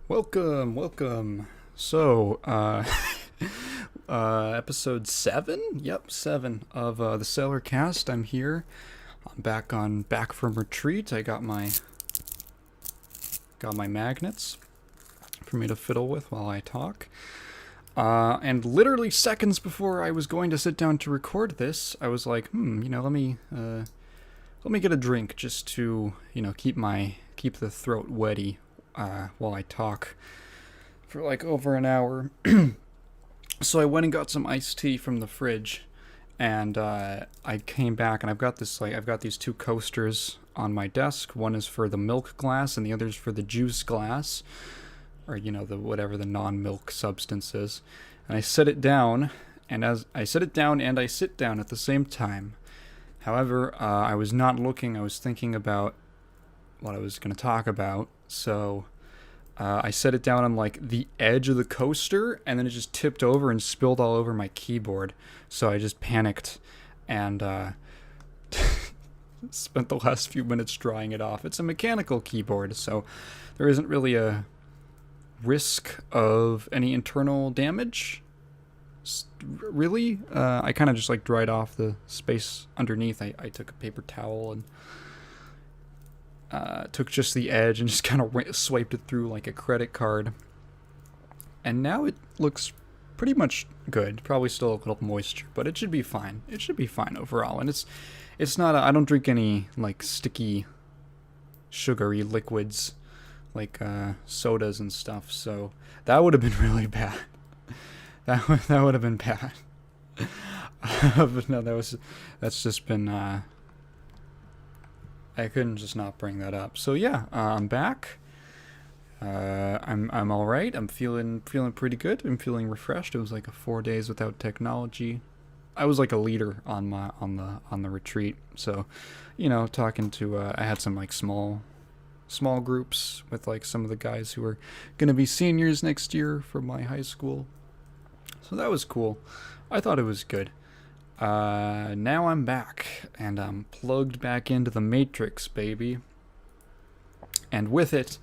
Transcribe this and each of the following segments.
Welcome. So, episode 7? Yep, 7 of the Cellarcast. I'm here. I'm back from retreat. I got my magnets for me to fiddle with while I talk. And literally seconds before I was going to sit down to record this, I was like, let me get a drink just to, keep the throat wetty while I talk for like over an hour. So I went and got some iced tea from the fridge, and I came back, and I've got these two coasters on my desk. One is for the milk glass, and the other is for the juice glass, or the non-milk substance is. And I set it down, and as I set it down, and I sit down at the same time. However, I was not looking. I was thinking about what I was going to talk about. So I set it down on like the edge of the coaster, and then it just tipped over and spilled all over my keyboard. So I just panicked and spent the last few minutes drying it off. It's a mechanical keyboard, so there isn't really a risk of any internal damage. Really, I kind of just like dried off the space underneath. I took a paper towel and took just the edge and just kind of swiped it through like a credit card. And now it looks pretty much good. Probably still a little moisture, but it should be fine. It should be fine overall. And it's not, I don't drink any like sticky, sugary liquids like sodas and stuff. So that would have been really bad. That would have been bad. But no, that's just been, I couldn't just not bring that up. So yeah, I'm back. I'm all right. I'm feeling pretty good. I'm feeling refreshed. It was like 4 days without technology. I was like a leader on the retreat. So, talking to I had some like small groups with like some of the guys who are gonna be seniors next year from my high school. So that was cool. I thought it was good. Now I'm back, and I'm plugged back into the Matrix, baby. And with it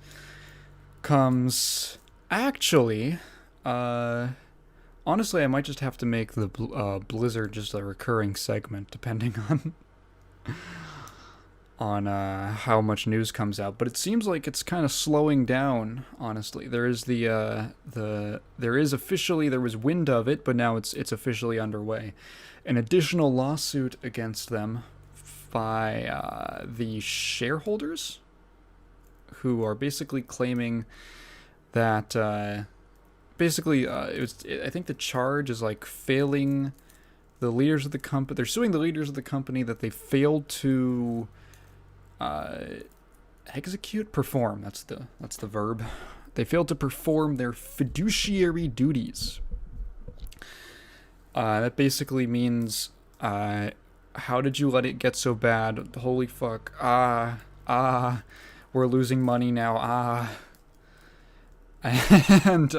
comes, actually, honestly, I might just have to make the Blizzard just a recurring segment, depending on how much news comes out. But it seems like it's kind of slowing down, honestly. There is there was wind of it, but now it's officially underway. An additional lawsuit against them by the shareholders, who are basically claiming that I think the charge is like failing the leaders of the company. They're suing the leaders of the company that they failed to perform. That's the verb. They failed to perform their fiduciary duties. That basically means, how did you let it get so bad? Holy fuck. We're losing money now. And,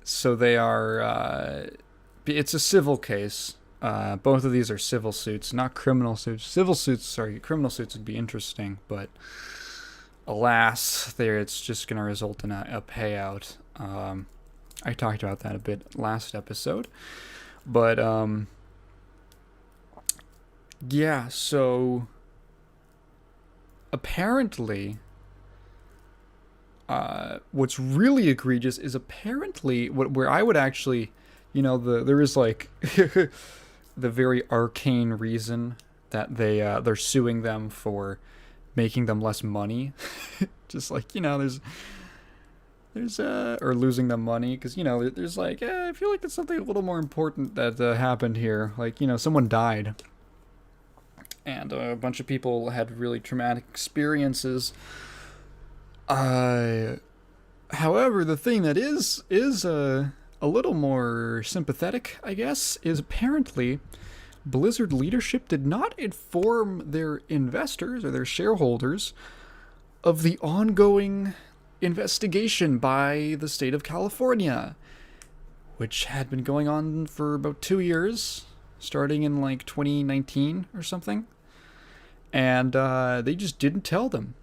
so they are, it's a civil case. Both of these are civil suits, not criminal suits. Criminal suits would be interesting, but alas, it's just going to result in a payout. I talked about that a bit last episode, but yeah, so apparently what's really egregious is apparently where I would actually, there is like the very arcane reason that they're suing them for making them less money. Just like, there's or losing them money, because there's like, I feel like there's something a little more important that happened here. Like, someone died, and a bunch of people had really traumatic experiences. However, the thing that is a little more sympathetic, I guess, is apparently Blizzard leadership did not inform their investors or their shareholders of the ongoing investigation by the state of California, which had been going on for about 2 years, starting in like 2019 or something. And they just didn't tell them.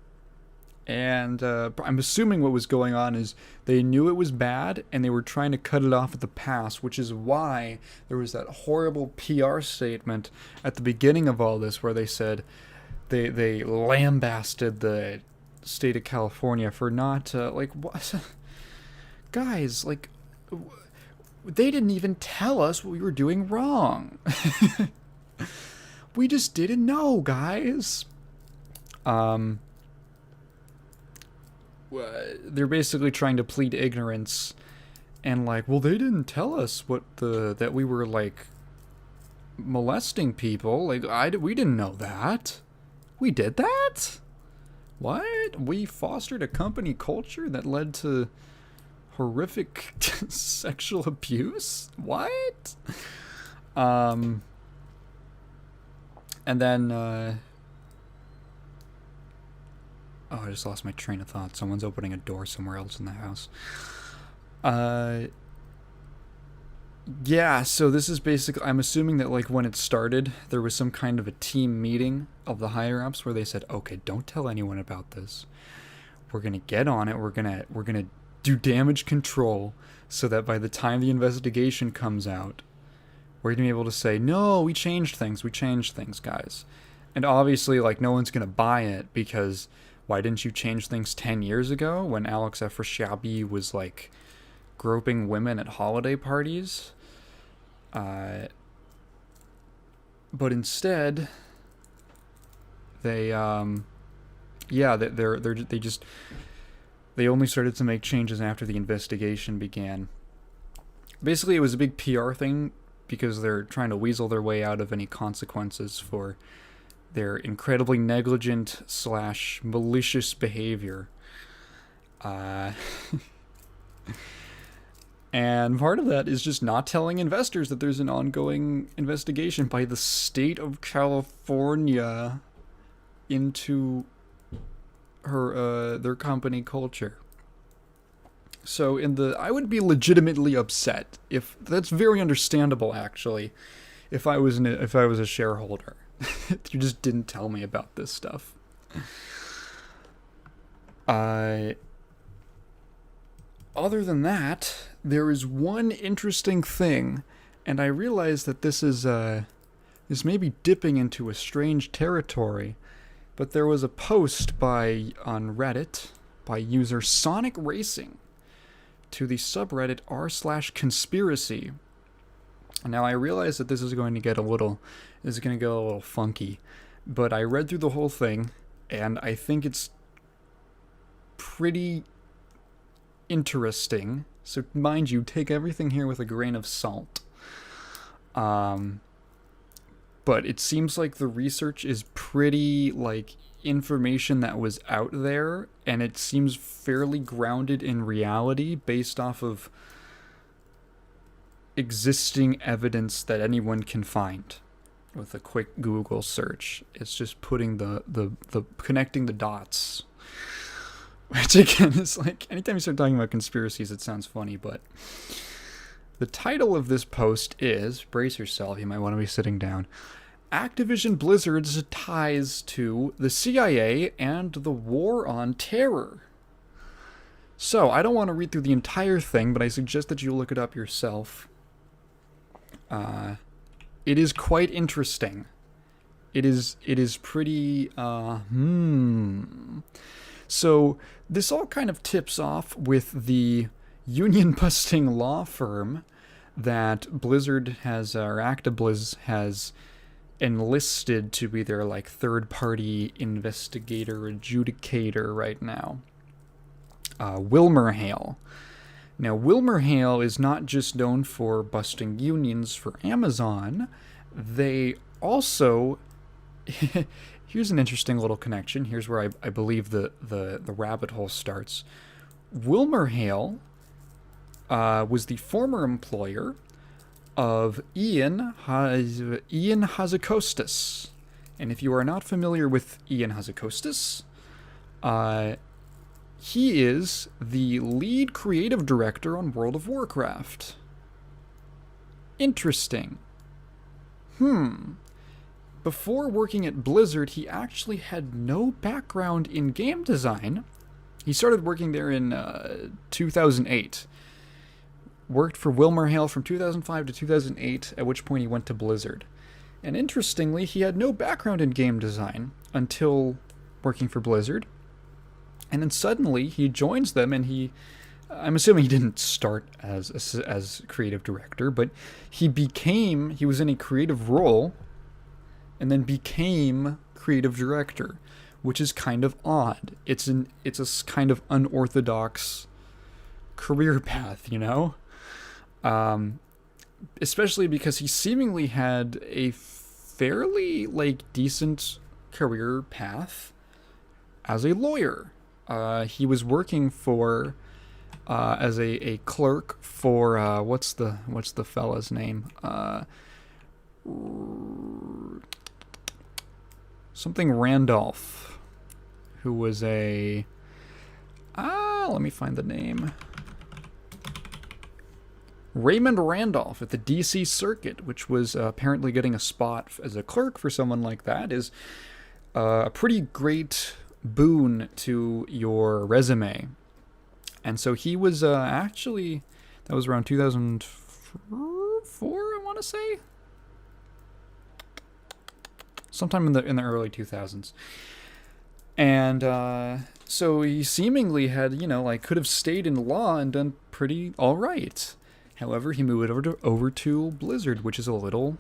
And I'm assuming what was going on is they knew it was bad and they were trying to cut it off at the pass, which is why there was that horrible PR statement at the beginning of all this where they said they lambasted the state of California for not, like, what? Guys, like, they didn't even tell us what we were doing wrong. We just didn't know, guys. They're basically trying to plead ignorance and like, well, they didn't tell us that we were like molesting people. Like, we didn't know that. We did that? What? We fostered a company culture that led to horrific sexual abuse? What? And then, oh, I just lost my train of thought. Someone's opening a door somewhere else in the house. Yeah, so this is basically, I'm assuming that like when it started, there was some kind of a team meeting of the higher-ups where they said, okay, don't tell anyone about this. We're going to get on it. We're going to do damage control so that by the time the investigation comes out, we're going to be able to say, no, we changed things, guys. And obviously, like, no one's going to buy it because why didn't you change things 10 years ago when Alex Afrasiabi was, like, groping women at holiday parties? But instead, they, they only started to make changes after the investigation began. Basically, it was a big PR thing because they're trying to weasel their way out of any consequences for their incredibly negligent / malicious behavior. And part of that is just not telling investors that there's an ongoing investigation by the state of California into their company culture. So I would be legitimately upset if that's very understandable actually. If I was a shareholder, you just didn't tell me about this stuff. Other than that, there is one interesting thing, and I realize that this may be dipping into a strange territory, but there was a post on Reddit by user Sonic Racing to the subreddit r/conspiracy. Now I realize that this is going to get a little funky, but I read through the whole thing, and I think it's pretty interesting. So mind you, take everything here with a grain of salt. But it seems like the research is pretty, like, information that was out there, and it seems fairly grounded in reality based off of existing evidence that anyone can find with a quick Google search. It's just putting the connecting the dots. Which again is like, anytime you start talking about conspiracies, it sounds funny, but the title of this post is, brace yourself, you might want to be sitting down, Activision Blizzard's ties to the CIA and the War on Terror. So, I don't want to read through the entire thing, but I suggest that you look it up yourself. It is quite interesting. It is pretty, So, this all kind of tips off with the union-busting law firm that Blizzard has, or ActiBlizz has enlisted to be their, like, third-party investigator, adjudicator right now. WilmerHale. Now, WilmerHale is not just known for busting unions for Amazon. They also... Here's an interesting little connection. Here's where I believe the rabbit hole starts. WilmerHale was the former employer of Ian Hazzikostas. And if you are not familiar with Ian Hazzikostas, he is the lead creative director on World of Warcraft. Interesting. Before working at Blizzard, he actually had no background in game design, He started working there in 2008. Worked for WilmerHale from 2005 to 2008, at which point he went to Blizzard. And interestingly, he had no background in game design until working for Blizzard. And then suddenly he joins them, and I'm assuming he didn't start as creative director, but he was in a creative role and then became creative director, which is kind of odd. It's a kind of unorthodox career path, you know? Especially because he seemingly had a fairly, decent career path as a lawyer. He was working for, as a clerk for, what's the fella's name? Something Randolph, who was let me find the name. Raymond Randolph at the DC Circuit, which was apparently getting a spot as a clerk for someone like that, is a pretty great boon to your resume. And so he was actually, that was around 2004, I want to say? Sometime in the early 2000s. And so he seemingly had, could have stayed in law and done pretty all right. However, he moved over to Blizzard, which is a little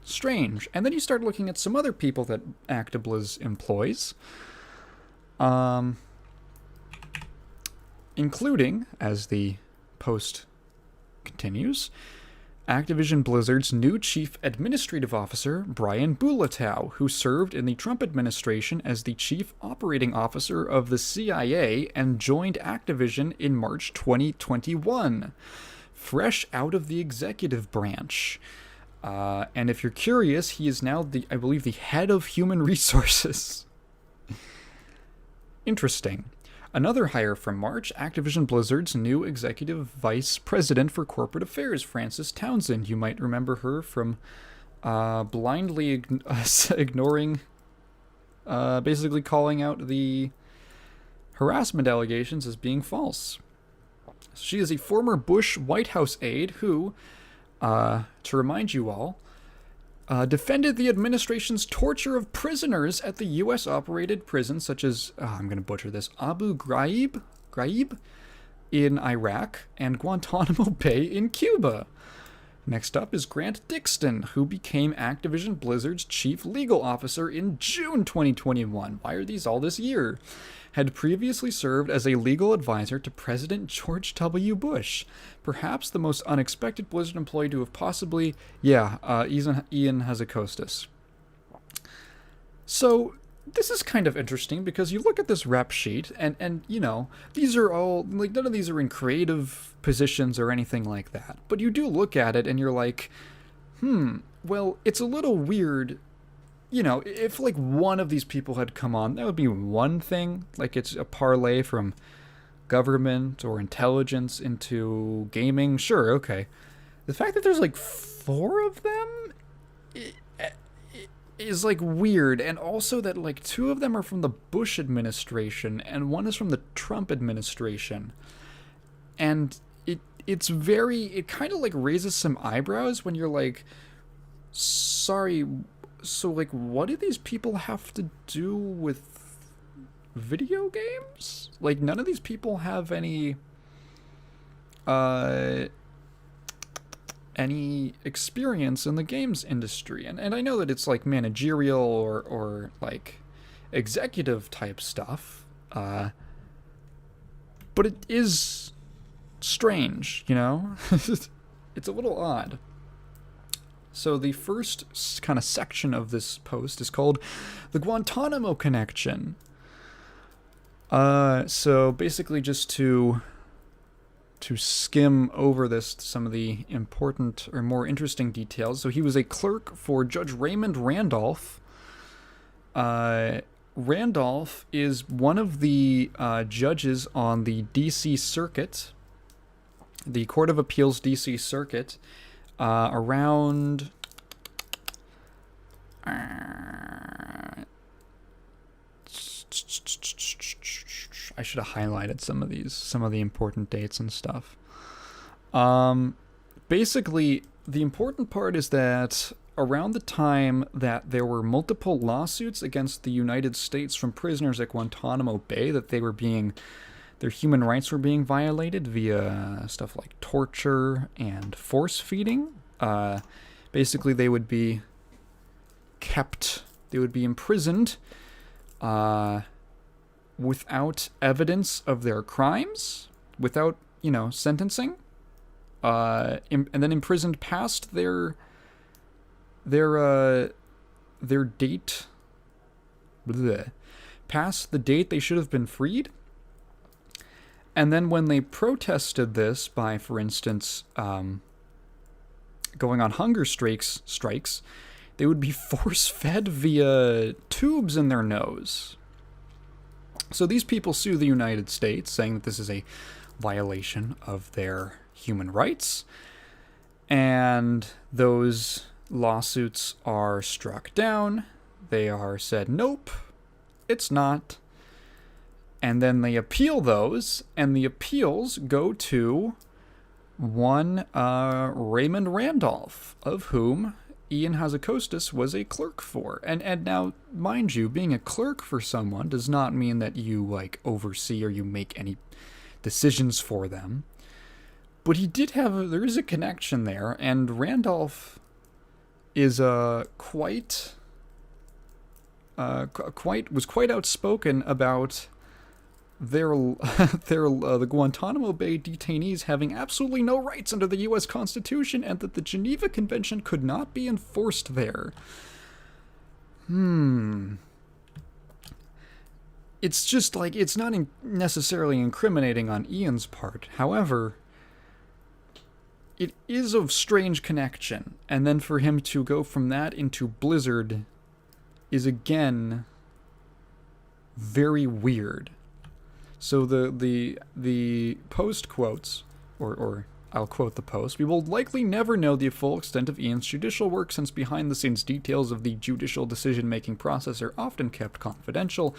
strange. And then you start looking at some other people that ActiBlizz employs. Including, as the post continues, Activision Blizzard's new chief administrative officer, Brian Bulatow, who served in the Trump administration as the chief operating officer of the CIA and joined Activision in March 2021. Fresh out of the executive branch. And if you're curious, he is now I believe the head of human resources. Interesting. Another hire from March, Activision Blizzard's new executive vice president for corporate affairs, Frances Townsend. You might remember her from blindly ignoring, basically calling out the harassment allegations as being false. She is a former Bush White House aide who, to remind you all, defended the administration's torture of prisoners at the U.S.-operated prisons such as, I'm going to butcher this, Abu Ghraib in Iraq and Guantanamo Bay in Cuba. Next up is Grant Dixon, who became Activision Blizzard's chief legal officer in June 2021. Why are these all this year? Had previously served as a legal advisor to President George W. Bush. Perhaps the most unexpected Blizzard employee to have possibly... Ian Hazzikostas. So, this is kind of interesting because you look at this rep sheet and these are all... none of these are in creative positions or anything like that. But you do look at it and you're like, well, it's a little weird... if one of these people had come on, that would be one thing. It's a parlay from government or intelligence into gaming. Sure, okay. The fact that there's 4 of them is weird. And also that 2 of them are from the Bush administration and one is from the Trump administration. And it kind of raises some eyebrows when you're sorry, so, what do these people have to do with video games? None of these people have any experience in the games industry. And I know that it's, managerial or executive type stuff. But it is strange, It's a little odd. So the first kind of section of this post is called The Guantanamo Connection. So basically just to skim over some of the important or more interesting details. So he was a clerk for Judge Raymond Randolph. Randolph is one of the judges on the DC Circuit, the Court of Appeals DC Circuit. Around I should have highlighted some of the important dates and stuff. Basically, the important part is that around the time that there were multiple lawsuits against the United States from prisoners at Guantanamo Bay, that their human rights were being violated via stuff like torture and force feeding. Basically, they would be imprisoned without evidence of their crimes, without, sentencing, and then imprisoned past their date, past the date they should have been freed. And then when they protested this by, for instance, going on hunger strikes, they would be force-fed via tubes in their nose. So these people sue the United States, saying that this is a violation of their human rights, and those lawsuits are struck down. They are said, nope, it's not. And then they appeal those, and the appeals go to one Raymond Randolph, of whom Ian Hazzikostas was a clerk for. And now, mind you, being a clerk for someone does not mean that you, oversee or you make any decisions for them. But there is a connection there, and Randolph is was quite outspoken about the Guantanamo Bay detainees having absolutely no rights under the U.S. Constitution, and that the Geneva Convention could not be enforced there. It's just it's not necessarily incriminating on Ian's part. However, it is of strange connection, and then for him to go from that into Blizzard is again very weird. So the post quotes, or I'll quote the post, "We will likely never know the full extent of Ian's judicial work, since behind-the-scenes details of the judicial decision-making process are often kept confidential,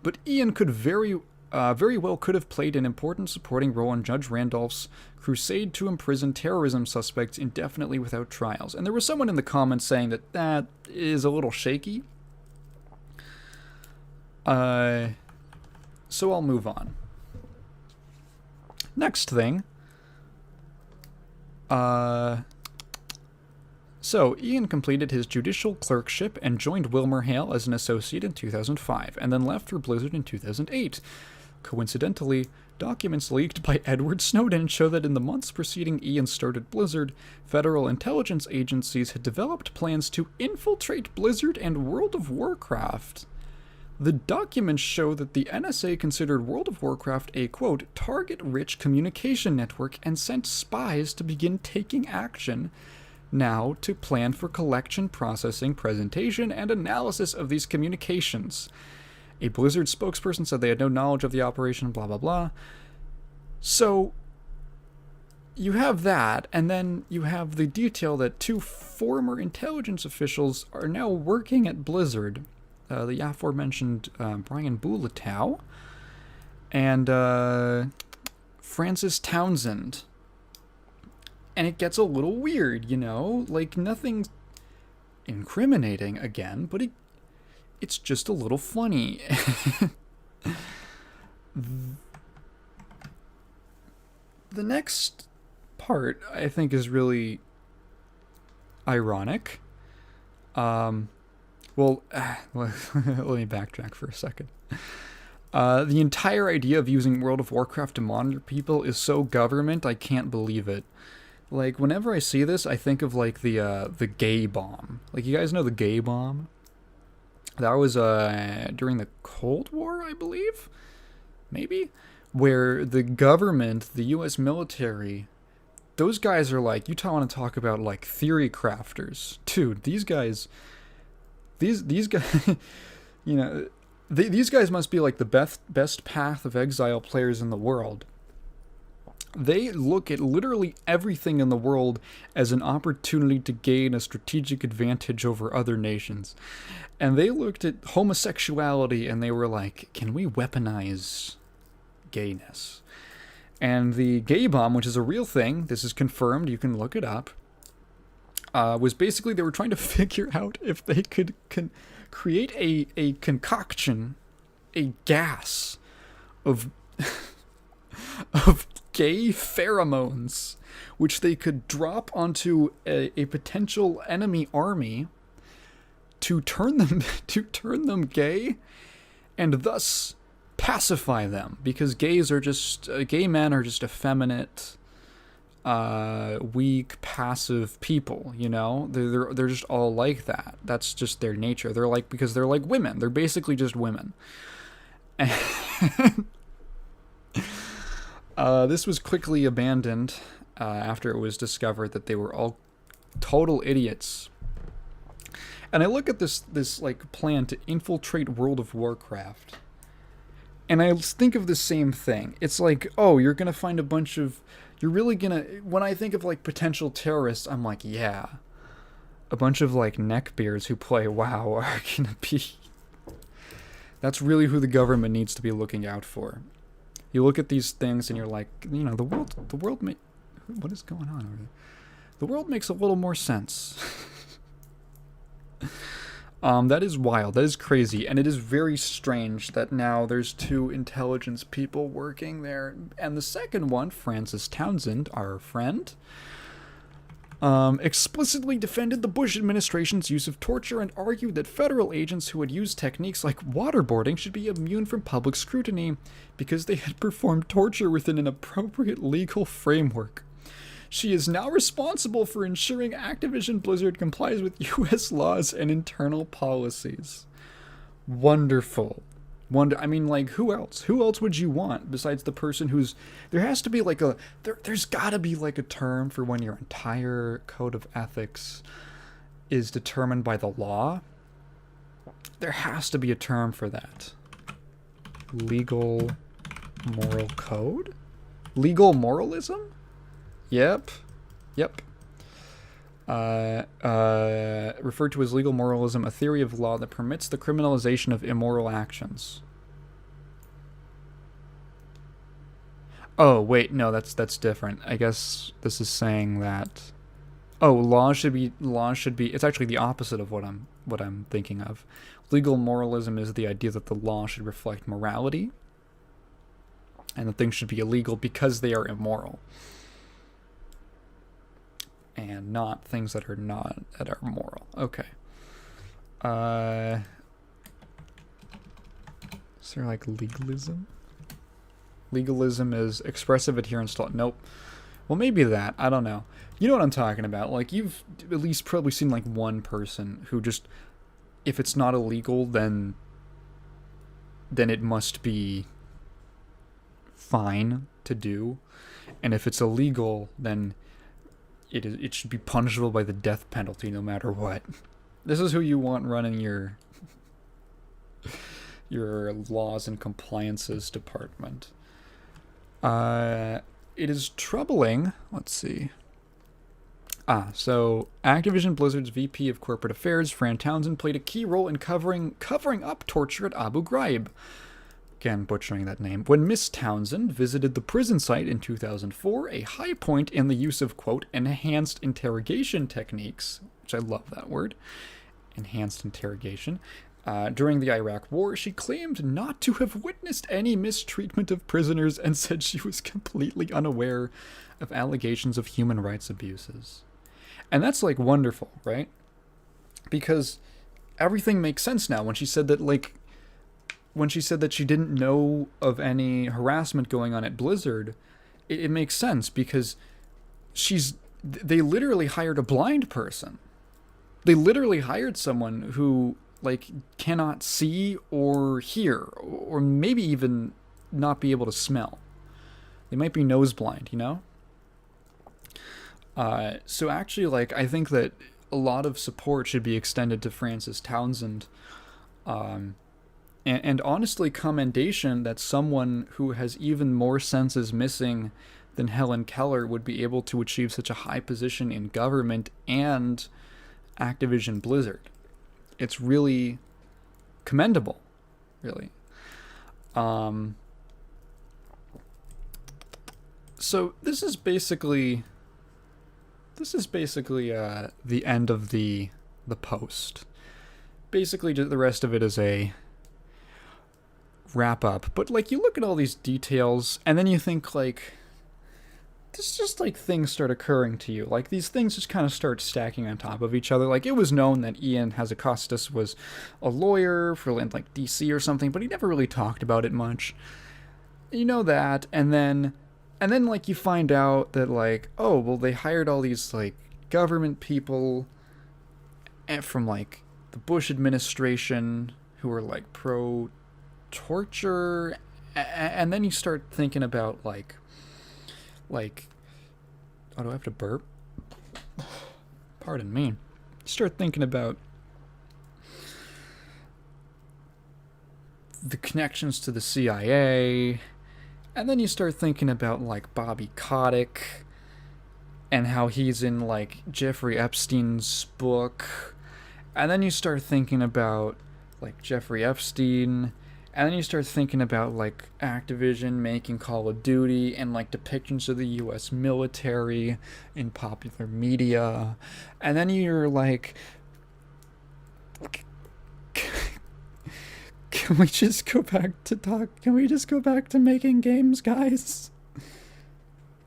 but Ian could very well could have played an important supporting role in Judge Randolph's crusade to imprison terrorism suspects indefinitely without trials." And there was someone in the comments saying that is a little shaky. So I'll move on. Next thing. So Ian completed his judicial clerkship and joined WilmerHale as an associate in 2005, and then left for Blizzard in 2008. Coincidentally, documents leaked by Edward Snowden show that in the months preceding Ian started Blizzard, federal intelligence agencies had developed plans to infiltrate Blizzard and World of Warcraft. The documents show that the NSA considered World of Warcraft a, quote, target-rich communication network and sent spies to begin taking action now to plan for collection, processing, presentation, and analysis of these communications. A Blizzard spokesperson said they had no knowledge of the operation, blah, blah, blah. So, you have that, and then you have the detail that two former intelligence officials are now working at Blizzard. The aforementioned Brian Bulatow and Francis Townsend. And it gets a little weird, nothing incriminating again, but it's just a little funny. The next part, I think, is really ironic. Well, let me backtrack for a second. The entire idea of using World of Warcraft to monitor people is so government, I can't believe it. Whenever I see this, I think of, the gay bomb. You guys know the gay bomb? That was, during the Cold War, I believe? Maybe? Where the government, the U.S. military, those guys are want to talk about, theory crafters. Dude, these guys... These guys, these guys must be the best Path of Exile players in the world. They look at literally everything in the world as an opportunity to gain a strategic advantage over other nations. And they looked at homosexuality and they were like, can we weaponize gayness. And the gay bomb, which is a real thing, this is confirmed, you can look it up, was basically they were trying to figure out if they could create a concoction, a gas of of gay pheromones, which they could drop onto a potential enemy army to turn them gay, and thus pacify them, because gay men are just effeminate, weak, passive people. You know, they're just all like that. That's just their nature. Because they're like women. They're basically just women. And this was quickly abandoned after it was discovered that they were all total idiots. And I look at this like plan to infiltrate World of Warcraft, and I think of the same thing. It's like, oh, you're gonna find a bunch of, when I think of like potential terrorists, I'm like, yeah, a bunch of like neckbeards who play WoW are gonna be. That's really who the government needs to be looking out for. You look at these things and you're like, you know, the world what is going on over there? The world makes a little more sense. That is wild. That is crazy. And it is very strange that now there's 2 intelligence people working there. And the second one, Francis Townsend, our friend, explicitly defended the Bush administration's use of torture and argued that federal agents who had used techniques like waterboarding should be immune from public scrutiny because they had performed torture within an appropriate legal framework. She is now responsible for ensuring Activision Blizzard complies with U.S. laws and internal policies. Wonderful. I mean, like, who else? Who else would you want besides the person who's... There has to be, like, there's gotta be, like, a term for when your entire code of ethics is determined by the law. There has to be a term for that. Legal moral code? Legal moralism? Yep. Referred to as legal moralism, a theory of law that permits the criminalization of immoral actions. Oh, wait, no, that's different. I guess this is saying that, laws should be, it's actually the opposite of what I'm thinking of. Legal moralism is the idea that the law should reflect morality, and that things should be illegal because they are immoral. And not things that are moral. Okay. Is there like legalism? Legalism is expressive adherence to... Nope. Well, maybe that. I don't know. You know what I'm talking about. Like, you've at least probably seen like one person who just... If it's not illegal, then it must be fine to do. And if it's illegal, then... It should be punishable by the death penalty no matter what. This is who you want running your laws and compliances department. It is troubling. Let's see. So Activision Blizzard's VP of Corporate Affairs, Fran Townsend, played a key role in covering up torture at Abu Ghraib. Again, butchering that name. When Miss Townsend visited the prison site in 2004, a high point in the use of, quote, enhanced interrogation techniques, which I love that word, enhanced interrogation, during the Iraq War, she claimed not to have witnessed any mistreatment of prisoners and said she was completely unaware of allegations of human rights abuses. And that's, like, wonderful, right? Because everything makes sense now when she said that, like... When she said that she didn't know of any harassment going on at Blizzard, it makes sense because they literally hired a blind person. They literally hired someone who, like, cannot see or hear, or maybe even not be able to smell. They might be nose blind, you know? So actually, like, I think that a lot of support should be extended to Francis Townsend, and honestly, commendation that someone who has even more senses missing than Helen Keller would be able to achieve such a high position in government and Activision Blizzard. It's really commendable, really. So the end of the post. Basically, the rest of it is a wrap up. But like, you look at all these details, and then you think like, this just like things start occurring to you. Like these things just kind of start stacking on top of each other. Like it was known that Ian Hazzikostas was a lawyer for like DC or something, but he never really talked about it much. You know that, and then like you find out that like, oh well, they hired all these like government people from like the Bush administration who were like pro torture, and then you start thinking about like, oh, do I have to burp? Pardon me. You start thinking about the connections to the CIA, and then you start thinking about like Bobby Kotick and how he's in like Jeffrey Epstein's book, and then you start thinking about like Jeffrey Epstein. And then you start thinking about, like, Activision making Call of Duty and, like, depictions of the U.S. military in popular media. And then you're like, can we just go back to talk? Can we just go back to making games, guys?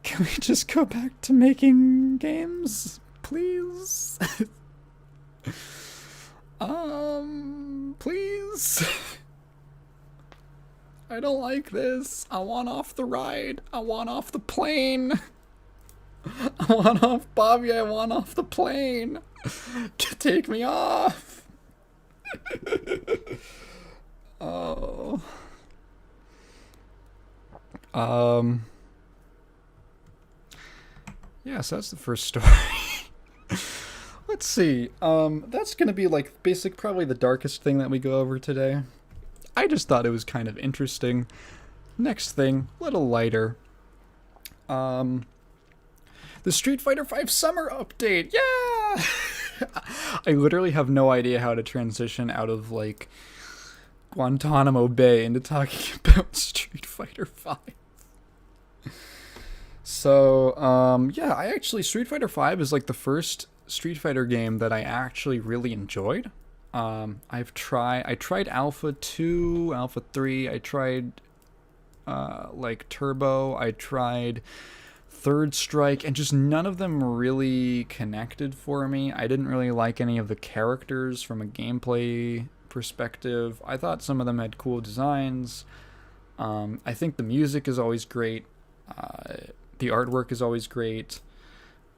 Can we just go back to making games, please? Please? I don't like this. I want off the ride. I want off the plane. I want off, Bobby. I want off the plane. Take me off. Oh. Yes, that's the first story. Let's see. That's gonna be like probably the darkest thing that we go over today. I just thought it was kind of interesting. Next thing, a little lighter. The Street Fighter V Summer Update. Yeah! I literally have no idea how to transition out of, like, Guantanamo Bay into talking about Street Fighter V. So, yeah, Street Fighter V is, like, the first Street Fighter game that I actually really enjoyed. I tried Alpha 2, Alpha 3, I tried, like, Turbo, I tried Third Strike, and just none of them really connected for me. I didn't really like any of the characters from a gameplay perspective. I thought some of them had cool designs. I think the music is always great. The artwork is always great.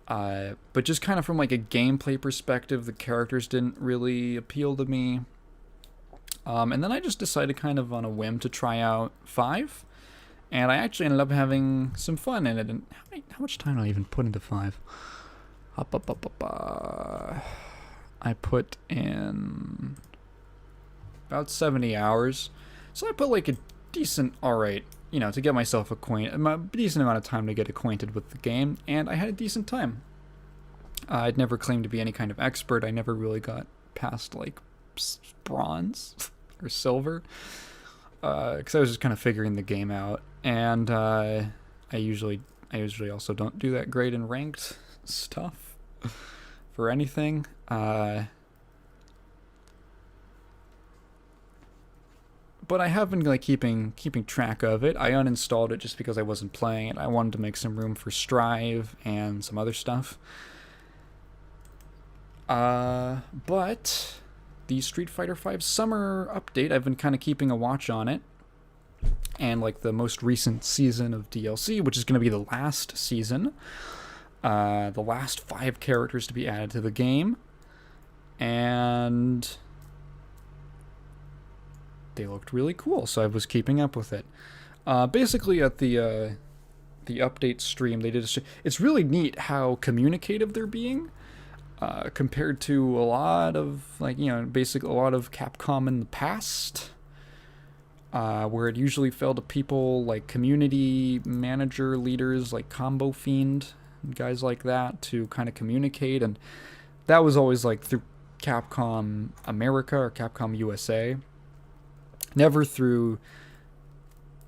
But just kind of from like a gameplay perspective, the characters didn't really appeal to me. And then I just decided kind of on a whim to try out 5. And I actually ended up having some fun in it. And how much time did I even put into 5? I put in about 70 hours. So I put like a decent, alright, to get myself acquainted, a decent amount of time to get acquainted with the game, and I had a decent time. I'd never claimed to be any kind of expert. I never really got past, like, bronze or silver, because I was just kind of figuring the game out, and I usually also don't do that great in ranked stuff for anything. But I have been like keeping track of it. I uninstalled it just because I wasn't playing it. I wanted to make some room for Strive and some other stuff. But the Street Fighter V Summer Update, I've been kind of keeping a watch on it. And like the most recent season of DLC, which is going to be the last season. The last 5 characters to be added to the game. And they looked really cool, so I was keeping up with it. Basically, at the update stream, they did it's really neat how communicative they're being, compared to a lot of, like, basically a lot of Capcom in the past, where it usually fell to people like community manager leaders like Combo Fiend and guys like that to kind of communicate, and that was always like through Capcom America or Capcom USA. Never through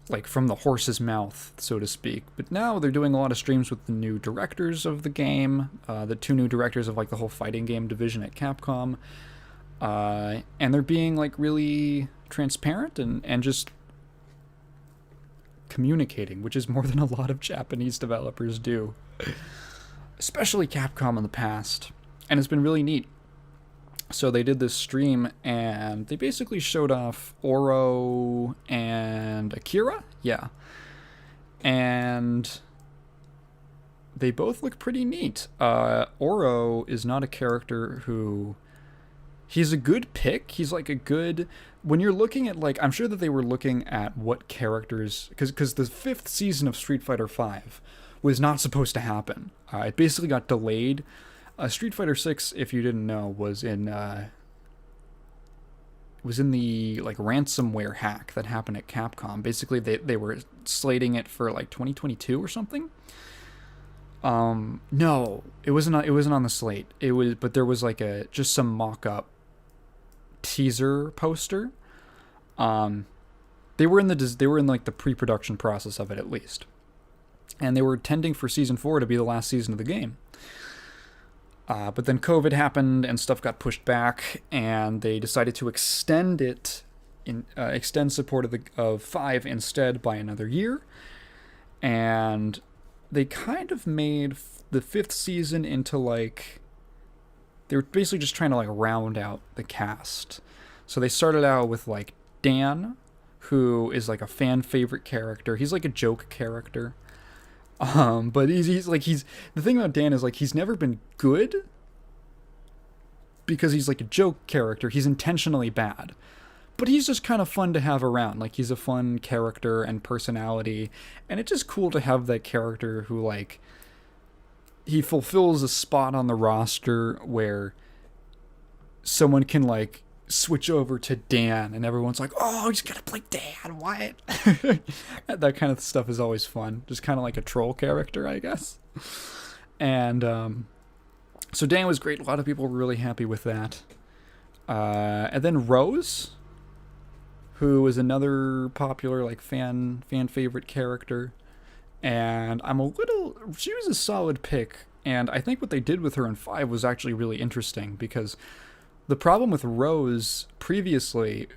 like from the horse's mouth, so to speak. But now they're doing a lot of streams with the new directors of the game, the 2 new directors of like the whole fighting game division at Capcom, and they're being like really transparent and just communicating, which is more than a lot of Japanese developers do, especially Capcom in the past, and it's been really neat. So they did this stream, and they basically showed off Oro and Akira? Yeah. And they both look pretty neat. Oro is not a character who... He's a good pick. He's like a good... When you're looking at, like... I'm sure that they were looking at what characters... Because the 5th season of Street Fighter V was not supposed to happen. It basically got delayed. Street Fighter 6, if you didn't know, was in the like ransomware hack that happened at Capcom. Basically, they were slating it for like 2022 or something. No, it wasn't on the slate. But there was like just some mock-up teaser poster. They were in like the pre-production process of it at least, and they were intending for season 4 to be the last season of the game. But then COVID happened and stuff got pushed back, and they decided to extend support of 5 instead by another year. And they kind of made the 5th season into like... They were basically just trying to like round out the cast. So they started out with like Dan, who is like a fan favorite character. He's like a joke character. But he's the thing about Dan is like he's never been good because he's like a joke character. He's intentionally bad, but he's just kind of fun to have around. Like he's a fun character and personality, and it's just cool to have that character who like he fulfills a spot on the roster where someone can like switch over to Dan and everyone's like, oh, he's gonna play Dan, what? That kind of stuff is always fun, just kind of like a troll character, I guess. And so Dan was great. A lot of people were really happy with that. And then Rose, who is another popular like fan favorite character, and she was a solid pick, and I think what they did with her in 5 was actually really interesting, because the problem with Rose previously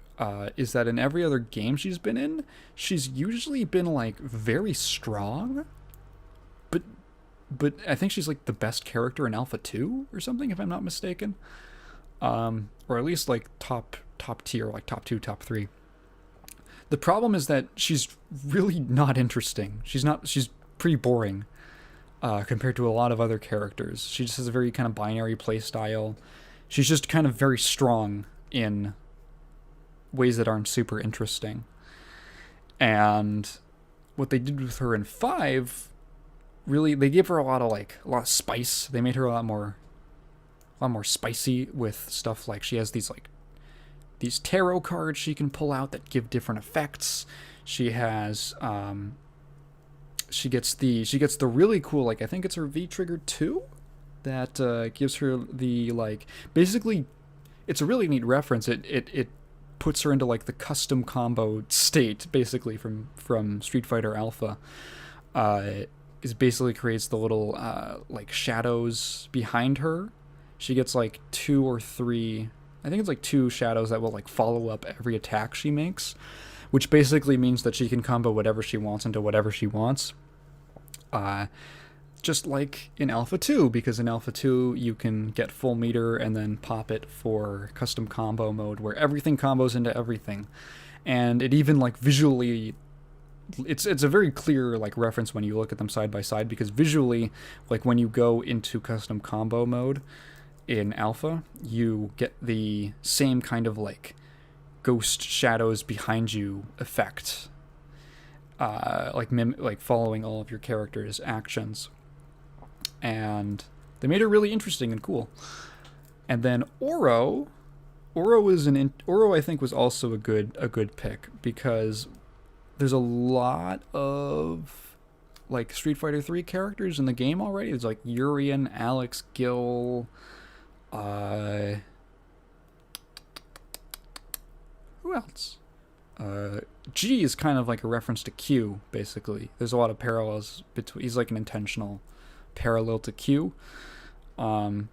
is that in every other game she's been in, she's usually been like very strong, but I think she's like the best character in Alpha 2 or something, if I'm not mistaken, or at least like top tier, like top 2, top 3. The problem is that she's really not interesting. She's pretty boring compared to a lot of other characters. She just has a very kind of binary play style. She's just kind of very strong in ways that aren't super interesting. And what they did with her in 5, really, they gave her a lot of spice. They made her a lot more spicy with stuff like she has these tarot cards she can pull out that give different effects. She has she gets the really cool, like I think it's her V Trigger 2 that gives her the like, basically it's a really neat reference. It puts her into like the custom combo state basically from Street Fighter Alpha. It basically creates the little like shadows behind her. She gets like 2 or 3, I think it's like 2 shadows that will like follow up every attack she makes, which basically means that she can combo whatever she wants into whatever she wants. Just like in Alpha 2, because in Alpha 2 you can get full meter and then pop it for custom combo mode where everything combos into everything. And it even like visually, it's a very clear like reference when you look at them side by side, because visually, like when you go into custom combo mode in Alpha, you get the same kind of like ghost shadows behind you effect, like following all of your character's actions. And they made her really interesting and cool. And then Oro I think was also a good pick, because there's a lot of like Street Fighter 3 characters in the game already. There's like Urien, Alex, Gil, who else? G is kind of like a reference to Q, basically. There's a lot of parallels between. He's like an intentional parallel to Q. But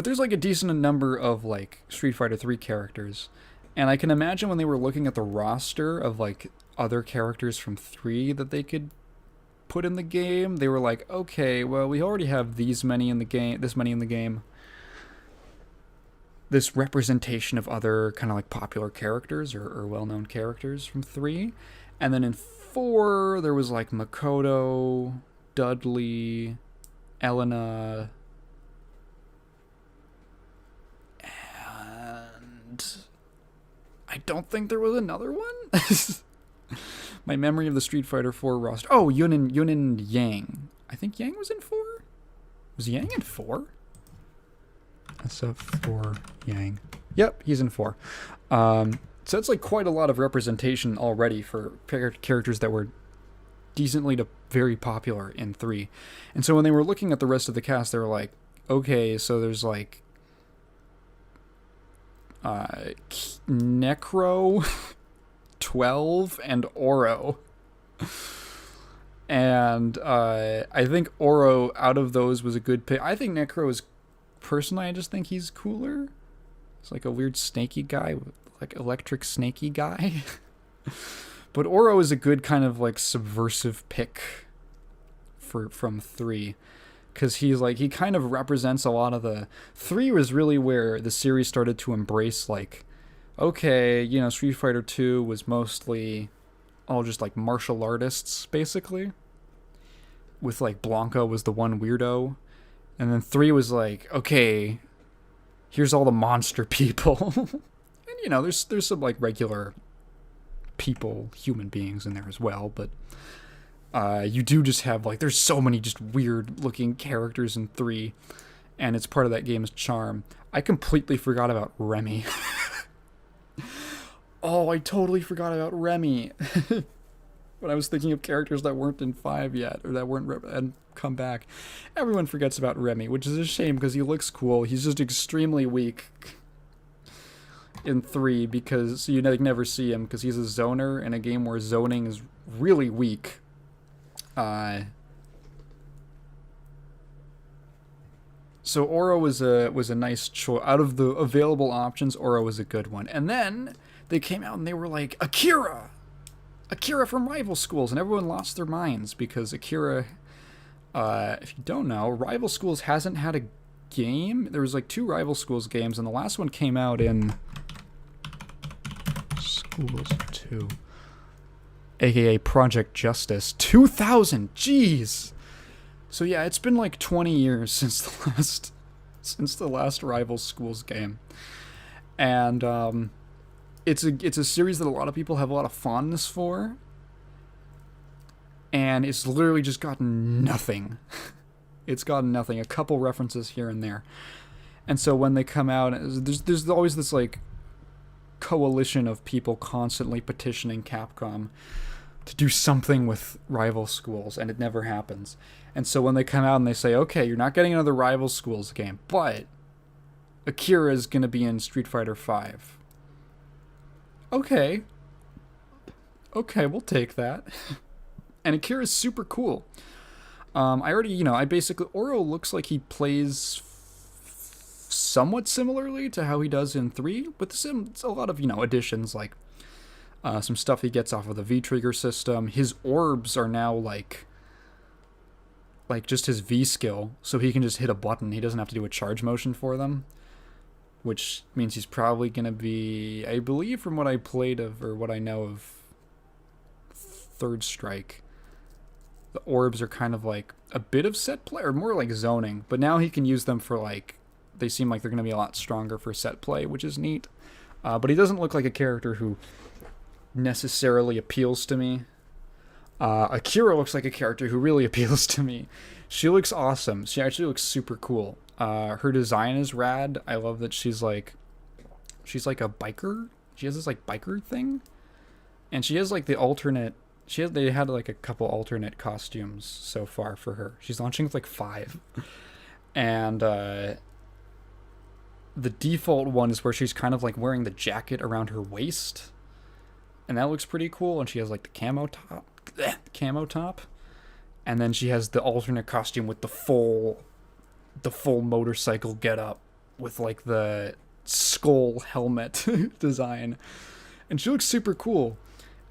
there's like a decent number of like Street Fighter 3 characters, and I can imagine when they were looking at the roster of like other characters from 3 that they could put in the game, they were like, okay, well, we already have this many in the game. This representation of other kind of like popular characters or well-known characters from 3. And then in 4, there was like Makoto, Dudley, Elena, and I don't think there was another one. My memory of the Street Fighter 4 roster. Oh, Yunin Yang. I think Yang was in 4? Was Yang in 4? SF4 Yang. Yep, he's in 4. So it's like quite a lot of representation already for characters that were decently to very popular in 3. And so when they were looking at the rest of the cast, they were like, okay, so there's like Necro, 12, and Oro. And I think Oro, out of those, was a good pick. I think Necro is, personally, I just think he's cooler. It's like a weird snaky guy, like electric snaky guy. But Oro is a good kind of like subversive pick from 3. Because he kind of represents a lot of the... 3 was really where the series started to embrace, like, okay, Street Fighter 2 was mostly all just, like, martial artists, basically. With, like, Blanca was the one weirdo. And then 3 was like, okay, here's all the monster people. And, there's some, like, regular people, human beings in there as well, but... you do just have, like, there's so many just weird-looking characters in 3, and it's part of that game's charm. I completely forgot about Remy. Oh, I totally forgot about Remy. When I was thinking of characters that weren't in 5 yet, or that weren't and come back. Everyone forgets about Remy, which is a shame, because he looks cool. He's just extremely weak in 3, because you never see him, because he's a zoner in a game where zoning is really weak. So Oro was a nice choice. Out of the available options, Oro was a good one. And then they came out and they were like, Akira from Rival Schools, and everyone lost their minds because Akira, if you don't know, Rival Schools hasn't had a game. There was like 2 Rival Schools games, and the last one came out in Schools 2. AKA Project Justice, 2000. Jeez. So yeah, it's been like 20 years since the last Rival Schools game, and it's a series that a lot of people have a lot of fondness for, and it's literally just gotten nothing. It's gotten nothing. A couple references here and there, and so when they come out, there's always this like coalition of people constantly petitioning Capcom to do something with Rival Schools, and it never happens. And so when they come out and they say, okay, you're not getting another Rival Schools game, but Akira is going to be in Street Fighter 5. Okay, we'll take that. And Akira's super cool. Oro looks like he plays somewhat similarly to how he does in 3, with a lot of, additions, like some stuff he gets off of the V-Trigger system. His orbs are now like just his V-skill, so he can just hit a button. He doesn't have to do a charge motion for them, which means he's probably going to be, I believe from what I played of, or what I know of Third Strike, the orbs are kind of like a bit of set play, or more like zoning, but now he can use them for like, they seem like they're going to be a lot stronger for set play, which is neat. But he doesn't look like a character who necessarily appeals to me. Akira looks like a character who really appeals to me. She looks awesome. She actually looks super cool. Her design is rad. I love that she's like a biker. She has this like biker thing, and she has like the alternate. They had like a couple alternate costumes so far for her. She's launching with like 5, and the default one is where she's kind of like wearing the jacket around her waist, and that looks pretty cool. And she has like the camo top, and then she has the alternate costume with the full motorcycle getup with like the skull helmet design, and she looks super cool.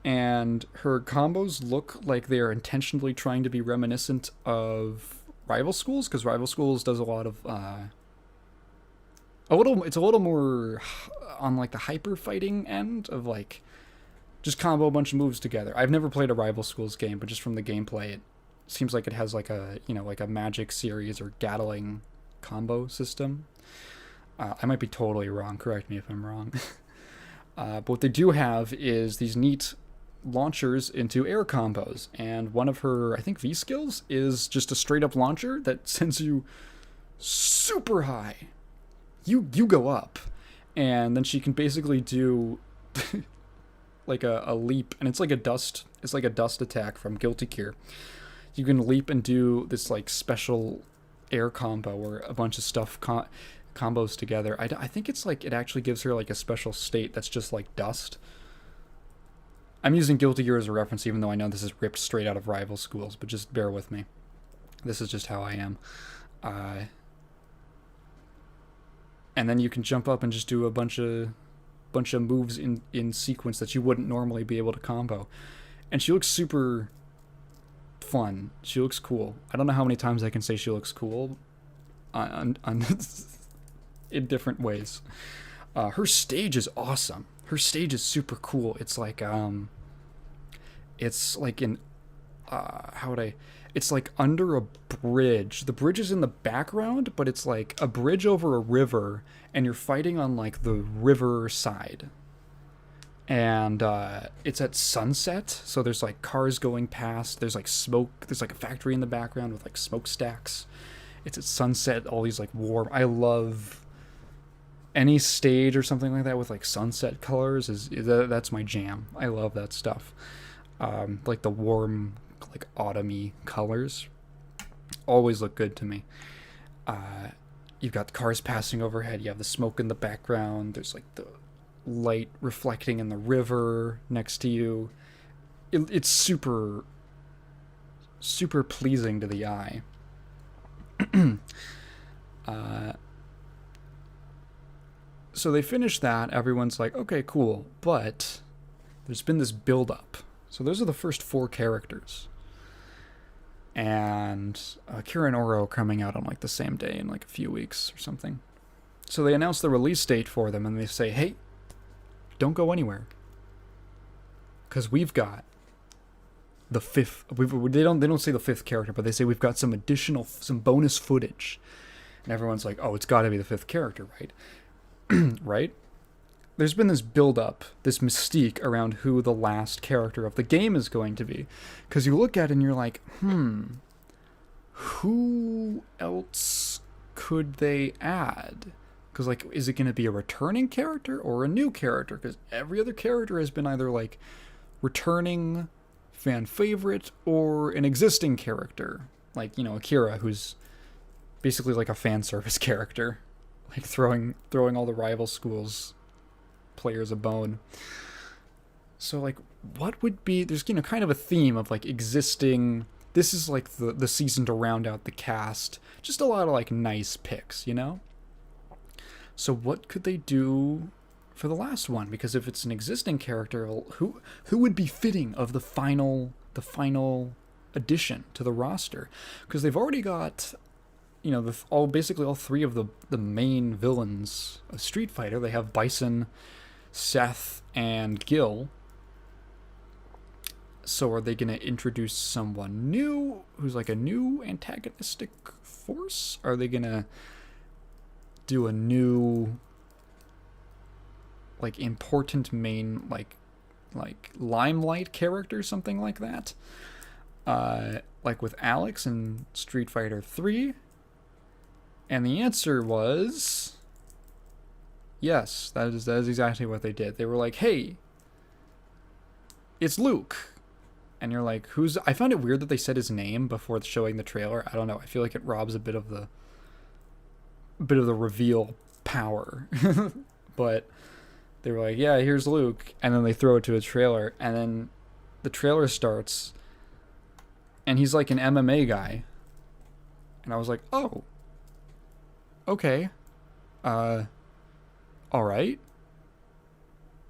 And her combos look like they are intentionally trying to be reminiscent of Rival Schools, because Rival Schools does a lot of it's a little more on like the hyper fighting end of like just combo a bunch of moves together. I've never played a Rival Schools game, but just from the gameplay, it seems like it has like a, you know, like a magic series or Gatling combo system. I might be totally wrong. Correct me if I'm wrong. But what they do have is these neat launchers into air combos, and one of her, I think, V skills is just a straight up launcher that sends you super high. You go up, and then she can basically do like a leap, and it's like a dust attack from Guilty Gear. You can leap and do this like special air combo where a bunch of stuff combos together. I think it's like it actually gives her like a special state that's just like dust. I'm using Guilty Gear as a reference, even though I know this is ripped straight out of Rival Schools, but just bear with me. This is just how I am. And then you can jump up and just do a bunch of moves in sequence that you wouldn't normally be able to combo. And she looks super fun. She looks cool. I don't know how many times I can say she looks cool on in different ways. Her stage is awesome. Her stage is super cool. It's like it's like under a bridge. The bridge is in the background, but it's like a bridge over a river, and you're fighting on like the river side. And it's at sunset, so there's like cars going past. There's like smoke. There's like a factory in the background with like smokestacks. It's at sunset. All these like warm. I love any stage or something like that with like sunset colors. That's my jam. I love that stuff. Like the warm, like autumny colors always look good to me. You've got the cars passing overhead. You have the smoke in the background. There's like the light reflecting in the river next to you. It's super pleasing to the eye. So they finish that. Everyone's like, okay, cool. But there's been this build up. So those are the first 4 characters. And Kira and Oro coming out on like the same day in like a few weeks or something. So they announce the release date for them, and they say, hey, don't go anywhere, because we've got the 5th. They don't say the 5th character, but they say we've got some bonus footage. And everyone's like, oh, it's got to be the 5th character, right? Right? There's been this build-up, this mystique around who the last character of the game is going to be. Because you look at it and you're like, who else could they add? Because, like, is it going to be a returning character or a new character? Because every other character has been either, like, returning fan favorite or an existing character. Like, you know, Akira, who's basically like a fan service character. Like, throwing all the Rival Schools players a bone. So, like, what would be... There's, you know, kind of a theme of, like, existing... This is, like, the season to round out the cast. Just a lot of, like, nice picks, you know? So what could they do for the last one? Because if it's an existing character, who would be fitting of the final addition to the roster? Because they've already got, you know, basically all 3 of the main villains of Street Fighter. They have Bison, Seth, and Gil. So are they going to introduce someone new who's like a new antagonistic force? Are they going to do a new, like, important main, like limelight character, something like that? Like with Alex in Street Fighter 3? And the answer was yes. That is exactly what they did. They were like, hey, it's Luke. And you're like, who's... I found it weird that they said his name before showing the trailer. I don't know. I feel like it robs a bit of the reveal. power. But they were like, yeah, here's Luke. And then they throw it to a trailer. And then the trailer starts. And he's like an MMA guy. And I was like, oh. Okay. Alright.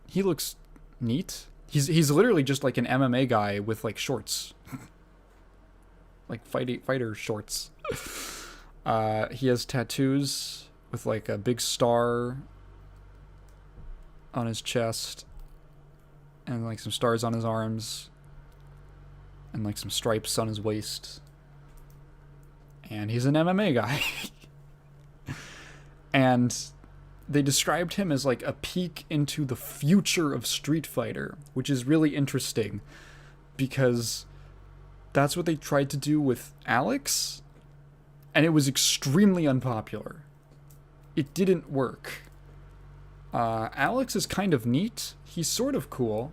He looks neat. He's literally just like an MMA guy with like shorts. Like fighter shorts. He has tattoos with like a big star on his chest and like some stars on his arms and like some stripes on his waist. And he's an MMA guy. And they described him as like a peek into the future of Street Fighter, which is really interesting because that's what they tried to do with Alex, and it was extremely unpopular. It didn't work. Alex is kind of neat. He's sort of cool.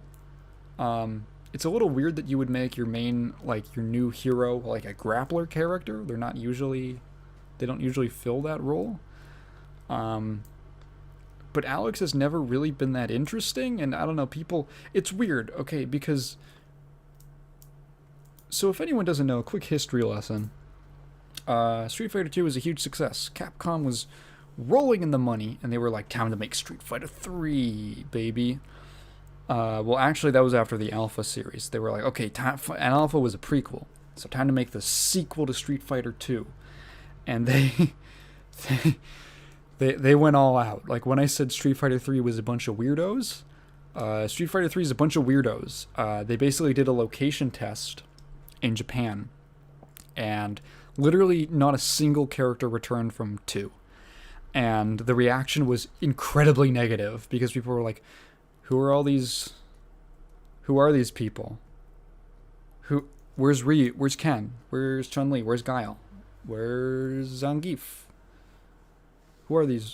It's a little weird that you would make your main, like, your new hero, like a grappler character. They don't usually fill that role. But Alex has never really been that interesting, and I don't know, it's weird, okay, because, so if anyone doesn't know, a quick history lesson. Street Fighter 2 was a huge success. Capcom was rolling in the money, and they were like, time to make Street Fighter 3, baby. Well, actually, that was after the Alpha series. They were like, okay, and Alpha was a prequel, so time to make the sequel to Street Fighter 2. And they went all out. Like, when I said Street Fighter 3 was a bunch of weirdos, Street Fighter 3 is a bunch of weirdos. They basically did a location test in Japan, and literally not a single character returned from 2. And the reaction was incredibly negative, because people were like, who are these people? Where's Ryu? Where's Ken? Where's Chun-Li? Where's Guile? Where's Zangief? Who's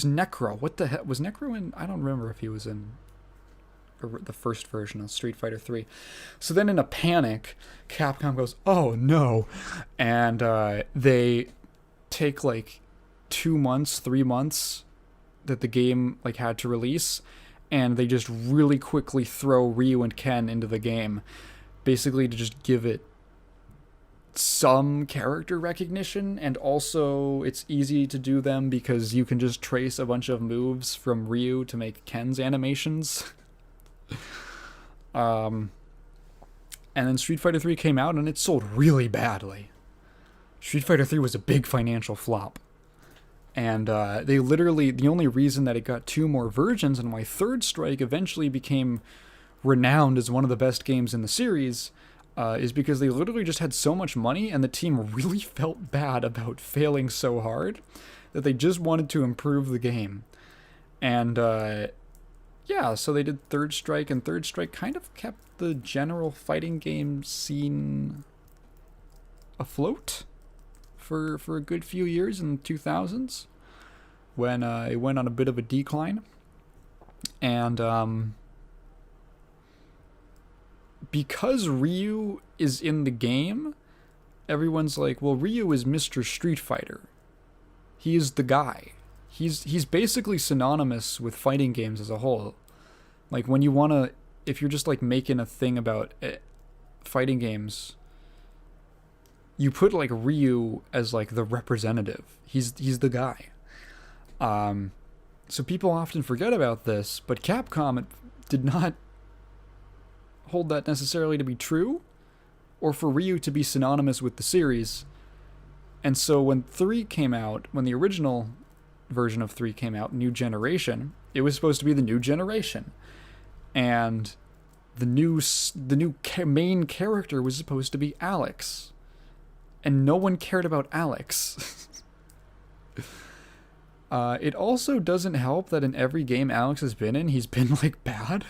Necro? What the heck? Was Necro in? I don't remember if he was in the first version of Street Fighter 3. So then in a panic, Capcom goes, oh no. And they take like 2 months, 3 months that the game like had to release, and they just really quickly throw Ryu and Ken into the game, basically to just give it some character recognition, and also it's easy to do them because you can just trace a bunch of moves from Ryu to make Ken's animations. And then Street Fighter 3 came out and it sold really badly. Street Fighter 3 was a big financial flop. And they literally, the only reason that it got 2 more versions and why Third Strike eventually became renowned as one of the best games in the series is because they literally just had so much money, and the team really felt bad about failing so hard that they just wanted to improve the game. And yeah, so they did Third Strike, and Third Strike kind of kept the general fighting game scene afloat for a good few years in the 2000s, when it went on a bit of a decline. And because Ryu is in the game, everyone's like, well, Ryu is Mr. Street Fighter. He is the guy. He's basically synonymous with fighting games as a whole. Like, when you want to, if you're just like making a thing about fighting games, you put like Ryu as like the representative. He's the guy. So people often forget about this, but Capcom did not hold that necessarily to be true, or for Ryu to be synonymous with the series. And so when 3 came out, when the original version of 3 came out, New Generation, it was supposed to be the new generation. And the new main character was supposed to be Alex. And no one cared about Alex. It also doesn't help that in every game Alex has been in, he's been like bad.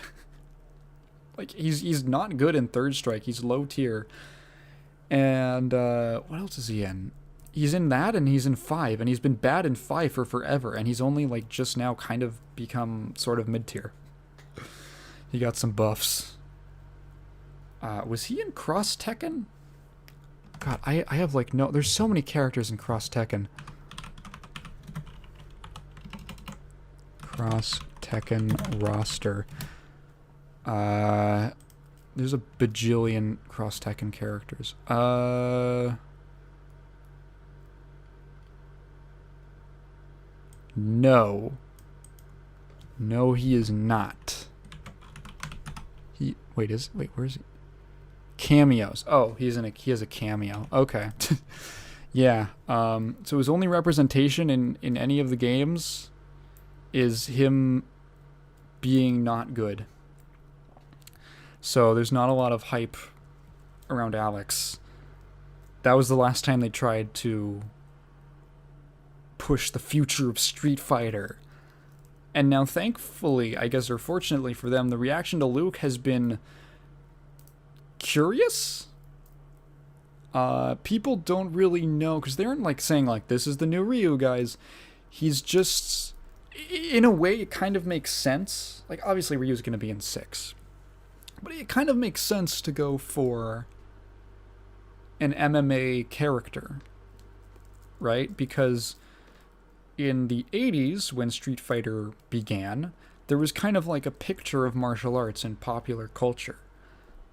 Like, he's not good in Third Strike. He's low tier. And what else is he in? He's in that, and he's in 5, and he's been bad in 5 for forever, and he's only like just now kind of become sort of mid tier. He got some buffs. Was he in Cross Tekken? God, I have like no... There's so many characters in Cross Tekken. Cross Tekken roster. There's a bajillion Cross Tekken characters. No. No, he is not. Wait, where is he? Cameos. Oh, he has a cameo. Okay. Yeah. So his only representation in any of the games is him being not good. So there's not a lot of hype around Alex. That was the last time they tried to push the future of Street Fighter. And now, thankfully, I guess, or fortunately for them, the reaction to Luke has been curious. People don't really know, because they aren't like saying like, this is the new Ryu, guys. He's just, in a way, it kind of makes sense. Like, obviously Ryu's going to be in 6. But it kind of makes sense to go for an MMA character, right? Because in the 80s, when Street Fighter began, there was kind of like a picture of martial arts in popular culture,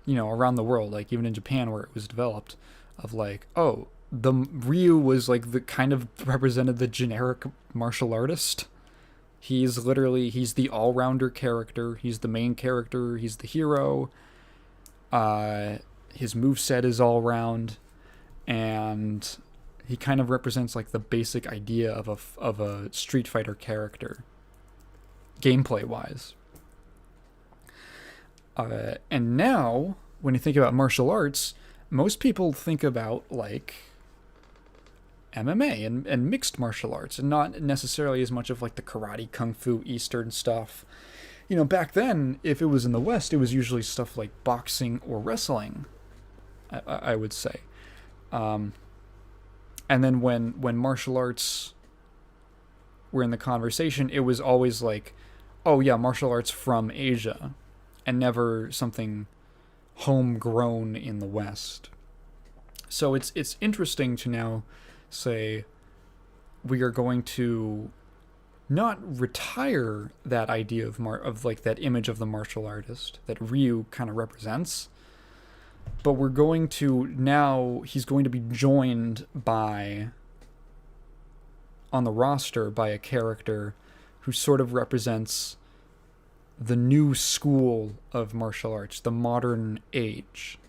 you know, around the world, like even in Japan where it was developed, of like, oh, the Ryu was like the kind of represented the generic martial artist. He's the all-rounder character, he's the main character, he's the hero, his moveset is all-round, and he kind of represents like the basic idea of a Street Fighter character, gameplay-wise. And now, when you think about martial arts, most people think about like MMA and mixed martial arts, and not necessarily as much of like the karate, kung fu, Eastern stuff. You know, back then, if it was in the West, it was usually stuff like boxing or wrestling, I would say. And then when martial arts were in the conversation, it was always like, oh yeah, martial arts from Asia, and never something homegrown in the West. So it's interesting to now say we are going to not retire that idea of like that image of the martial artist that Ryu kind of represents, but we're going to now, he's going to be joined by, on the roster, by a character who sort of represents the new school of martial arts, the modern age.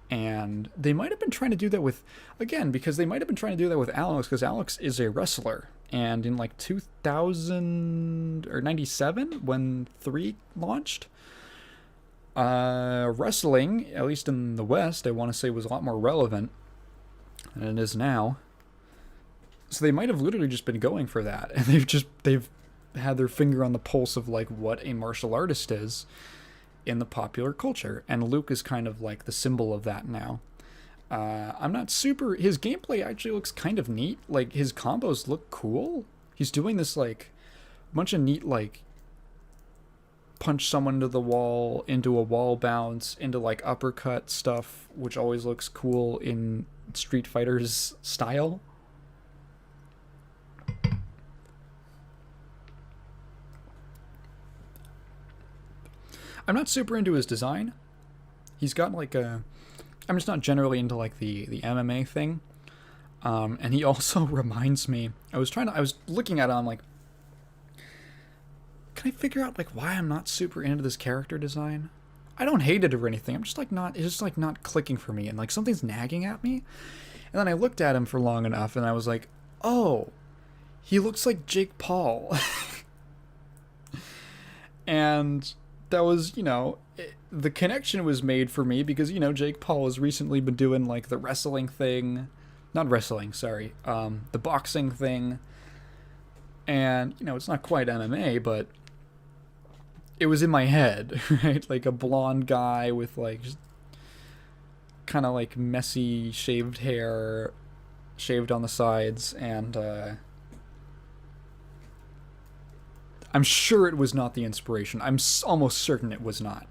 And they might have been trying to do that with, again, because they might have been trying to do that with Alex, because Alex is a wrestler. And in like 2000 or 97, when 3 launched, wrestling, at least in the West, I want to say was a lot more relevant than it is now. So they might have literally just been going for that, and they've had their finger on the pulse of like what a martial artist is in the popular culture, and Luke is kind of like the symbol of that now. I'm not super... His gameplay actually looks kind of neat. Like, his combos look cool. He's doing this, like, bunch of neat, like, punch someone to the wall, into a wall bounce, into, like, uppercut stuff, which always looks cool in Street Fighter's style. I'm not super into his design. He's got, like, I'm just not generally into like the MMA thing, and he also reminds me. I was looking at it. I'm like, can I figure out like why I'm not super into this character design? I don't hate it or anything. I'm just like not. It's just like not clicking for me, and like something's nagging at me. And then I looked at him for long enough, and I was like, oh, he looks like Jake Paul. And that was, you know, the connection was made for me because, you know, Jake Paul has recently been doing like the wrestling thing, not wrestling, sorry, the boxing thing, and, you know, it's not quite MMA, but it was in my head, right? Like a blonde guy with like just kind of like messy shaved hair, shaved on the sides, and I'm sure it was not the inspiration. I'm almost certain it was not.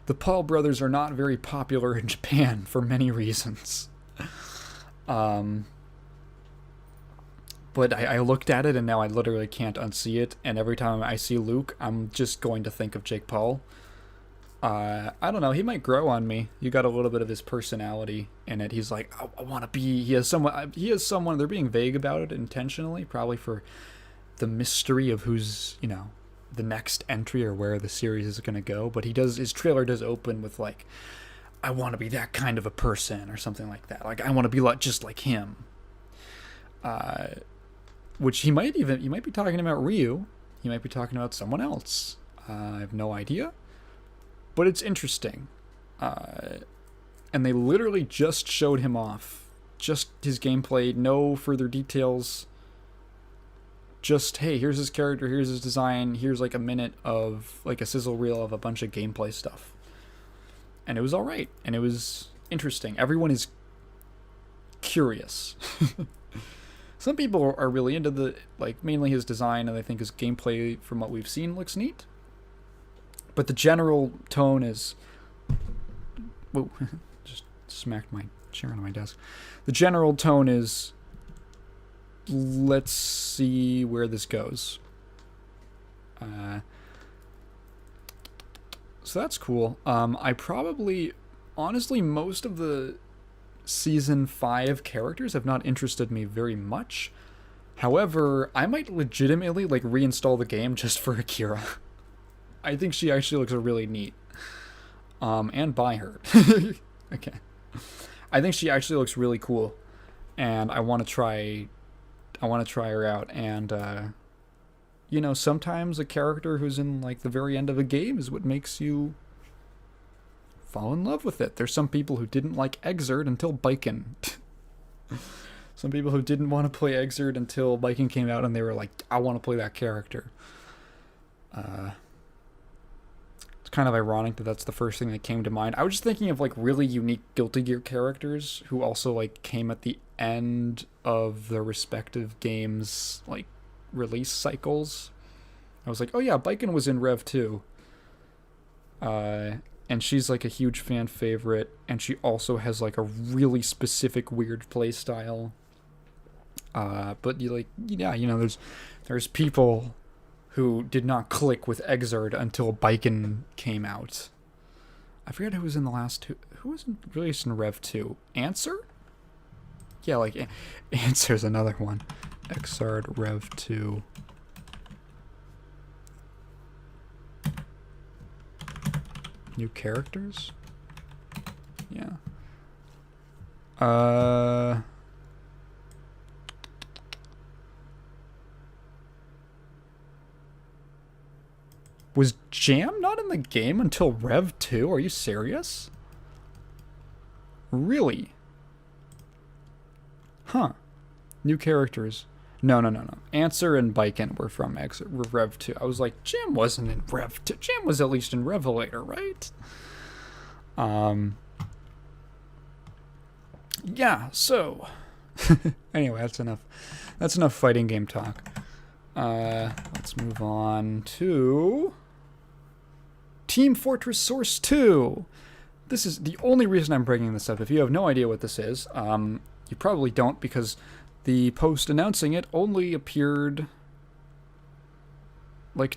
The Paul brothers are not very popular in Japan for many reasons. Um, but I looked at it and now I literally can't unsee it. And every time I see Luke, I'm just going to think of Jake Paul. I don't know. He might grow on me. You got a little bit of his personality in it. He's like, I want to be. He has someone. He has someone. They're being vague about it intentionally, probably for the mystery of who's the next entry or where the series is going to go. But he does. His trailer does open with like, I want to be that kind of a person or something like that. Like I want to be like just like him. Which he might be talking about Ryu. He might be talking about someone else. I have no idea. But it's interesting. And they literally just showed him off. Just his gameplay, no further details. Just, hey, here's his character, here's his design, here's like a minute of, like a sizzle reel of a bunch of gameplay stuff. And it was alright. And it was interesting. Everyone is curious. Some people are really into mainly his design, and they think his gameplay, from what we've seen, looks neat. But the general tone is... Whoa, just smacked my chair on my desk. The general tone is, let's see where this goes. So that's cool. I probably... Honestly, most of the Season 5 characters have not interested me very much. However, I might legitimately reinstall the game just for Akira. I think she actually looks really neat. And buy her. Okay. I think she actually looks really cool. And I want to try her out. And, sometimes a character who's in, the very end of a game is what makes you fall in love with it. There's some people who didn't like Exerd until Biken. Some people who didn't want to play Exerd until Biken came out and they were like, I want to play that character. It's kind of ironic that that's the first thing that came to mind. I was just thinking of really unique Guilty Gear characters who also came at the end of their respective games release cycles. I was like, oh yeah, Biken was in Rev 2. And she's a huge fan favorite, and she also has a really specific weird play style. But there's people who did not click with Exerd until Biken came out. I forget who was in the last two. Who was released in Rev 2? Answer? Yeah, Answer's another one. Exerd Rev 2. New characters? Yeah. Was Jam not in the game until Rev 2? Are you serious? Really? Huh. New characters. No. Answer and Biken were from Rev 2. I was like, Jam wasn't in Rev 2. Jam was at least in Revelator, right? Yeah, so... Anyway, that's enough. That's enough fighting game talk. Let's move on to... Team Fortress Source 2. This is the only reason I'm bringing this up. If you have no idea what this is, you probably don't, because the post announcing it only appeared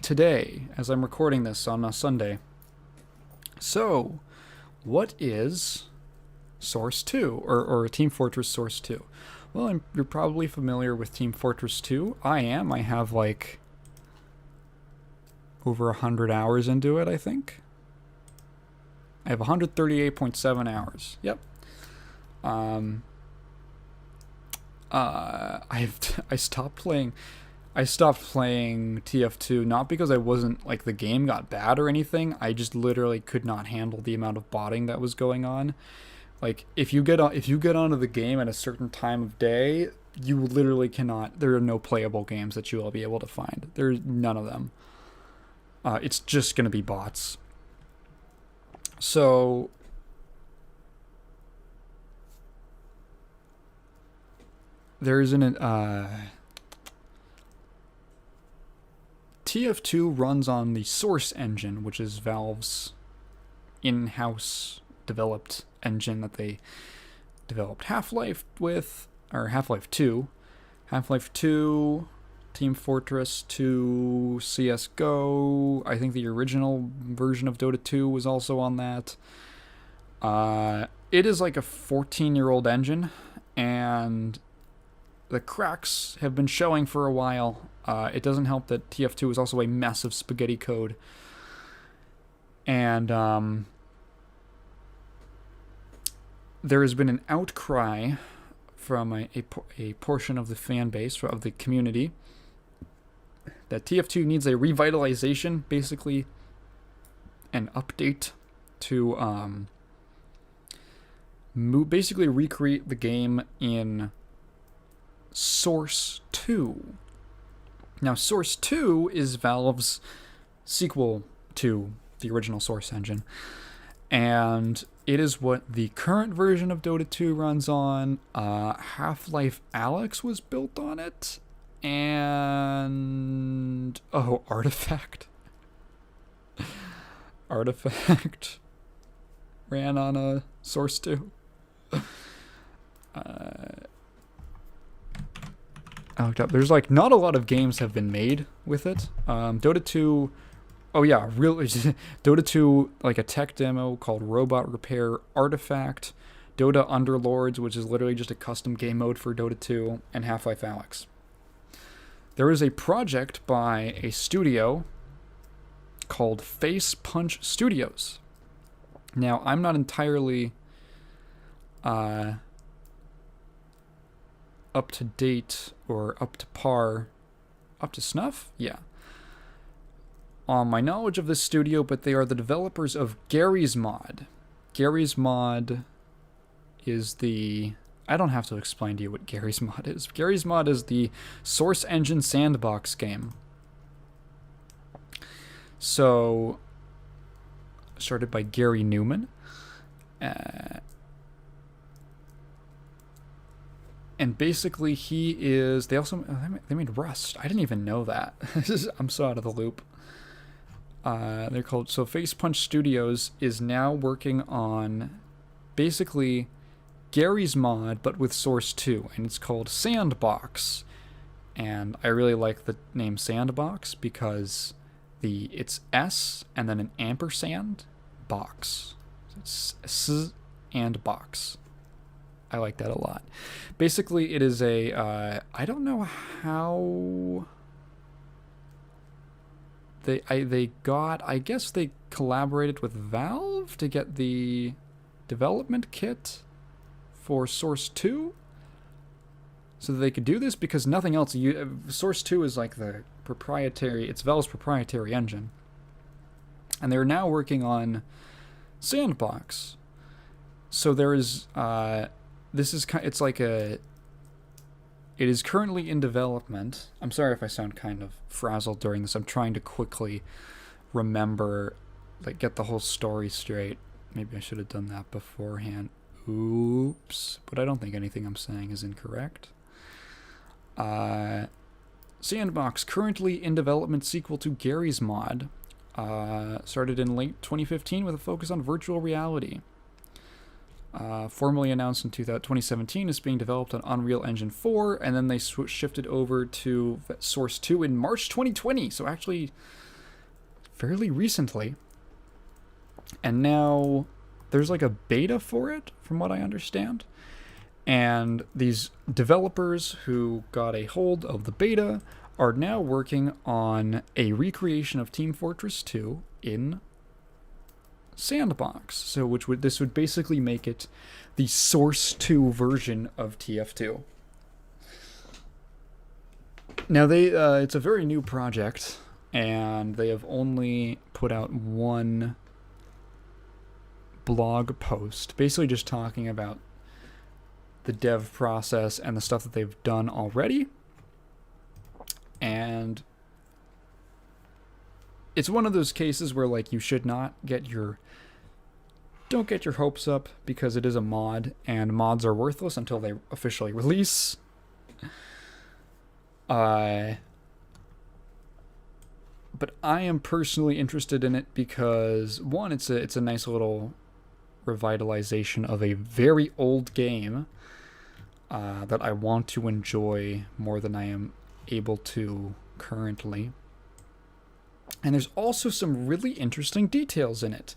today, as I'm recording this on a Sunday. So, what is Source 2, or Team Fortress Source 2? Well, you're probably familiar with Team Fortress 2. I am. I have over 100 hours into it, I think. I have 138.7 hours. Yep. I stopped playing TF2 not because I wasn't the game got bad or anything. I just literally could not handle the amount of botting that was going on. If you get onto the game at a certain time of day, you literally cannot. There are no playable games that you will be able to find. There's none of them. It's just gonna be bots. So there's TF2 runs on the Source engine, which is Valve's in-house developed engine that they developed Half-Life with, or Half-Life 2, Half-Life 2, Team Fortress 2, CSGO. I think the original version of Dota 2 was also on that. It is like a 14-year-old engine, and the cracks have been showing for a while. It doesn't help that TF2 is also a massive spaghetti code. And there has been an outcry from a portion of the fan base, of the community, that TF2 needs a revitalization, basically an update to basically recreate the game in Source 2. Now, Source 2 is Valve's sequel to the original Source engine, and it is what the current version of Dota 2 runs on. Half-Life Alyx was built on it, and Artifact ran on a Source 2. I looked up. There's like not a lot of games have been made with it. Dota 2. Oh yeah, really. Dota 2, like a tech demo called Robot Repair Artifact, Dota Underlords, which is literally just a custom game mode for Dota 2, and Half-Life Alyx. There is a project by a studio called Face Punch Studios. Now, I'm not entirely up to date or up to par, up to snuff? Yeah. On my knowledge of this studio, but they are the developers of Garry's Mod. Garry's Mod is the... I don't have to explain to you what Garry's Mod is. Garry's Mod is the Source Engine sandbox game. So, started by Gary Newman. And basically he is... They made Rust. I didn't even know that. I'm so out of the loop. They're called... So Face Punch Studios is now working on basically Garry's Mod, but with Source 2. And it's called Sandbox. And I really like the name Sandbox because it's S and then an ampersand box. It's S and box. I like that a lot. Basically, it is a... I don't know how... I guess they collaborated with Valve to get the development kit for Source 2 so that they could do this, because nothing else... Source 2 is like the proprietary... It's Valve's proprietary engine. And they're now working on Sandbox. So there is... it's like a... It is currently in development. I'm sorry if I sound kind of frazzled during this. I'm trying to quickly remember, like, get the whole story straight. Maybe I should have done that beforehand. Oops. But I don't think anything I'm saying is incorrect. Sandbox, currently in development sequel to Garry's Mod. Started in late 2015 with a focus on virtual reality. Formally announced in 2017, is being developed on Unreal Engine 4, and then they shifted over to Source 2 in March 2020, so actually fairly recently. And now there's like a beta for it, from what I understand. And these developers who got a hold of the beta are now working on a recreation of Team Fortress 2 in Sandbox. So this would basically make it the Source 2 version of TF2. Now it's a very new project, and they have only put out one blog post, basically just talking about the dev process and the stuff that they've done already. And it's one of those cases where, like, you should not don't get your hopes up, because it is a mod, and mods are worthless until they officially release. But I am personally interested in it because, one, it's a nice little revitalization of a very old game that I want to enjoy more than I am able to currently. And there's also some really interesting details in it.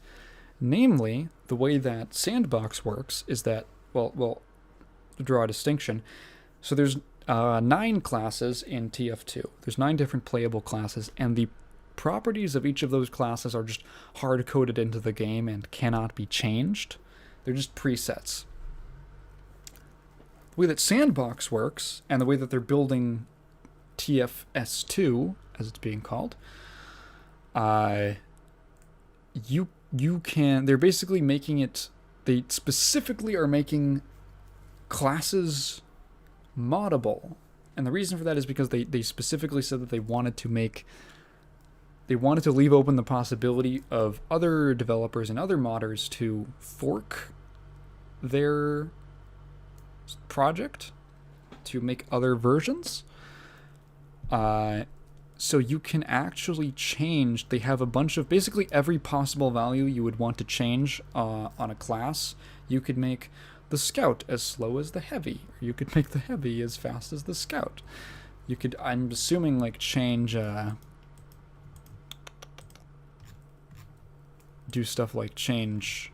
Namely, the way that Sandbox works is that, well, to draw a distinction, so there's 9 classes in TF2. There's 9 different playable classes, and the properties of each of those classes are just hard-coded into the game and cannot be changed. They're just presets. The way that Sandbox works, and the way that they're building TFS2, as it's being called, they're basically making it, they specifically are making classes moddable. And the reason for that is because they specifically said that they wanted to leave open the possibility of other developers and other modders to fork their project to make other versions. So you can actually change, they have a bunch of, basically every possible value you would want to change on a class. You could make the scout as slow as the heavy, or you could make the heavy as fast as the scout. You could, I'm assuming, like, change, do stuff like change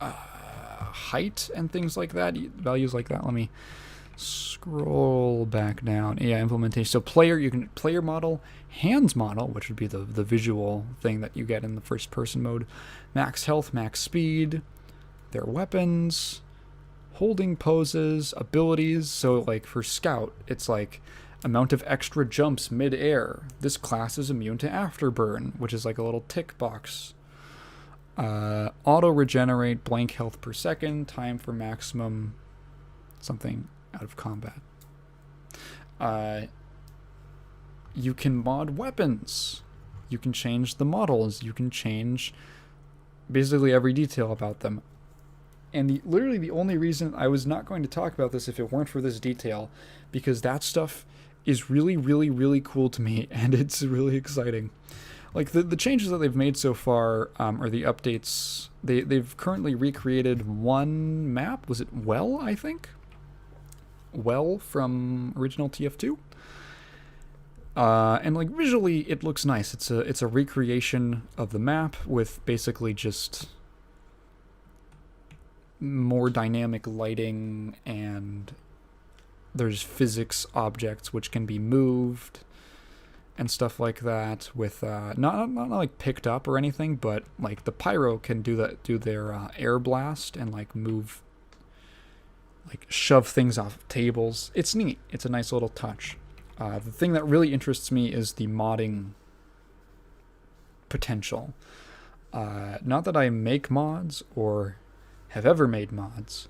height and things like that, values like that. Let me scroll back down. Yeah, implementation. So player model, hands model, which would be the visual thing that you get in the first person mode, max health, max speed, their weapons, holding poses, abilities. So like for scout, it's like amount of extra jumps mid-air. This class is immune to afterburn, which is like a little tick box. Auto regenerate, blank health per second, time for maximum something out of combat. You can mod weapons. You can change the models. You can change basically every detail about them. And literally the only reason I was not going to talk about this if it weren't for this detail, because that stuff is really, really, really cool to me, and it's really exciting. Like, the changes that they've made so far, or the updates, they've currently recreated one map. Was it Well, I think? Well from original TF2. And like visually it looks nice. It's a recreation of the map with basically just more dynamic lighting, and there's physics objects which can be moved and stuff like that, with not like picked up or anything, but like the pyro can do their air blast and like move, like shove things off tables. It's neat. It's a nice little touch. The thing that really interests me is the modding potential. Not that I make mods or have ever made mods,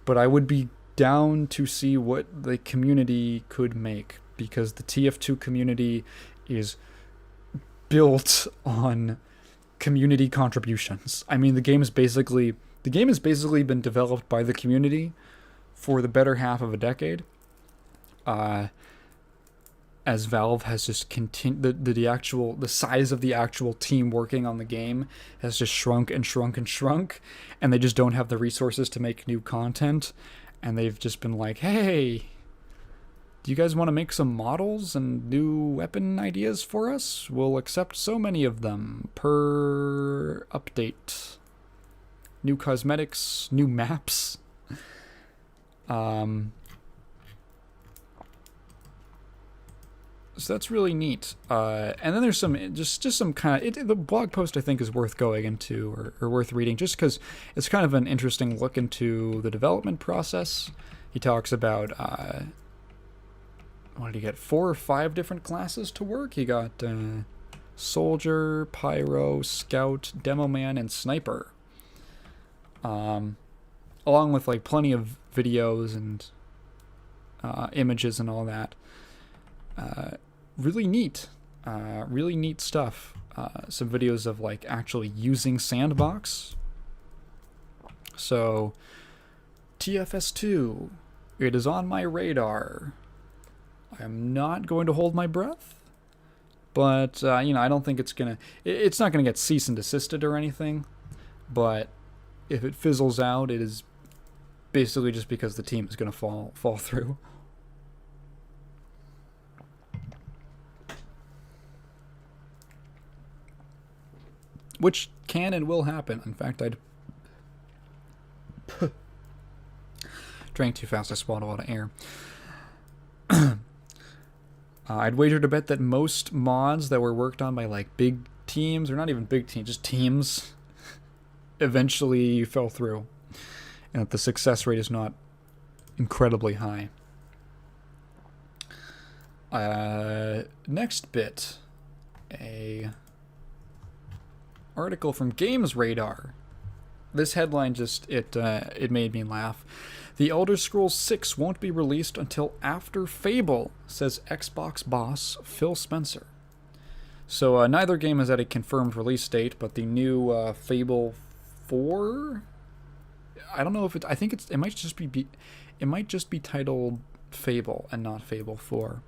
but I would be down to see what the community could make, because the TF2 community is built on community contributions. I mean, the game has basically been developed by the community for the better half of a decade. As Valve has just continued, the size of the actual team working on the game has just shrunk and shrunk and shrunk, and they just don't have the resources to make new content, and they've just been like, hey, do you guys want to make some models and new weapon ideas for us? We'll accept so many of them per update. New cosmetics, new maps. So that's really neat. And then there's some just some kind of the blog post I think is worth going into or worth reading, just because it's kind of an interesting look into the development process. He talks about what did he get? 4 or 5 different classes to work. He got soldier, pyro, scout, demo man, and sniper. Along with like plenty of videos and images and all that. Really neat stuff. Some videos of like actually using Sandbox. So TFS2, it is on my radar. I am not going to hold my breath, but I don't think it's not gonna get cease and desisted or anything. but if it fizzles out, it is basically just because the team is going to fall through. Which can and will happen. In fact, I'd drank too fast. I swallowed a lot of air. I'd wager to bet that most mods that were worked on by like big teams, or not even big teams, just teams, eventually fell through, and that the success rate is not incredibly high. Next bit, a article from Games Radar. This headline just it made me laugh. The Elder Scrolls 6 won't be released until after Fable, says Xbox boss Phil Spencer. So neither game has had a confirmed release date, but the new Fable 4, I don't know if I think it might just be titled Fable and not Fable 4.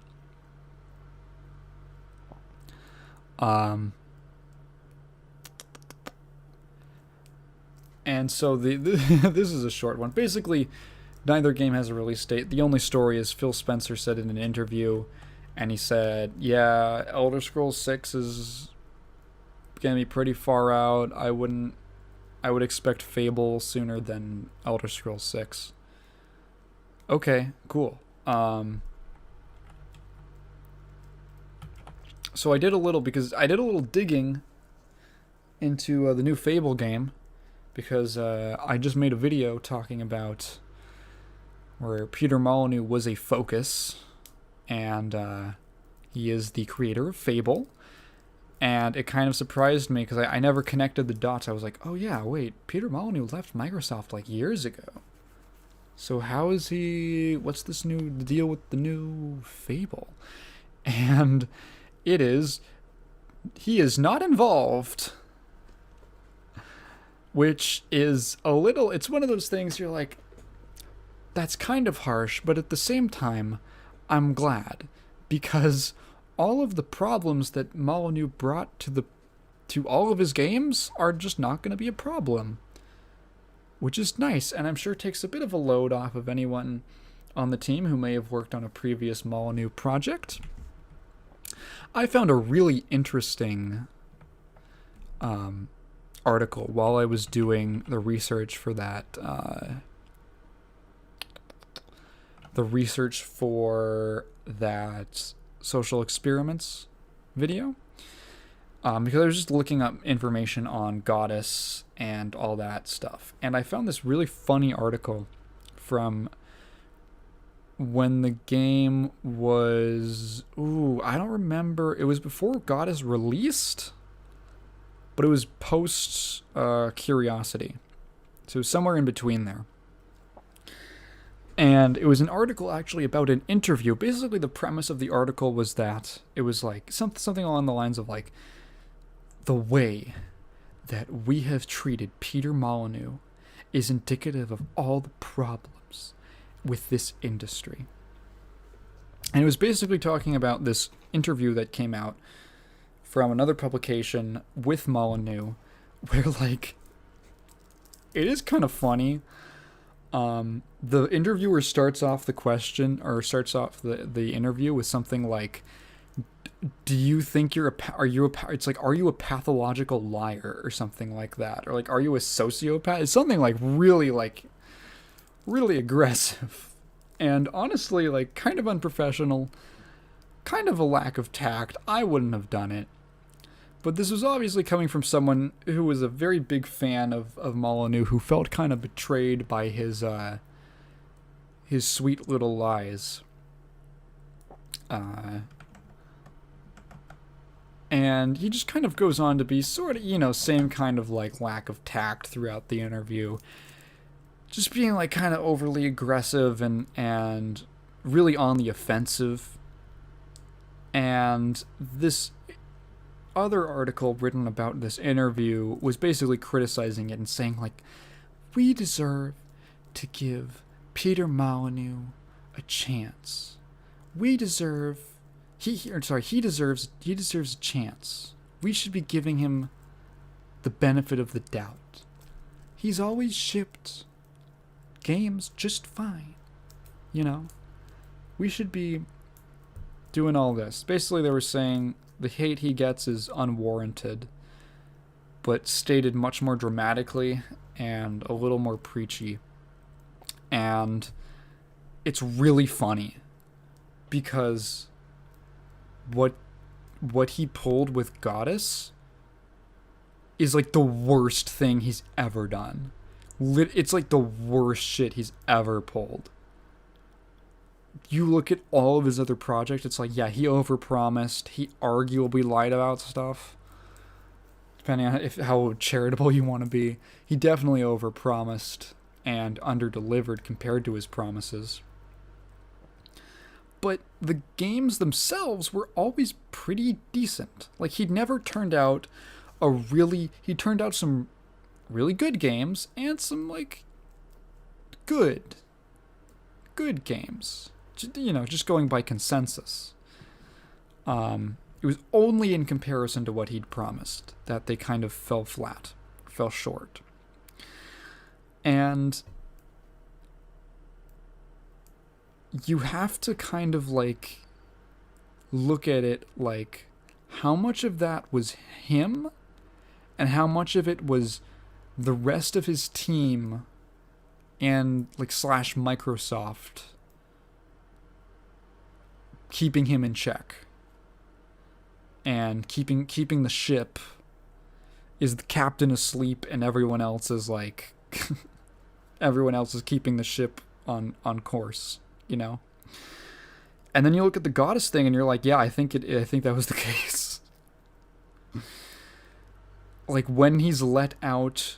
And so this is a short one. Basically, neither game has a release date. The only story is Phil Spencer said in an interview, and he said, yeah, Elder Scrolls 6 is going to be pretty far out. I would expect Fable sooner than Elder Scrolls 6. Okay, cool. So I did a little digging into the new Fable game, because I just made a video talking about where Peter Molyneux was a focus, and he is the creator of Fable, and it kind of surprised me because I never connected the dots. I was like, oh yeah, wait, Peter Molyneux left Microsoft like years ago. So how is what's the deal with the new Fable? And he is not involved. Which is it's one of those things you're like, that's kind of harsh, but at the same time, I'm glad, because all of the problems that Molyneux brought to all of his games are just not going to be a problem, which is nice, and I'm sure takes a bit of a load off of anyone on the team who may have worked on a previous Molyneux project. I found a really interesting article while I was doing the research for that social experiments video, because I was just looking up information on Goddess and all that stuff, and I found this really funny article from when the game was, I don't remember, it was before Goddess released, but it was post Curiosity, so somewhere in between there. And it was an article actually about an interview. Basically, the premise of the article was that it was like something along the lines of like, the way that we have treated Peter Molyneux is indicative of all the problems with this industry. And it was basically talking about this interview that came out from another publication with Molyneux, where like, it is kind of funny. The interviewer starts off the interview with something like, do you think are you a pathological liar, or something like that, or like, are you a sociopath? It's something like really aggressive, and honestly like kind of unprofessional, kind of a lack of tact. I wouldn't have done it. But this was obviously coming from someone who was a very big fan of Molyneux, who felt kind of betrayed by his sweet little lies. And he just kind of goes on to be sort of, same kind of like lack of tact throughout the interview. Just being like kind of overly aggressive and really on the offensive. And this other article written about this interview was basically criticizing it and saying like, we deserve to give Peter Molyneux a chance. He deserves a chance. We should be giving him the benefit of the doubt. he's always shipped games just fine. You know? We should be doing all this. Basically, they were saying the hate he gets is unwarranted, but stated much more dramatically and a little more preachy. And it's really funny because what he pulled with Goddess is like the worst thing he's ever done. It's like the worst shit he's ever pulled. You look at all of his other projects, it's like, yeah, he overpromised. He arguably lied about stuff. Depending on how charitable you want to be. He definitely overpromised and underdelivered compared to his promises. But the games themselves were always pretty decent. Like, he turned out some really good games and some, like, good games. You know, just going by consensus. It was only in comparison to what he'd promised that they kind of fell short. And you have to kind of, like, look at it like, how much of that was him and how much of it was the rest of his team and, like, / Microsoft keeping him in check and keeping the ship. Is the captain asleep and everyone else is like everyone else is keeping the ship on course, you know? And then you look at the Goddess thing and you're like, yeah, I think that was the case. Like, when he's let out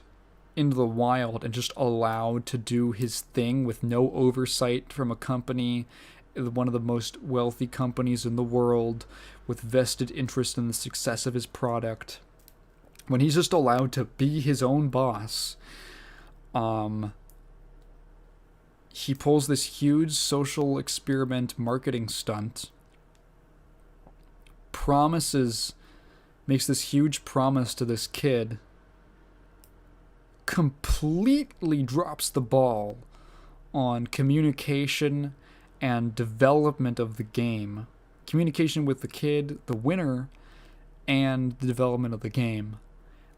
into the wild and just allowed to do his thing with no oversight from a company, one of the most wealthy companies in the world, with vested interest in the success of his product, when he's just allowed to be his own boss, he pulls this huge social experiment marketing stunt, makes this huge promise to this kid, completely drops the ball on communication and development of the game. Communication with the kid, the winner, and the development of the game.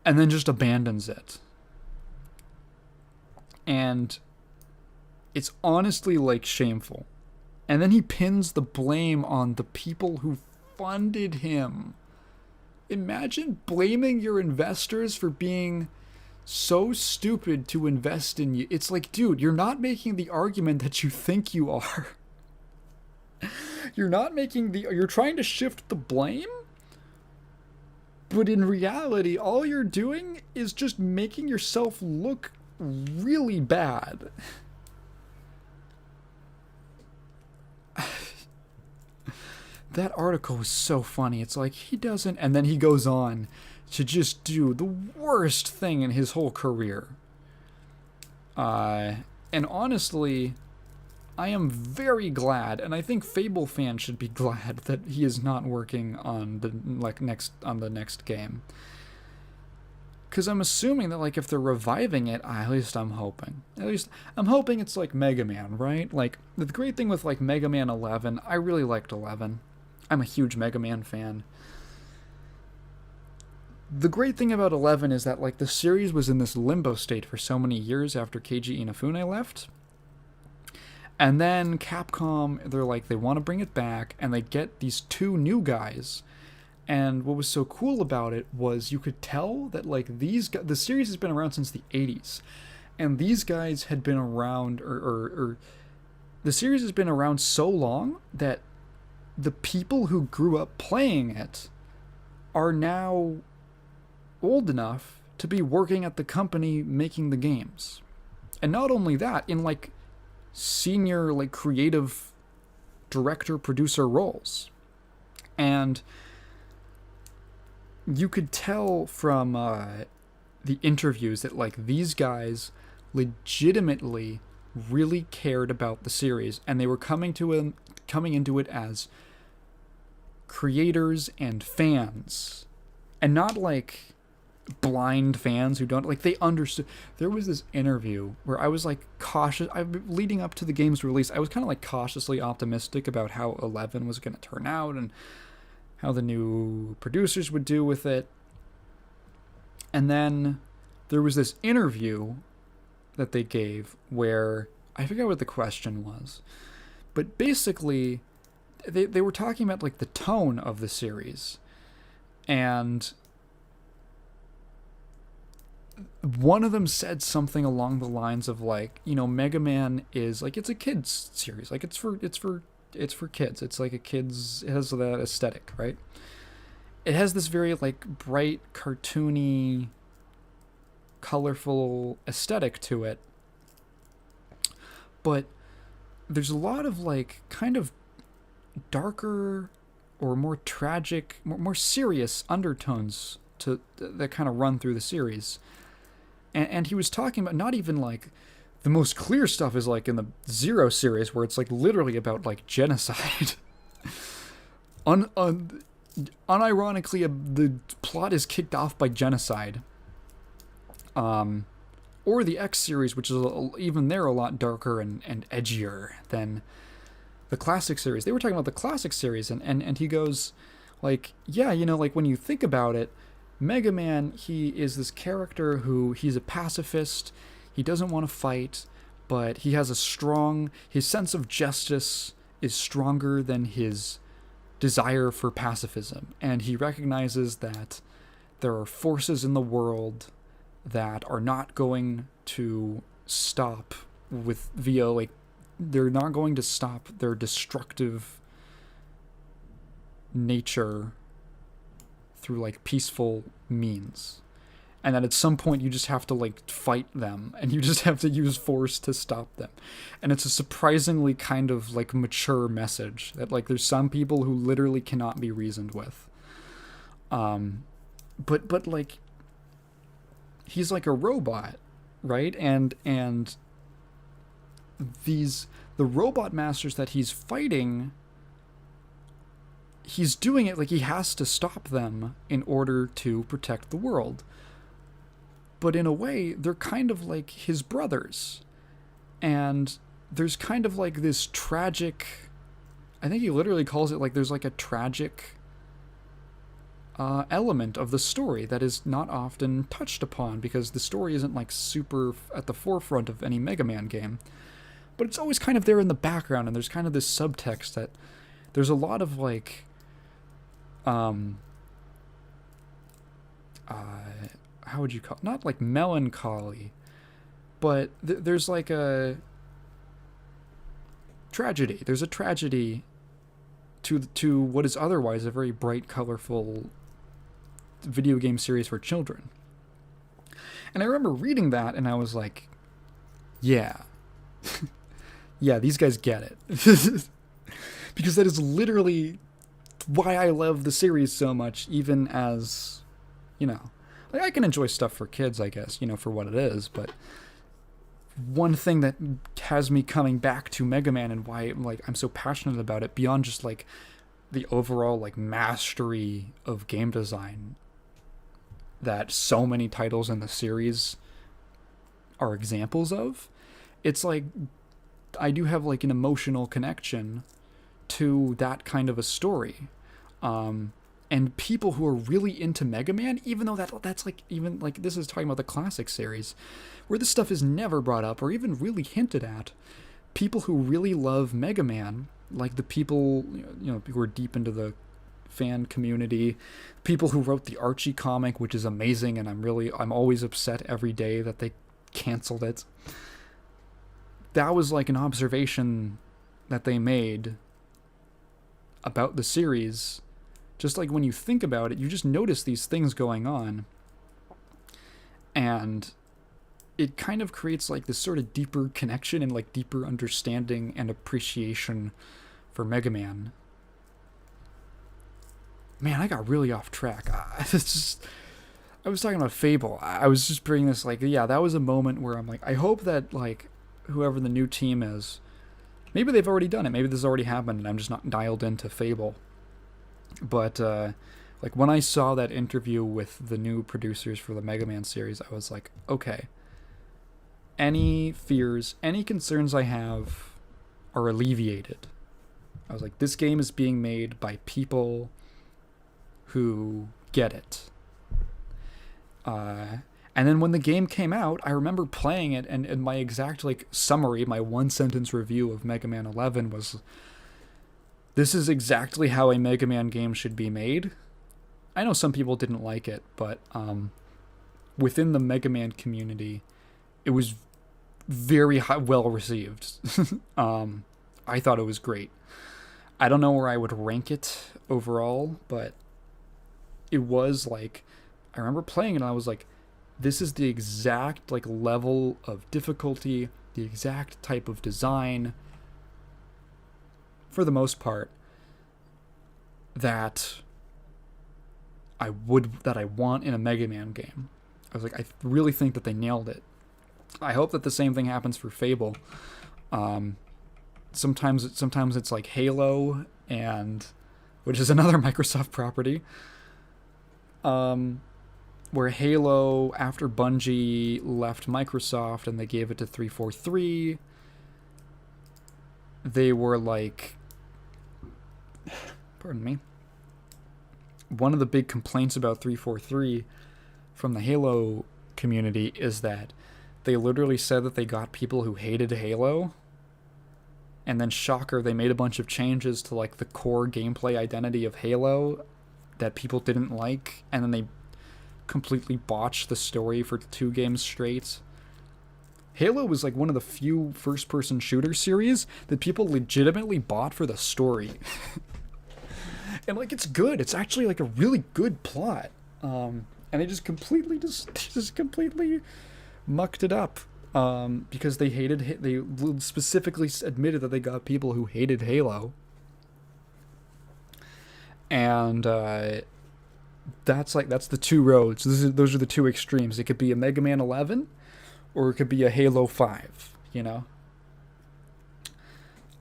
And then just abandons it. And it's honestly, like, shameful. And then he pins the blame on the people who funded him. Imagine blaming your investors for being so stupid to invest in you. It's like, dude, you're not making the argument that you think you are. You're trying to shift the blame, but in reality, all you're doing is just making yourself look really bad. That article was so funny. It's like, he doesn't, and then he goes on to just do the worst thing in his whole career. And honestly, I am very glad, and I think Fable fans should be glad that he is not working on the next game. Because I'm assuming that, like, if they're reviving it, at least I'm hoping it's like Mega Man, right? Like, the great thing with, like, Mega Man 11, I really liked 11. I'm a huge Mega Man fan. The great thing about 11 is that, like, the series was in this limbo state for so many years after Keiji Inafune left. And then Capcom, they're like, they want to bring it back, and they get these two new guys. And what was so cool about it was you could tell that, like, the series has been around since the 80s. And these guys had been around, or the series has been around so long that the people who grew up playing it are now old enough to be working at the company making the games. And not only that, in, like, senior, like, creative director, producer roles. And you could tell from the interviews that, like, these guys legitimately really cared about the series, and they were coming into it as creators and fans, and not like blind fans who don't like, they understood. There was this interview where I was like cautious. Leading up to the game's release, I was kind of like cautiously optimistic about how 11 was going to turn out and how the new producers would do with it. And then there was this interview that they gave where I forget what the question was, but basically they were talking about like the tone of the series, and one of them said something along the lines of like, you know, Mega Man is like, it's a kids series, like it's for kids. It's like a kids, it has that aesthetic, right? It has this very like bright, cartoony, colorful aesthetic to it. But there's a lot of like kind of darker or more tragic, more serious undertones to that kind of run through the series. And he was talking about not even like the most clear stuff is like in the Zero series where it's like literally about like genocide. Unironically, the plot is kicked off by genocide. Or the X series, which is even there a lot darker and edgier than the classic series. They were talking about the classic series, and he goes like, yeah, you know, like when you think about it, Mega Man, he is this character who, he's a pacifist, he doesn't want to fight, but he has his sense of justice is stronger than his desire for pacifism, and he recognizes that there are forces in the world that are not going to stop they're not going to stop their destructive nature through like peaceful means, and that at some point you just have to like fight them, and you just have to use force to stop them. And it's a surprisingly kind of like mature message that like there's some people who literally cannot be reasoned with. But like he's like a robot, right? And the robot masters that he's fighting, he's doing it like he has to stop them in order to protect the world. But in a way, they're kind of like his brothers. And there's kind of like this tragic, I think he literally calls it like there's like a tragic element of the story that is not often touched upon, because the story isn't like super at the forefront of any Mega Man game. But it's always kind of there in the background, and there's kind of this subtext that there's a lot of like how would you call it? Not like melancholy, but there's like a tragedy. There's a tragedy to what is otherwise a very bright, colorful video game series for children. And I remember reading that, and I was like, yeah. Yeah, these guys get it. Because that is literally why I love the series so much, even as, you know, like I can enjoy stuff for kids, I guess, you know, for what it is, but one thing that has me coming back to Mega Man and why I'm so passionate about it, beyond just like the overall like mastery of game design that so many titles in the series are examples of, it's like I do have like an emotional connection to that kind of a story. And people who are really into Mega Man, even though that's like, even like this is talking about the classic series, where this stuff is never brought up or even really hinted at, people who really love Mega Man, like the people, you know, who are deep into the fan community, people who wrote the Archie comic, which is amazing, and I'm always upset every day that they canceled it. That was like an observation that they made about the series. Just like when you think about it, you just notice these things going on, and it kind of creates like this sort of deeper connection and like deeper understanding and appreciation for Mega Man. Man, I got really off track. I was talking about Fable. I was just bringing this like, yeah, that was a moment where I'm like, I hope that like whoever the new team is, maybe they've already done it. Maybe this has already happened and I'm just not dialed into Fable. But Like, when I saw that interview with the new producers for the Mega Man series, I was like, okay, any fears, any concerns I have are alleviated. I was like, this game is being made by people who get it. And then when the game came out, I remember playing it, and my exact like summary, my one sentence review of Mega Man 11 was, this is exactly how a Mega Man game should be made. I know some people didn't like it, but within the Mega Man community, it was very well received. I thought it was great. I don't know where I would rank it overall, but it was like, I remember playing it and I was like, this is the exact like level of difficulty, the exact type of design, for the most part, that I want in a Mega Man game. I was like, I really think that they nailed it. I hope that the same thing happens for Fable. Sometimes it's like Halo, and which is another Microsoft property. Where Halo, after Bungie left Microsoft and they gave it to 343, they were like, pardon me, one of the big complaints about 343 from the Halo community is that they literally said that they got people who hated Halo, and then shocker, they made a bunch of changes to like the core gameplay identity of Halo that people didn't like, and then they completely botched the story for 2 games straight. Halo was like one of the few first-person shooter series that people legitimately bought for the story. And like, it's good. It's actually like a really good plot. And they just completely mucked it up. Because they specifically admitted that they got people who hated Halo. And that's the 2 roads. Those are the 2 extremes. It could be a Mega Man 11, or it could be a Halo 5, you know?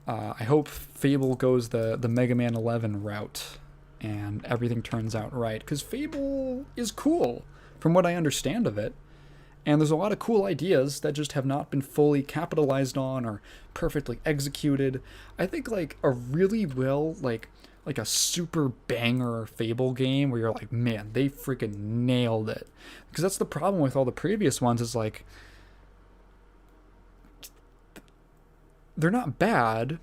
I hope Fable goes the Mega Man 11 route, and everything turns out right. Because Fable is cool, from what I understand of it. And there's a lot of cool ideas that just have not been fully capitalized on or perfectly executed. I think like a really well, like a super banger Fable game where you're like, man, they freaking nailed it. Because that's the problem with all the previous ones, is like, they're not bad.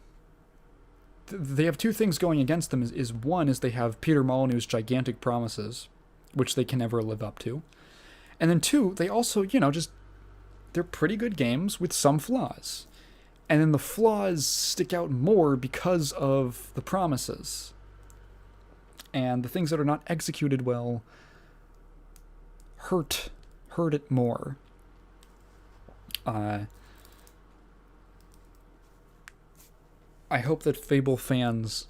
They have 2 things going against them. One is they have Peter Molyneux's gigantic promises, which they can never live up to. And then 2, they also, they're pretty good games with some flaws. And then the flaws stick out more because of the promises. And the things that are not executed well hurt it more. I hope that Fable fans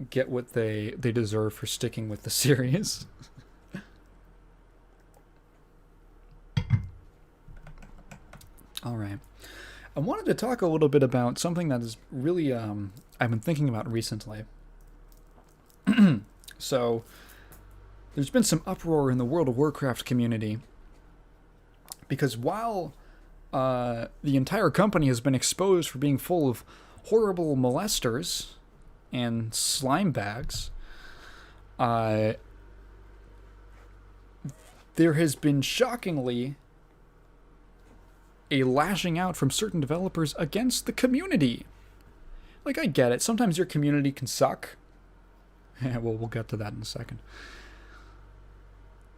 get what they deserve for sticking with the series. All right. I wanted to talk a little bit about something that is really I've been thinking about recently. So, there's been some uproar in the World of Warcraft community because while the entire company has been exposed for being full of horrible molesters and slime bags, there has been shockingly a lashing out from certain developers against the community. Like, I get it. Sometimes your community can suck. Well, we'll get to that in a second.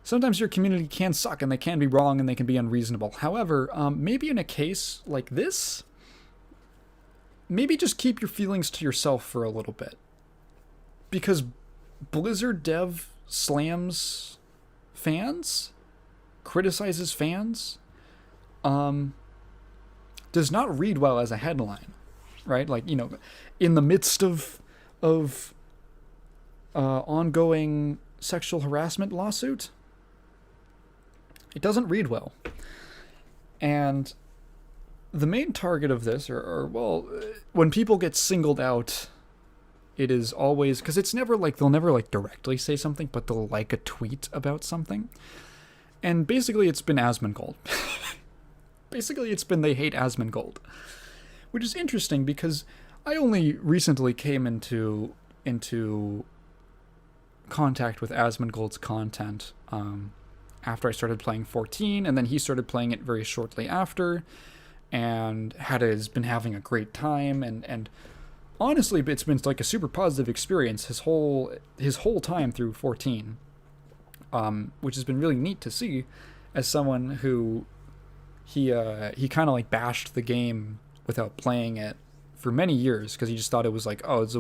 Sometimes your community can suck, and they can be wrong, and they can be unreasonable. However, maybe in a case like this, maybe just keep your feelings to yourself for a little bit. Because Blizzard dev slams fans, criticizes fans, does not read well as a headline, right? Like, in the midst of ongoing sexual harassment lawsuit, it doesn't read well. And the main target of this, or when people get singled out it is always, because it's never like, they'll never like directly say something, but they'll like a tweet about something. And basically it's been Asmongold. Basically it's been they hate Asmongold, which is interesting because I only recently came into contact with Asmongold's content after I started playing 14, and then he started playing it very shortly after, and has been having a great time, and honestly, it's been like a super positive experience his whole time through 14, which has been really neat to see, as someone who he kind of like bashed the game without playing it for many years because he just thought it was like, oh, it's a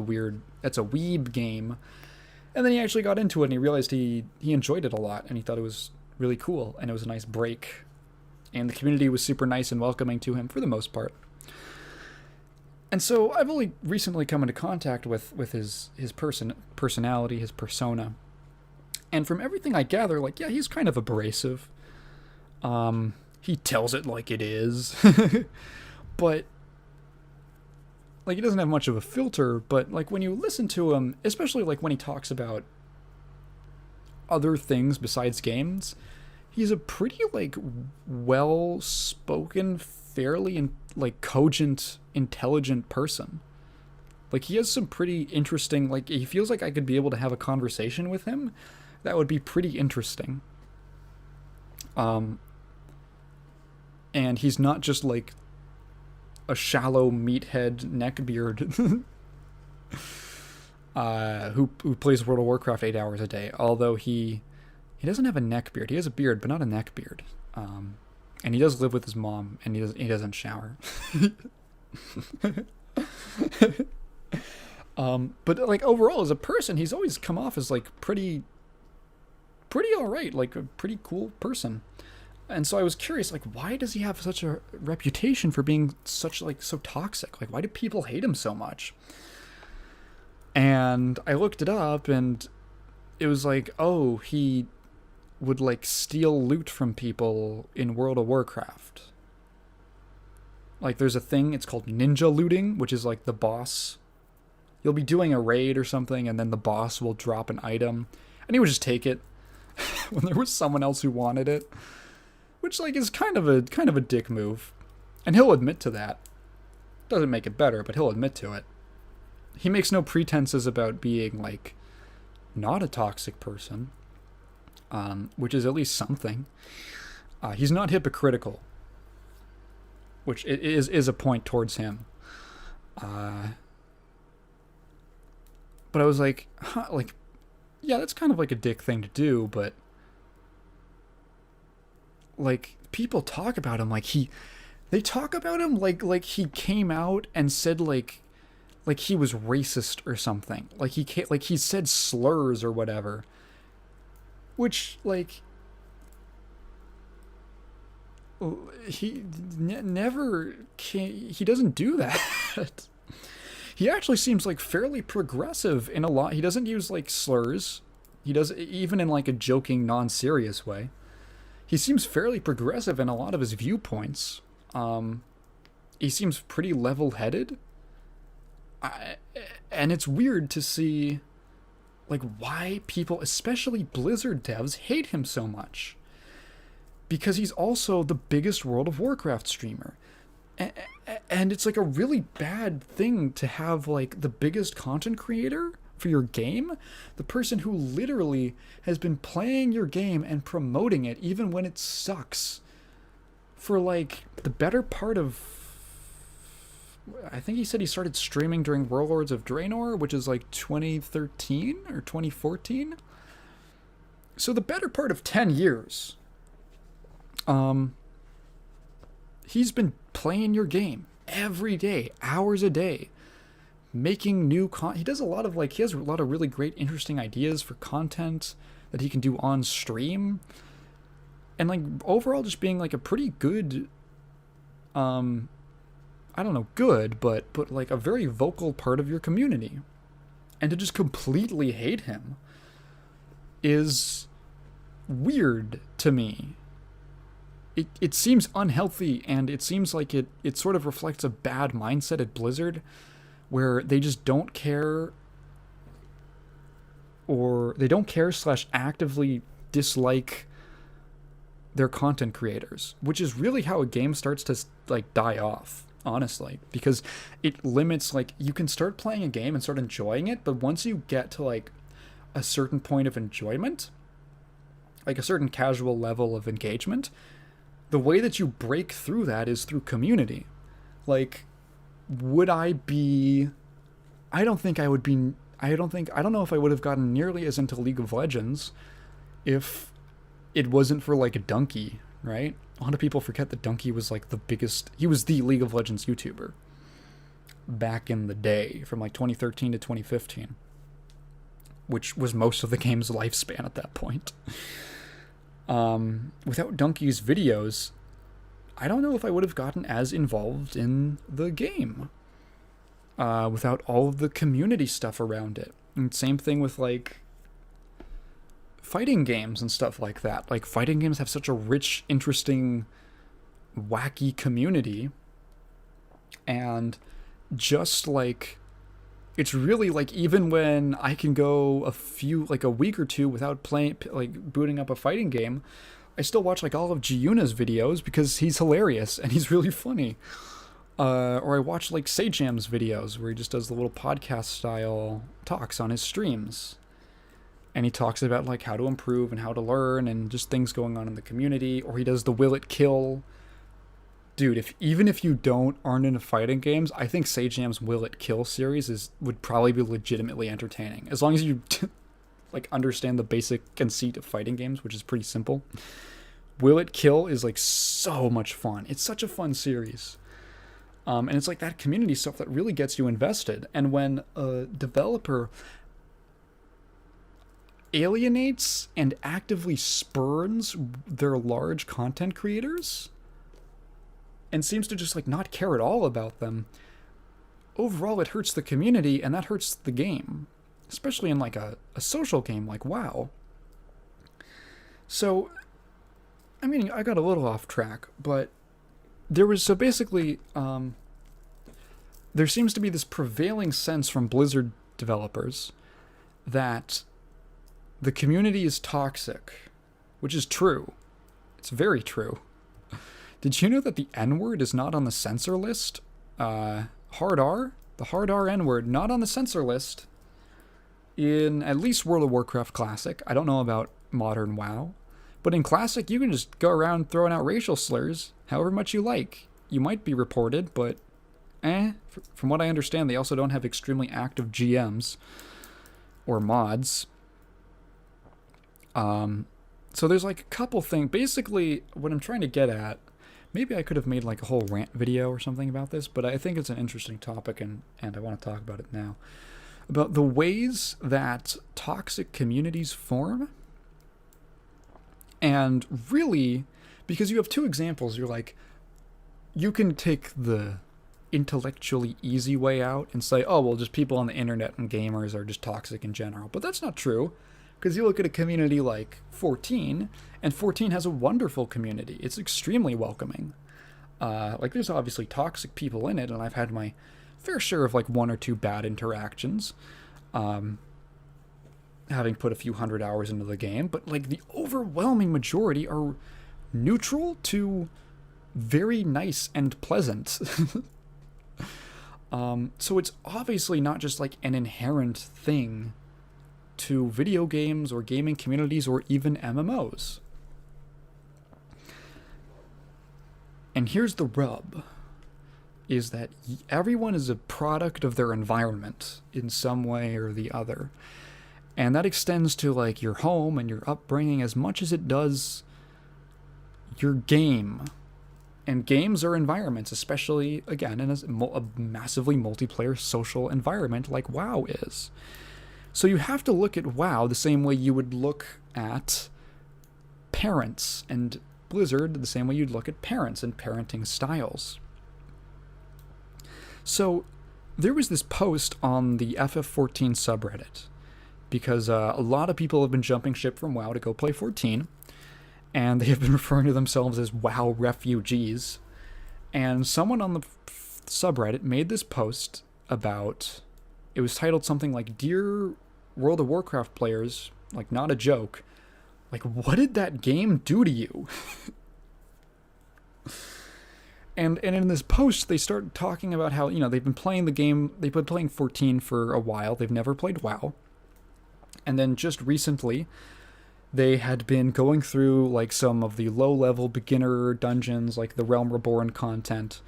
weeb game, and then he actually got into it and he realized he enjoyed it a lot and he thought it was really cool and it was a nice break, and the community was super nice and welcoming to him for the most part. And so I've only recently come into contact with his personality, his persona. And from everything I gather, like, yeah, he's kind of abrasive. He tells it like it is. But, like, he doesn't have much of a filter, but, like, when you listen to him, especially, like, when he talks about other things besides games, he's a pretty, like, well-spoken, fairly, like, cogent, intelligent person. Like, he has some pretty interesting, like, he feels like I could be able to have a conversation with him that would be pretty interesting. And he's not just, like, a shallow meathead neckbeard who plays World of Warcraft 8 hours a day, although he doesn't have a neckbeard. He has a beard, but not a neckbeard. And he does live with his mom, and he doesn't shower. But like overall, as a person, he's always come off as like pretty alright, like a pretty cool person. And so I was curious, like, why does he have such a reputation for being so toxic? Like, why do people hate him so much? And I looked it up, and it was like, oh, he would, like, steal loot from people in World of Warcraft. Like, there's a thing, it's called ninja looting, which is, like, the boss. You'll be doing a raid or something, and then the boss will drop an item, and he would just take it when there was someone else who wanted it. Which, like, is kind of a dick move. And he'll admit to that. Doesn't make it better, but he'll admit to it. He makes no pretenses about being, like, not a toxic person. Which is at least something. He's not hypocritical. Which is a point towards him. But I was like, like, yeah, that's kind of like a dick thing to do, but like, people talk about him like they talk about him like he came out and said like he was racist or something. Like he said slurs or whatever. Which, like, he never he doesn't do that. He actually seems like fairly progressive in a lot. He doesn't use like slurs. He does, even in like a joking, non-serious way. He seems fairly progressive in a lot of his viewpoints. He seems pretty level-headed. And it's weird to see, like, why people, especially Blizzard devs, hate him so much. Because he's also the biggest World of Warcraft streamer. And it's, like, a really bad thing to have, like, the biggest content creator for your game, the person who literally has been playing your game and promoting it even when it sucks for like the better part of, I think he said he started streaming during Warlords of Draenor, which is like 2013 or 2014, so the better part of 10 years he's been playing your game every day, hours a day, making new he does a lot of, like, he has a lot of really great, interesting ideas for content that he can do on stream. And, like, overall just being, like, a pretty good, I don't know, good, but, like, a very vocal part of your community. And to just completely hate him is weird to me. It seems unhealthy, and it seems like it sort of reflects a bad mindset at Blizzard, where they just don't care or they don't care / actively dislike their content creators, which is really how a game starts to like die off, honestly, because it limits, like, you can start playing a game and start enjoying it, but once you get to like a certain point of enjoyment, like a certain casual level of engagement, the way that you break through that is through community. Like, would I be, I don't think I would be, I don't know if I would have gotten nearly as into League of Legends if it wasn't for like a Donkey, right? A lot of people forget that Donkey was like the biggest, he was the League of Legends YouTuber back in the day, from like 2013 to 2015, which was most of the game's lifespan at that point. Without Donkey's videos, I don't know if I would have gotten as involved in the game. Without all of the community stuff around it. And same thing with like fighting games and stuff like that. Like, fighting games have such a rich, interesting, wacky community, and just like, it's really like, even when I can go a week or two without playing, like booting up a fighting game, I still watch like all of Giuna's videos because he's hilarious and he's really funny. Or I watch like Sajam's videos where he just does the little podcast style talks on his streams. And he talks about like how to improve and how to learn and just things going on in the community. Or he does the Will It Kill. Dude, even if you aren't into fighting games, I think Sajam's Will It Kill series would probably be legitimately entertaining. As long as you like understand the basic conceit of fighting games, which is pretty simple. Will It Kill is like so much fun. It's such a fun series. And it's like that community stuff that really gets you invested. And when a developer alienates and actively spurns their large content creators and seems to just like not care at all about them, overall it hurts the community, and that hurts the game, especially in like a social game like WoW. So, I mean, I got a little off track, but there seems to be this prevailing sense from Blizzard developers that the community is toxic, which is true. It's very true. Did you know that the N-word is not on the censor list? Hard R? The hard R N-word, not on the censor list in at least World of Warcraft Classic. I don't know about modern WoW. But in Classic, you can just go around throwing out racial slurs however much you like. You might be reported, but from what I understand, they also don't have extremely active GMs or mods. So there's like a couple things. Basically, what I'm trying to get at, maybe I could have made like a whole rant video or something about this, but I think it's an interesting topic, and I want to talk about it now. About the ways that toxic communities form. And really, because you have two examples, you're like, you can take the intellectually easy way out and say, oh, well, just people on the internet and gamers are just toxic in general. But that's not true, because you look at a community like 14, and 14 has a wonderful community. It's extremely welcoming. Like, there's obviously toxic people in it, and I've had my fair share of like one or two bad interactions, having put a few hundred hours into the game, but like the overwhelming majority are neutral to very nice and pleasant. So it's obviously not just like an inherent thing to video games or gaming communities or even MMOs. And here's the rub, is that everyone is a product of their environment in some way or the other. And that extends to like your home and your upbringing as much as it does your game. And games are environments, especially, again, in a massively multiplayer social environment like WoW is. So you have to look at WoW the same way you would look at parents, and Blizzard the same way you'd look at parents and parenting styles. So there was this post on the FF14 subreddit, because a lot of people have been jumping ship from WoW to go play 14, and they have been referring to themselves as WoW refugees. And someone on the subreddit made this post about, it was titled something like, Dear World of Warcraft players, like, not a joke, like, what did that game do to you? And in this post, they start talking about how, they've been playing the game, they've been playing 14 for a while, they've never played WoW. And then just recently, they had been going through, like, some of the low-level beginner dungeons, like the Realm Reborn content,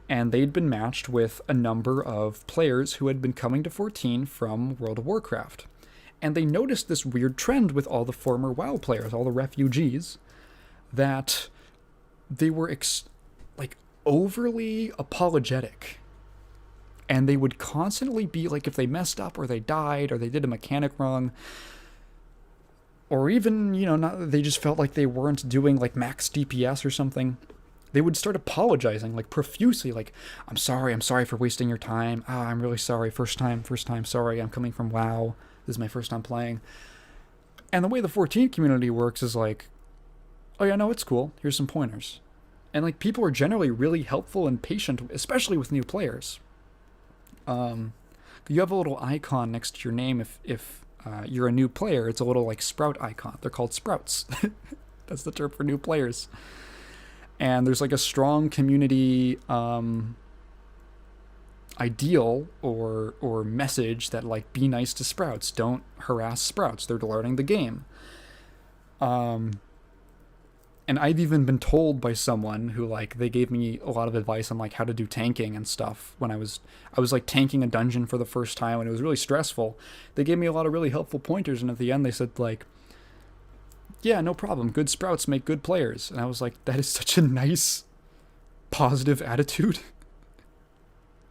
and they'd been matched with a number of players who had been coming to 14 from World of Warcraft. And they noticed this weird trend with all the former WoW players, all the refugees, that they were, overly apologetic. And they would constantly be, like, if they messed up or they died or they did a mechanic wrong, or even, they just felt like they weren't doing, like, max DPS or something, they would start apologizing, like, profusely, like, I'm sorry for wasting your time. I'm really sorry. First time, sorry, I'm coming from WoW. This is my first time playing. And the way the 14 community works is like, oh yeah, no, it's cool. Here's some pointers. And, like, people are generally really helpful and patient, especially with new players. You have a little icon next to your name if you're a new player. It's a little, like, sprout icon. They're called sprouts. That's the term for new players. And there's, like, a strong community ideal or message that, like, be nice to sprouts. Don't harass sprouts. They're learning the game. And I've even been told by someone who, like, they gave me a lot of advice on, like, how to do tanking and stuff when I was like, tanking a dungeon for the first time, and it was really stressful. They gave me a lot of really helpful pointers, and at the end they said, like, yeah, no problem. Good sprouts make good players. And I was like, that is such a nice, positive attitude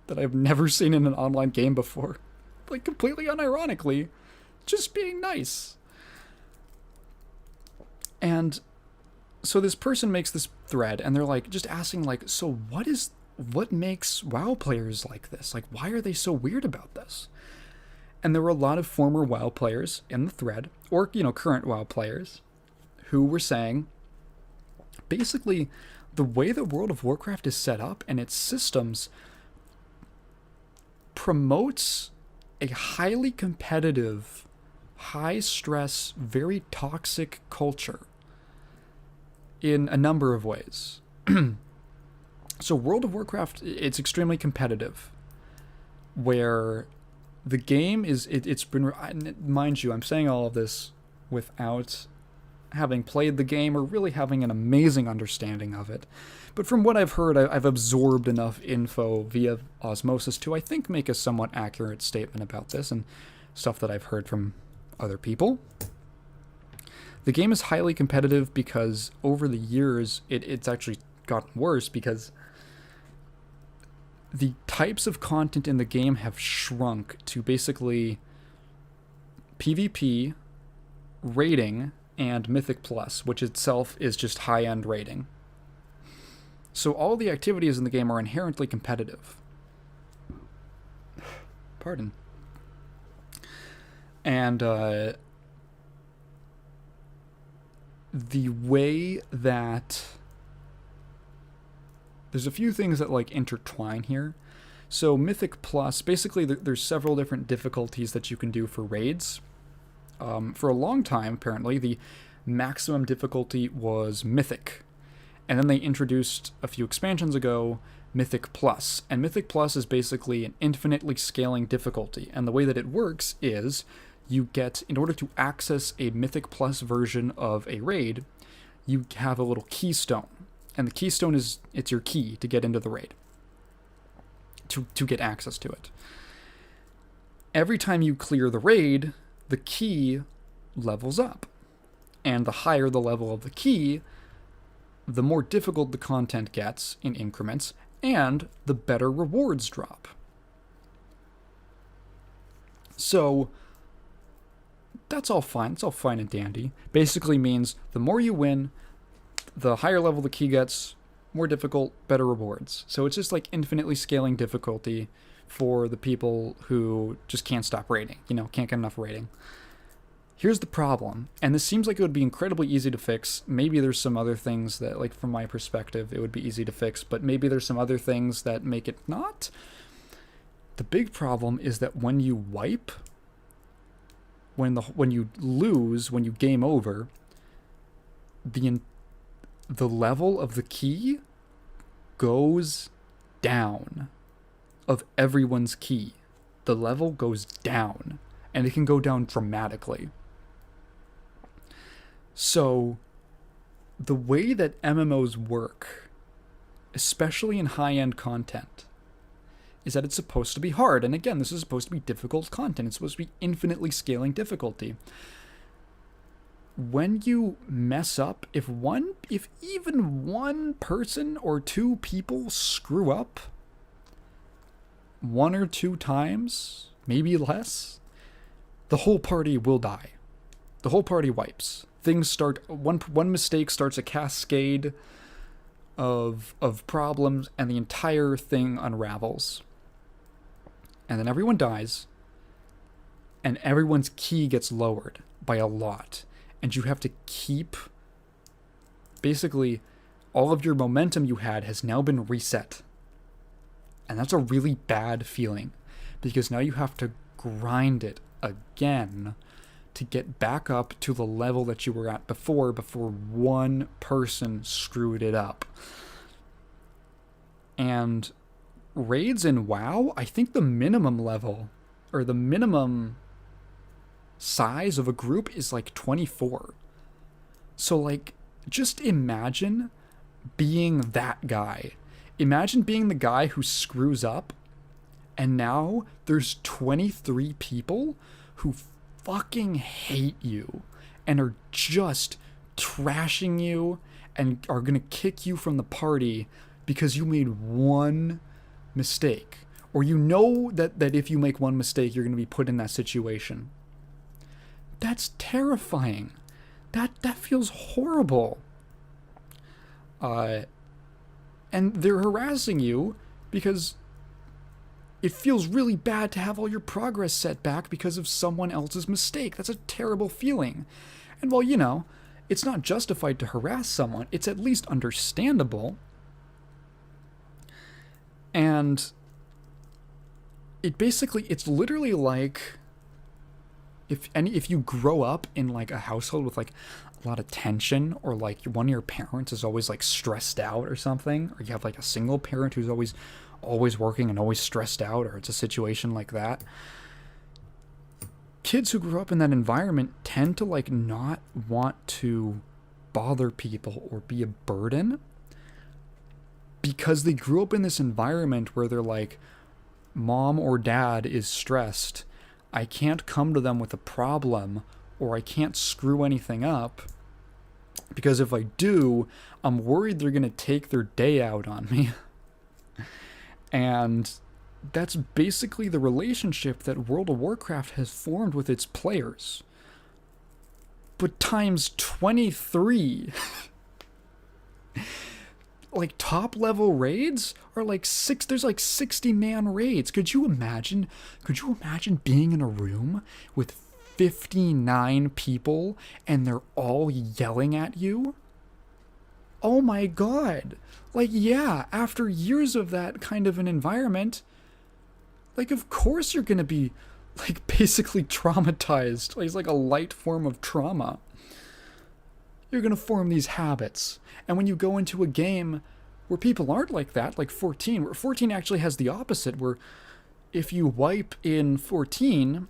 that I've never seen in an online game before. Like, completely unironically, just being nice. And so this person makes this thread, and they're, like, just asking, like, so what makes WoW players like this? Like, why are they so weird about this? And there were a lot of former WoW players in the thread, or, current WoW players, who were saying, basically, the way that World of Warcraft is set up and its systems promotes a highly competitive, high-stress, very toxic culture in a number of ways. So World of Warcraft, it's extremely competitive, where the game is, it's been, mind you, I'm saying all of this without having played the game or really having an amazing understanding of it. But from what I've heard, I've absorbed enough info via osmosis to, I think, make a somewhat accurate statement about this and stuff that I've heard from other people. The game is highly competitive because over the years, it's actually gotten worse because the types of content in the game have shrunk to basically PvP, raiding, and Mythic Plus, which itself is just high-end raiding. So all the activities in the game are inherently competitive. Pardon. And the way that there's a few things that, like, intertwine here. So Mythic Plus, basically there's several different difficulties that you can do for raids. For a long time, apparently, the maximum difficulty was Mythic. And then they introduced, a few expansions ago, Mythic Plus. And Mythic Plus is basically an infinitely scaling difficulty. And the way that it works is, you get, in order to access a Mythic Plus version of a raid, you have a little keystone. And the keystone is, it's your key to get into the raid. To get access to it. Every time you clear the raid, the key levels up. And the higher the level of the key, the more difficult the content gets in increments, and the better rewards drop. So that's all fine. It's all fine and dandy. Basically means the more you win, the higher level the key gets, more difficult, better rewards. So it's just like infinitely scaling difficulty for the people who just can't stop raiding, can't get enough raiding. Here's the problem, and this seems like it would be incredibly easy to fix. Maybe there's some other things that, like, from my perspective, it would be easy to fix, but maybe there's some other things that make it not. The big problem is that when you wipe, when you lose, when you game over, the level of the key goes down, of everyone's key. The level goes down, and it can go down dramatically. So the way that MMOs work, especially in high-end content, is that it's supposed to be hard. And again, this is supposed to be difficult content. It's supposed to be infinitely scaling difficulty. When you mess up, if even one person or two people screw up one or two times, maybe less, the whole party will die. The whole party wipes. Things start, one mistake starts a cascade of problems, and the entire thing unravels. And then everyone dies, and everyone's key gets lowered by a lot. And you have to keep, basically, all of your momentum you had has now been reset. And that's a really bad feeling, because now you have to grind it again to get back up to the level that you were at before one person screwed it up. And raids in WoW, I think the minimum level, or the minimum size of a group is like 24. So like, just imagine being that guy. Imagine being the guy who screws up, and now there's 23 people who fucking hate you and are just trashing you and are gonna kick you from the party because you made one mistake, or you know that if you make one mistake you're gonna be put in that situation. That's terrifying. That feels horrible. And they're harassing you because it feels really bad to have all your progress set back because of someone else's mistake. That's a terrible feeling. And well, you know, it's not justified to harass someone. It's at least understandable. And it's literally like if you grow up in like a household with like a lot of tension, or like one of your parents is always like stressed out or something, or you have like a single parent who's always working and always stressed out, or it's a situation like that. Kids who grow up in that environment tend to like not want to bother people or be a burden, because they grew up in this environment where they're like, mom or dad is stressed, I can't come to them with a problem, or I can't screw anything up, because if I do, I'm worried they're going to take their day out on me. And that's basically the relationship that World of Warcraft has formed with its players. But times 23. Like, top level raids are like there's like 60-man raids. Could you imagine being in a room with 59 people and they're all yelling at you? Oh my god. Like, yeah, after years of that kind of an environment, like, of course you're gonna be like basically traumatized. It's like a light form of trauma. You're gonna form these habits. And when you go into a game where people aren't like that, like 14, where 14 actually has the opposite, where if you wipe in 14,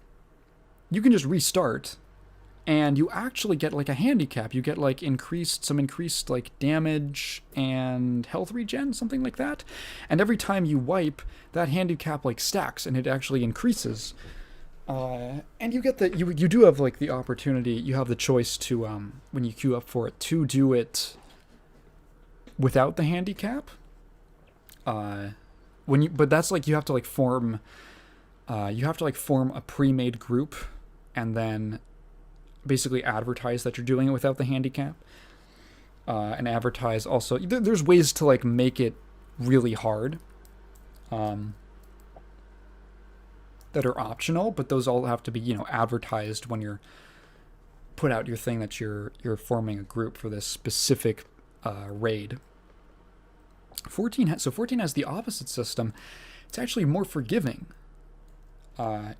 you can just restart, and you actually get like a handicap. You get like some increased like damage and health regen, something like that. And every time you wipe, that handicap like stacks, and it actually increases. And you get that you do have like the opportunity, you have the choice to when you queue up for it, to do it without the handicap. But that's like you have to form a pre-made group, and then basically advertise that you're doing it without the handicap. And advertise also, there's ways to like make it really hard. That are optional, but those all have to be, advertised when you're put out your thing that you're forming a group for this specific raid. 14 has the opposite system. It's actually more forgiving.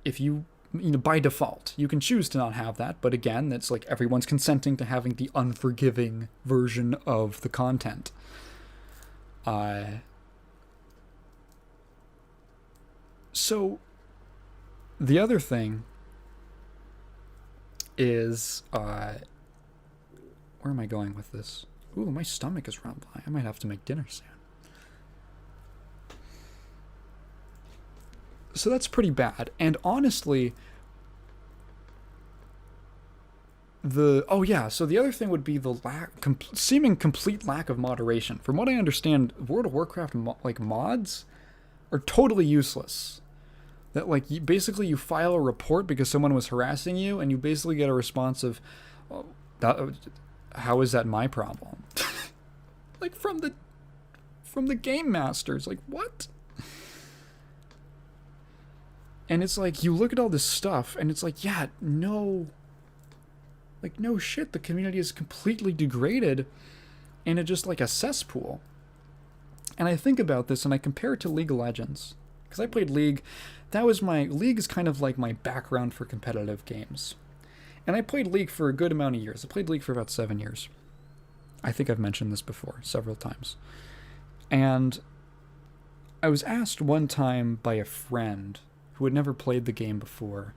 If you by default. You can choose to not have that, but again, that's like everyone's consenting to having the unforgiving version of the content. So the other thing is, where am I going with this? Ooh, my stomach is rumbling. I might have to make dinner soon. So that's pretty bad. And honestly, so the other thing would be the seeming complete lack of moderation. From what I understand, World of Warcraft mods are totally useless. That basically you file a report because someone was harassing you, and you basically get a response of, how is that my problem? from the game masters. What? And it's you look at all this stuff, and it's no shit, the community is completely degraded into just a cesspool. And I think about this, and I compare it to League of Legends. Because I played League. League is kind of my background for competitive games. And I played League for a good amount of years. I played League for about 7 years. I think I've mentioned this before several times. And I was asked one time by a friend who had never played the game before,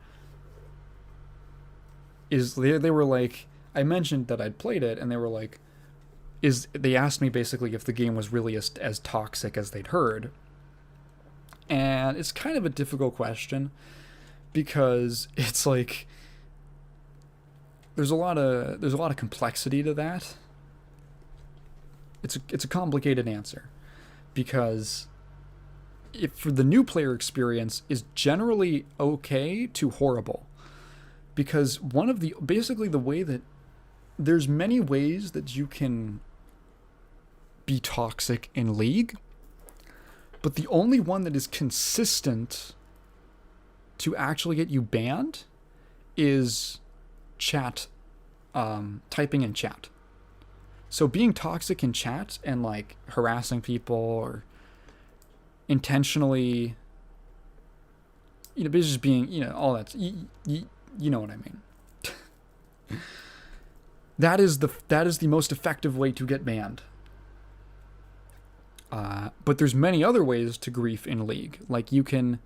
they were I mentioned that I'd played it, and they were they asked me basically if the game was really as toxic as they'd heard. And it's kind of a difficult question, because it's there's a lot of complexity to that. It's a complicated answer, because for the new player experience is generally okay to horrible, because basically the way that there's many ways that you can be toxic in League, but the only one that is consistent to actually get you banned is chat, typing in chat. So being toxic in chat and harassing people or intentionally, just being, all that, you know what I mean. That is the most effective way to get banned. But there's many other ways to grief in League. You can,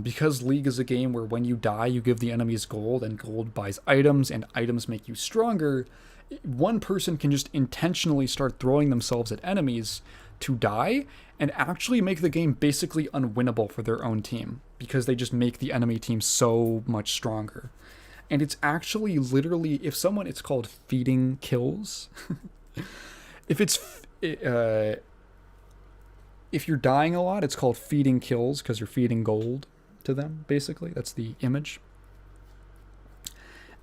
because League is a game where when you die, you give the enemies gold, and gold buys items, and items make you stronger. One person can just intentionally start throwing themselves at enemies to die, and actually make the game basically unwinnable for their own team, because they just make the enemy team so much stronger. And it's actually literally, it's called feeding kills. If you're dying a lot, it's called feeding kills, because you're feeding gold to them, basically. That's the image.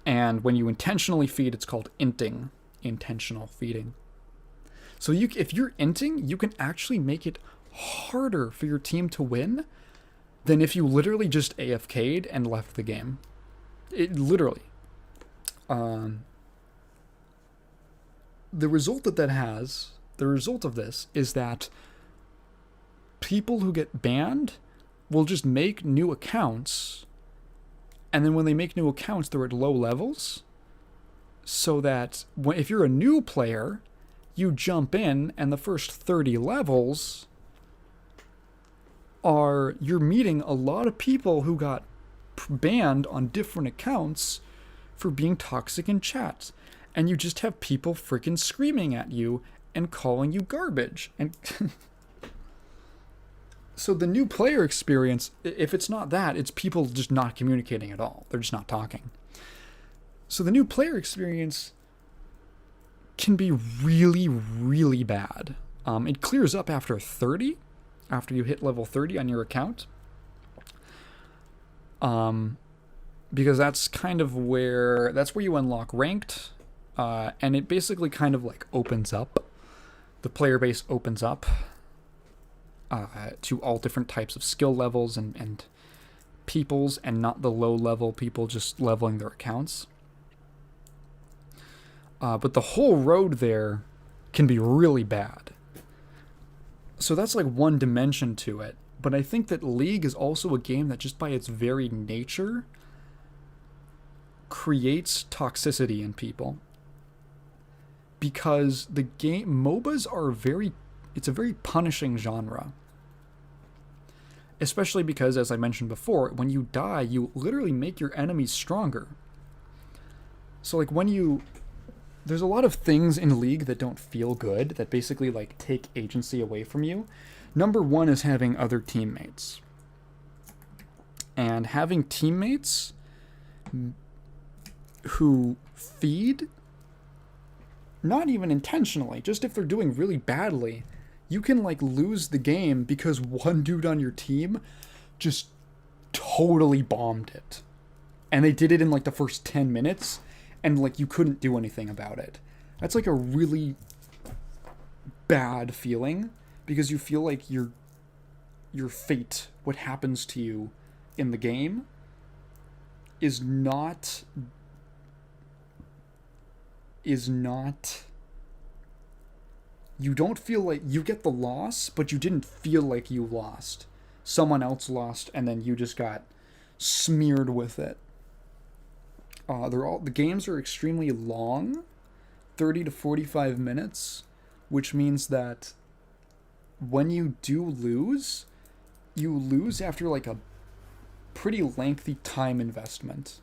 And when you intentionally feed, it's called inting, intentional feeding. So if you're inting, you can actually make it harder for your team to win than if you literally just AFK'd and left the game. Literally. The result of this is that people who get banned will just make new accounts, and then when they make new accounts, they're at low levels, so that if you're a new player, you jump in, and the first 30 levels you're meeting a lot of people who got banned on different accounts for being toxic in chat, and you just have people freaking screaming at you and calling you garbage. And so the new player experience, if it's not that, it's people just not communicating at all. They're just not talking. So the new player experience can be really, really bad. It clears up after 30, after you hit level 30 on your account. Because that's where you unlock ranked, and it basically kind of opens up. The player base opens up to all different types of skill levels and peoples, and not the low level people just leveling their accounts. But the whole road there can be really bad. So that's one dimension to it. But I think that League is also a game that just by its very nature creates toxicity in people. Because the game MOBAs are it's a very punishing genre. Especially because, as I mentioned before, when you die, you literally make your enemies stronger. So like there's a lot of things in League that don't feel good, that basically like take agency away from you. Number one is having other teammates. And having teammates who feed, not even intentionally, just if they're doing really badly, you can like lose the game because one dude on your team just totally bombed it. And they did it in like the first 10 minutes, and like you couldn't do anything about it. That's like a really bad feeling, because you feel like your fate, what happens to you in the game, is not you don't feel like you get the loss, but you didn't feel like you lost. Someone else lost, and then you just got smeared with it. The games are extremely long, 30 to 45 minutes, which means that when you do lose, you lose after like a pretty lengthy time investment,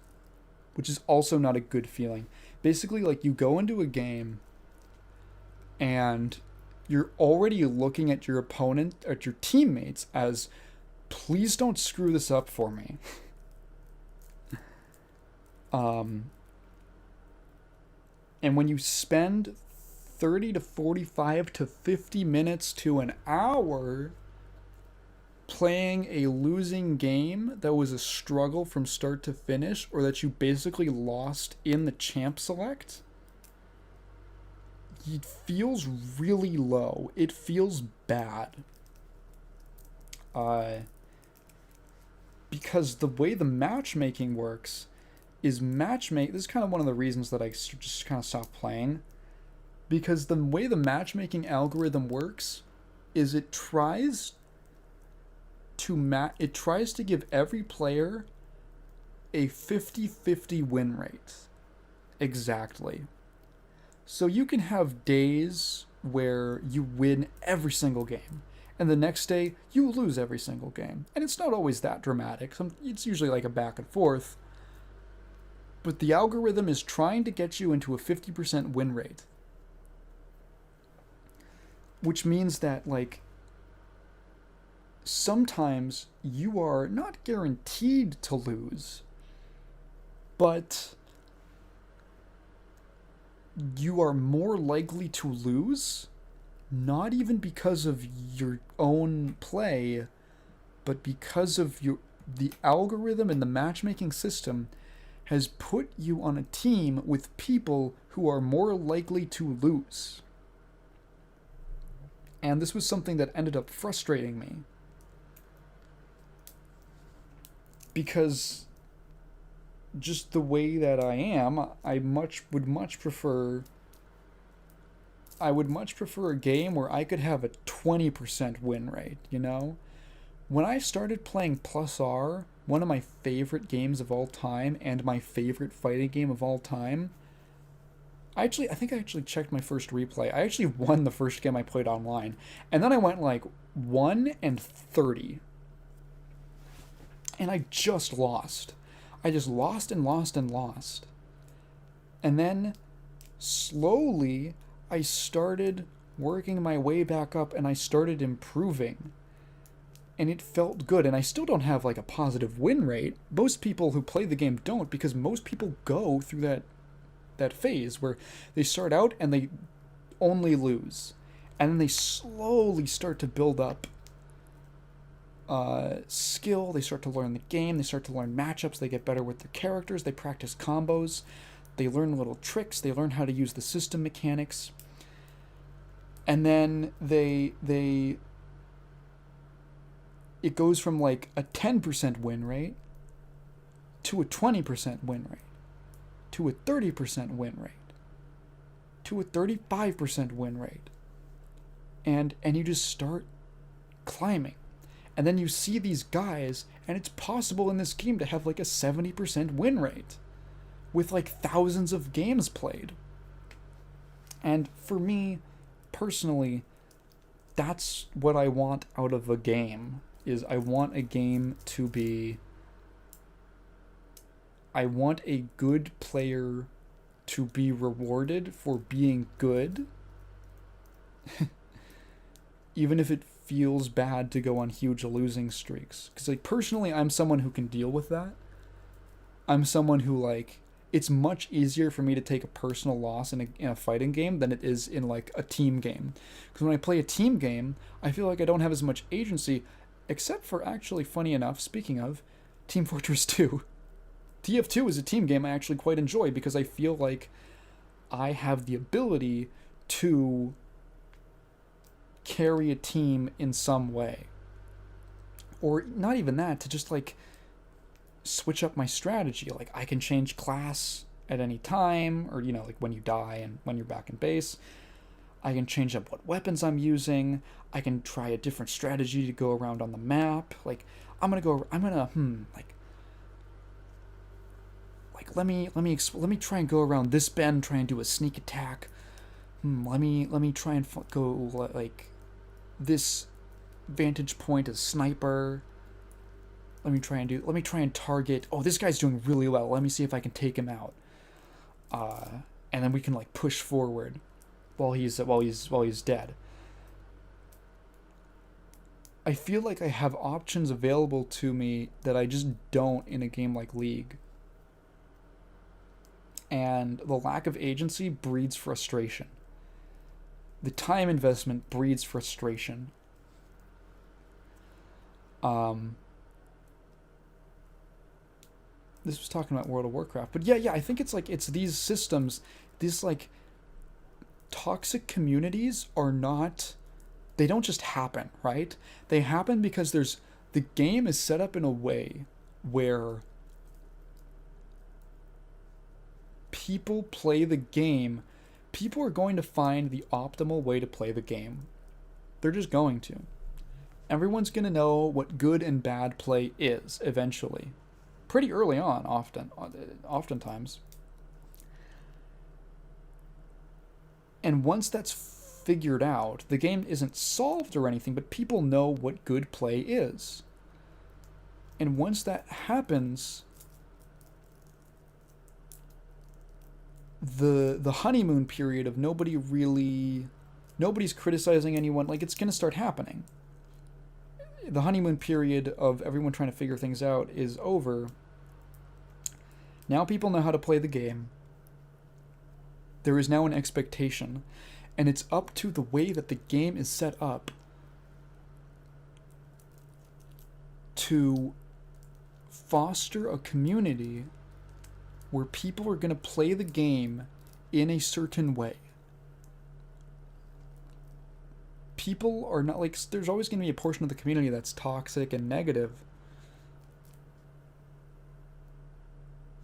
which is also not a good feeling. Basically, like, you go into a game and you're already looking at your opponent, at your teammates, as, please don't screw this up for me. And when you spend 30 to 45 to 50 minutes to an hour playing a losing game that was a struggle from start to finish, or that you basically lost in the champ select, it feels really low. It feels bad. Because the way the matchmaking works is this is kind of one of the reasons that I just kind of stopped playing. Because the way the matchmaking algorithm works is it tries to give every player a 50-50 win rate. Exactly. So you can have days where you win every single game, and the next day you lose every single game. And it's not always that dramatic. It's usually like a back and forth. But the algorithm is trying to get you into a 50% win rate. Which means that, like, sometimes you are not guaranteed to lose, but you are more likely to lose, not even because of your own play, but because of the algorithm and the matchmaking system has put you on a team with people who are more likely to lose. And this was something that ended up frustrating me. Because just the way that I am, I would much prefer a game where I could have a 20% win rate, you know? When I started playing Plus R, one of my favorite games of all time and my favorite fighting game of all time, I think I actually checked my first replay. I actually won the first game I played online. And then I went like 1-30. And I just lost. I just lost and lost and lost. And then slowly I started working my way back up, and I started improving. And it felt good. And I still don't have like a positive win rate. Most people who play the game don't, because most people go through that phase where they start out and they only lose. And then they slowly start to build up skill. They start to learn the game. They start to learn matchups. They get better with their characters. They practice combos. They learn little tricks. They learn how to use the system mechanics. And then it goes from like a 10% win rate to a 20% win rate to a 30% win rate to a 35% win rate. And you just start climbing. And then you see these guys, and it's possible in this game to have like a 70% win rate, with like thousands of games played. And for me, personally, that's what I want out of a game, is I want a game to be... I want a good player to be rewarded for being good, even if it feels bad to go on huge losing streaks. Because, like, personally, I'm someone who can deal with that. I'm someone who, like, it's much easier for me to take a personal loss in a fighting game than it is in, like, a team game. Because when I play a team game, I feel like I don't have as much agency, except for, actually, funny enough, speaking of, Team Fortress 2. TF2 is a team game I actually quite enjoy because I feel like I have the ability to carry a team in some way. Or not even that, to just like switch up my strategy. Like I can change class at any time, or, you know, like when you die and when you're back in base. I can change up what weapons I'm using. I can try a different strategy to go around on the map. Like let me try and go around this bend, try and do a sneak attack. Let me try and go like this vantage point as sniper. Let me try and target. Oh, this guy's doing really well. Let me see if I can take him out. And then we can like push forward while he's dead. I feel like I have options available to me that I just don't in a game like League. And the lack of agency breeds frustration. The time investment breeds frustration. This was talking about World of Warcraft, but yeah, I think it's these systems, these like toxic communities are not, they don't just happen, right? They happen because the game is set up in a way where people play the game. People are going to find the optimal way to play the game. They're just going to. Everyone's going to know what good and bad play is eventually. Pretty early on, oftentimes. And once that's figured out, the game isn't solved or anything, but people know what good play is. And once that happens, the honeymoon period of nobody's criticizing anyone, like, it's going to start happening. The honeymoon period of everyone trying to figure things out is over. Now people know how to play the game. There is now an expectation, and it's up to the way that the game is set up to foster a community where people are going to play the game in a certain way. People are not like, there's always going to be a portion of the community that's toxic and negative.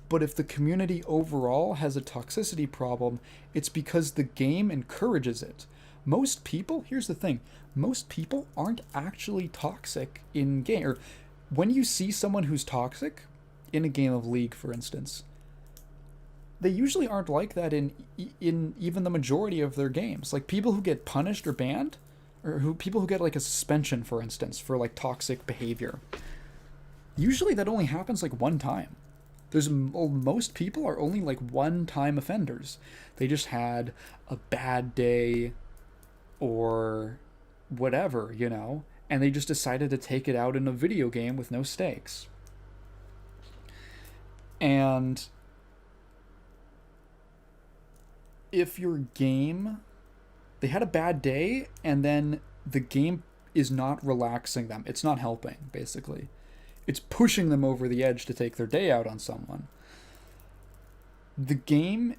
But if the community overall has a toxicity problem, it's because the game encourages it. Most people, here's the thing, most people aren't actually toxic in game. Or when you see someone who's toxic in a game of League, for instance, they usually aren't like that in even the majority of their games. Like people who get punished or banned, or people who get like a suspension, for instance, for like toxic behavior, usually that only happens like one time. Most people are only like one-time offenders. They just had a bad day or whatever, you know, and they just decided to take it out in a video game with no stakes. And if your game, they had a bad day and then the game is not relaxing them, it's not helping, basically. It's pushing them over the edge to take their day out on someone. The game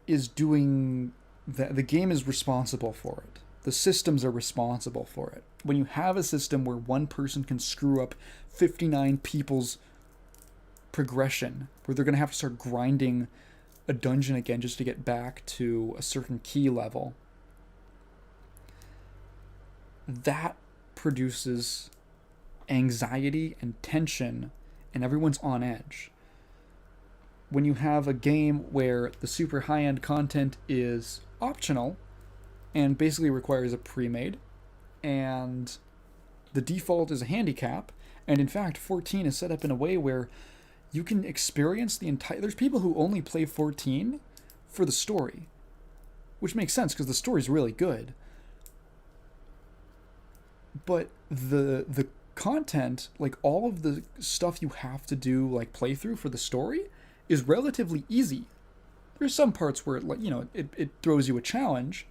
is doing that. The game is responsible for it. The systems are responsible for it. When you have a system where one person can screw up 59 people's progression, where they're going to have to start grinding a dungeon again just to get back to a certain key level, that produces anxiety and tension and everyone's on edge. When you have a game where the super high-end content is optional and basically requires a pre-made, and the default is a handicap, and in fact 14 is set up in a way where you can experience the entire... There's people who only play 14 for the story, which makes sense because the story's really good. But the content, like all of the stuff you have to do, like playthrough for the story, is relatively easy. There's some parts where it throws you a challenge,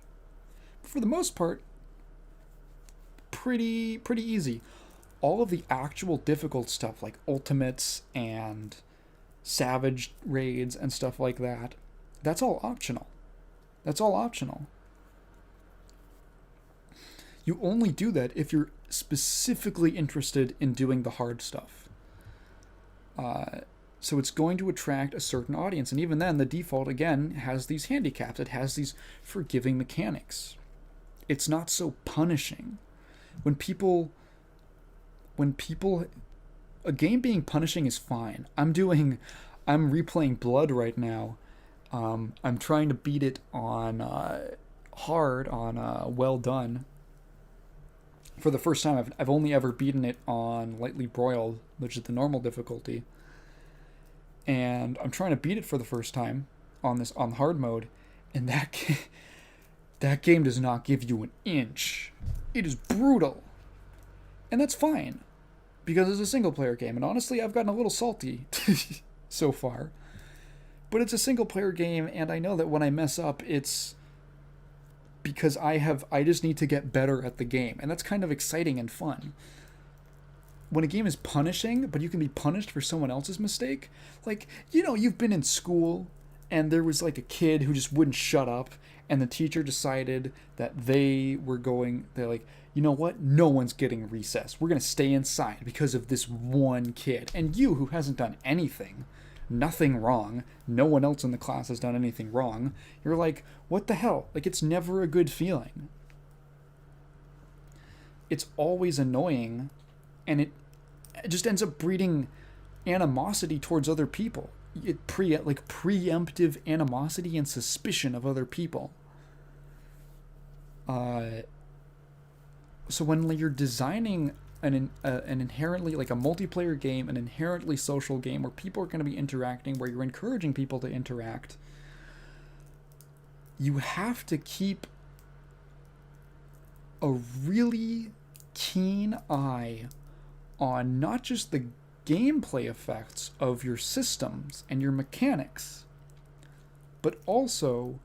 but for the most part, pretty easy. All of the actual difficult stuff, like ultimates and savage raids and stuff like that, that's all optional. That's all optional. You only do that if you're specifically interested in doing the hard stuff. So it's going to attract a certain audience. And even then, the default, again, has these handicaps. It has these forgiving mechanics. It's not so punishing. When people... A game being punishing is fine. I'm replaying Blood right now. I'm trying to beat it on hard, on well done. For the first time, I've only ever beaten it on lightly broiled, which is the normal difficulty. And I'm trying to beat it for the first time on hard mode, and that game does not give you an inch. It is brutal. And that's fine, because it's a single-player game. And honestly, I've gotten a little salty so far. But it's a single-player game, and I know that when I mess up, it's because I just need to get better at the game. And that's kind of exciting and fun. When a game is punishing, but you can be punished for someone else's mistake, like, you've been in school, and there was like a kid who just wouldn't shut up, and the teacher decided that they're like, you know what? No one's getting recess. We're going to stay inside because of this one kid. And you, who hasn't done anything, nothing wrong, no one else in the class has done anything wrong, you're like, what the hell? Like, it's never a good feeling. It's always annoying, and it just ends up breeding animosity towards other people. Preemptive animosity and suspicion of other people. So when you're designing an inherently, like a multiplayer game, an inherently social game where people are going to be interacting, where you're encouraging people to interact, you have to keep a really keen eye on not just the gameplay effects of your systems and your mechanics, but also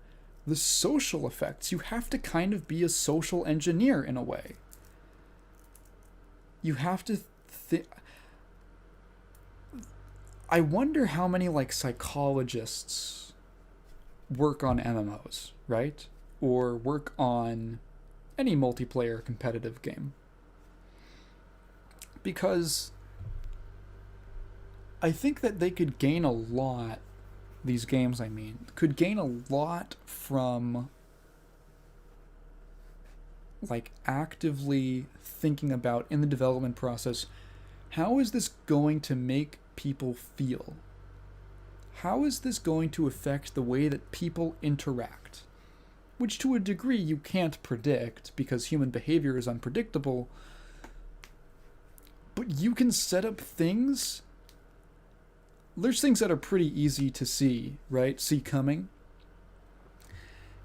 the social effects. You have to kind of be a social engineer in a way. You have to I wonder how many psychologists work on MMOs, right? Or work on any multiplayer competitive game. Because I think that they could gain a lot, these games could gain a lot from actively thinking about, in the development process, how is this going to make people feel? How is this going to affect the way that people interact? Which to a degree you can't predict because human behavior is unpredictable, but you can set up things. There's things that are pretty easy to see, right? See coming.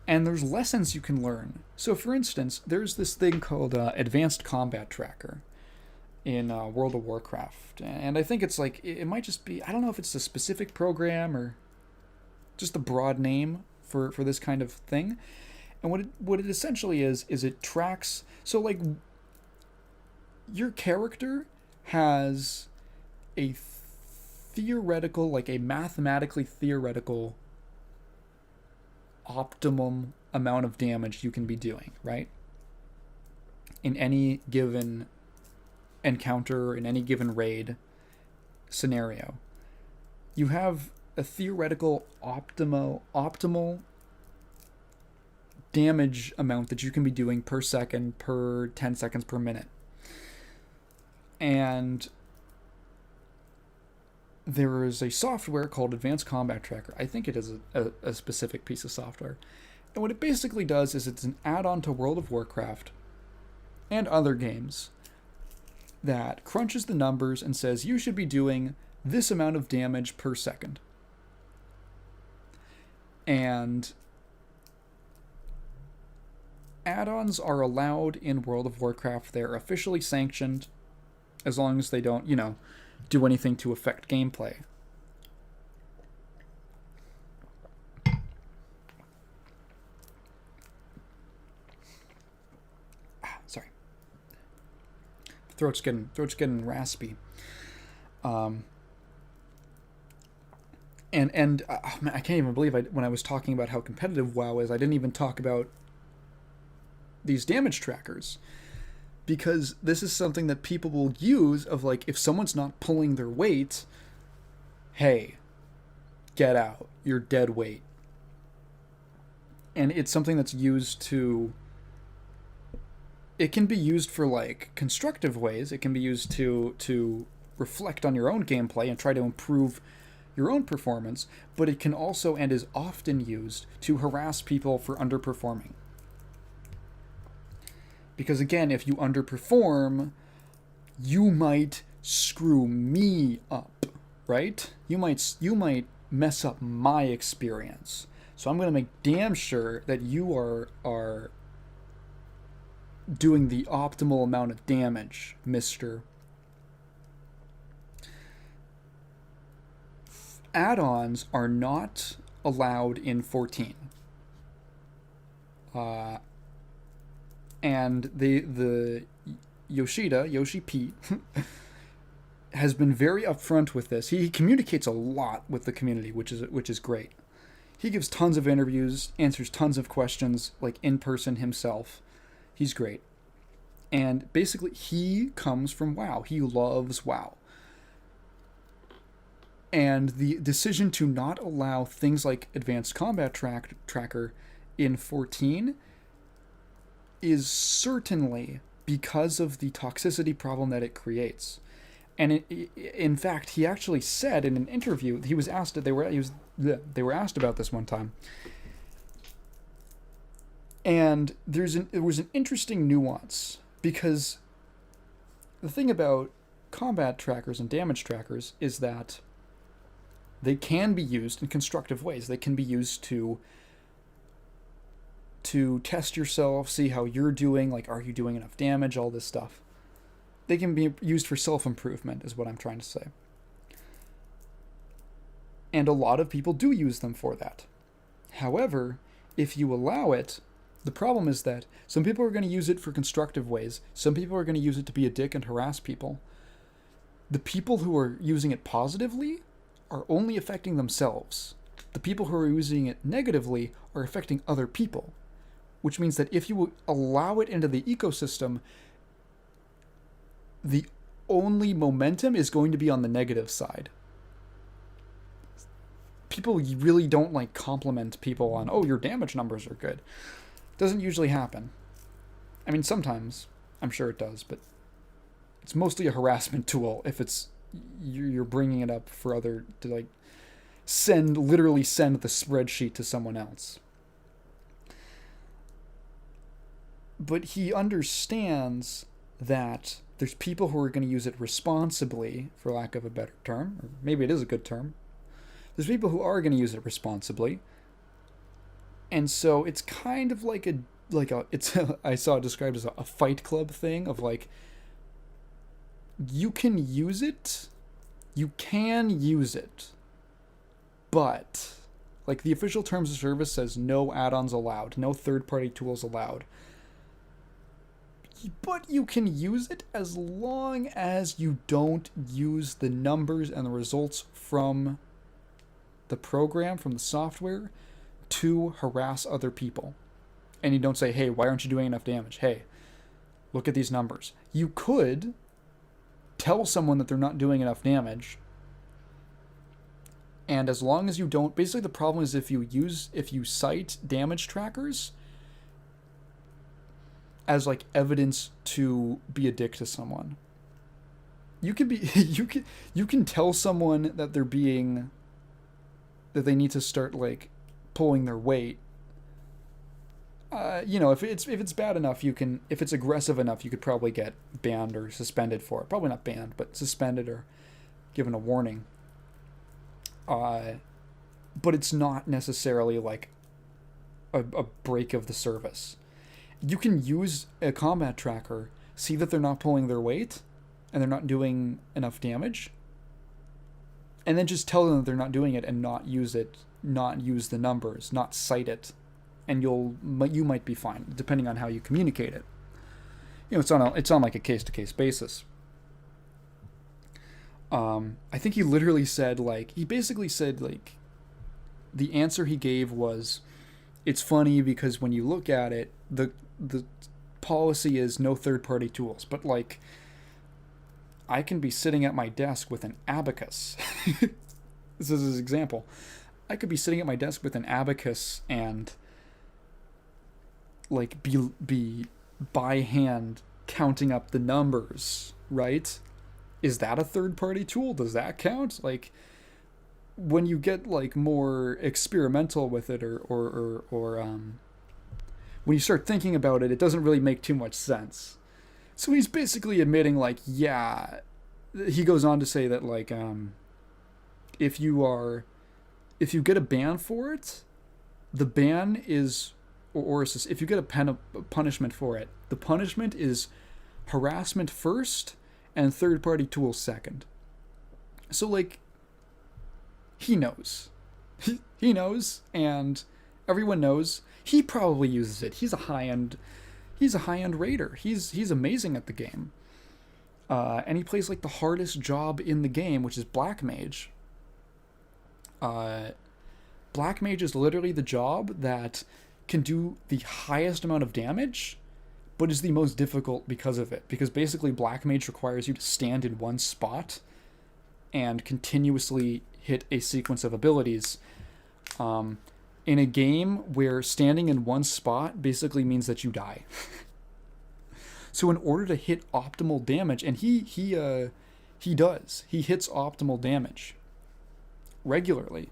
And there's lessons you can learn. So for instance, there's this thing called Advanced Combat Tracker in World of Warcraft. And I think it's it might just be, I don't know if it's a specific program or just the broad name for this kind of thing. And what it essentially is it tracks, so your character has a theoretical, a mathematically theoretical optimum amount of damage you can be doing, right? In any given encounter, in any given raid scenario. You have a theoretical optimal damage amount that you can be doing per second, per 10 seconds per minute. And there is a software called Advanced Combat Tracker. I think it is a specific piece of software. And what it basically does is it's an add-on to World of Warcraft and other games that crunches the numbers and says you should be doing this amount of damage per second. And add-ons are allowed in World of Warcraft. They're officially sanctioned as long as they don't, do anything to affect gameplay. Sorry. Throat's getting raspy. Man, I can't even believe when I was talking about how competitive WoW is, I didn't even talk about these damage trackers, because this is something that people will use of like, if someone's not pulling their weight, hey, get out, you're dead weight. And it's something that's used to, it can be used for like constructive ways. It can be used to reflect on your own gameplay and try to improve your own performance, but it can also, and is often used, to harass people for underperforming. Because again, if you underperform, you might screw me up, right? You might mess up my experience. So I'm going to make damn sure that you are doing the optimal amount of damage, mister. Add-ons are not allowed in 14. And the Yoshi P, has been very upfront with this. He communicates a lot with the community, which is great. He gives tons of interviews, answers tons of questions, like in person himself. He's great. And basically, he comes from WoW. He loves WoW. And the decision to not allow things like Advanced Combat Tracker in 14 is certainly because of the toxicity problem that it creates. And in fact, he actually said in an interview, they were asked about this one time. And there was an interesting nuance, because the thing about combat trackers and damage trackers is that they can be used in constructive ways. They can be used to test yourself, see how you're doing, like, are you doing enough damage, all this stuff. They can be used for self-improvement, is what I'm trying to say. And a lot of people do use them for that. However, if you allow it, the problem is that some people are going to use it for constructive ways. Some people are going to use it to be a dick and harass people. The people who are using it positively are only affecting themselves. The people who are using it negatively are affecting other people. Which means that if you allow it into the ecosystem, the only momentum is going to be on the negative side. People really don't like compliment people on, oh, your damage numbers are good. Doesn't usually happen. I mean, sometimes, I'm sure it does, but it's mostly a harassment tool if it's you're bringing it up for to like literally send the spreadsheet to someone else. But he understands that there's people who are going to use it responsibly, for lack of a better term, or maybe it is a good term. There's people who are going to use it responsibly. And so it's kind of like I saw it described as a Fight Club thing of like, you can use it, but like the official terms of service says no add-ons allowed, no third-party tools allowed. But you can use it as long as you don't use the numbers and the results from the program, from the software, to harass other people. And you don't say, hey, why aren't you doing enough damage? Hey, look at these numbers. You could tell someone that they're not doing enough damage. And as long as you don't, basically the problem is if you cite damage trackers as like evidence to be a dick to someone. you could be you can tell someone that they need to start like pulling their weight. If it's bad enough, if it's aggressive enough, you could probably get banned or suspended for it. Probably not banned, but suspended or given a warning. But it's not necessarily like a break of the service. You can use a combat tracker, see that they're not pulling their weight, and they're not doing enough damage, and then just tell them that they're not doing it and not use the numbers, not cite it, and you might be fine depending on how you communicate it. It's on like a case-to-case basis. I think he literally said he basically said the answer he gave was, it's funny because when you look at it, the policy is no third-party tools, but I can be sitting at my desk with an abacus. This is his example. I could be sitting at my desk with an abacus and be by hand counting up the numbers, right? Is that a third-party tool? Does that count? When you get more experimental with it, or when you start thinking about it, it doesn't really make too much sense. So he's basically admitting yeah. He goes on to say that if you get a ban for it, the ban is, or if you get a punishment for it, the punishment is harassment first and third-party tools second. So he knows. He knows, and everyone knows. He probably uses it. He's a high-end raider. He's amazing at the game. And he plays the hardest job in the game, which is Black Mage. Black Mage is literally the job that can do the highest amount of damage, but is the most difficult because of it. Because basically Black Mage requires you to stand in one spot and continuously hit a sequence of abilities. In a game where standing in one spot basically means that you die. So in order to hit optimal damage, and he does. He hits optimal damage regularly.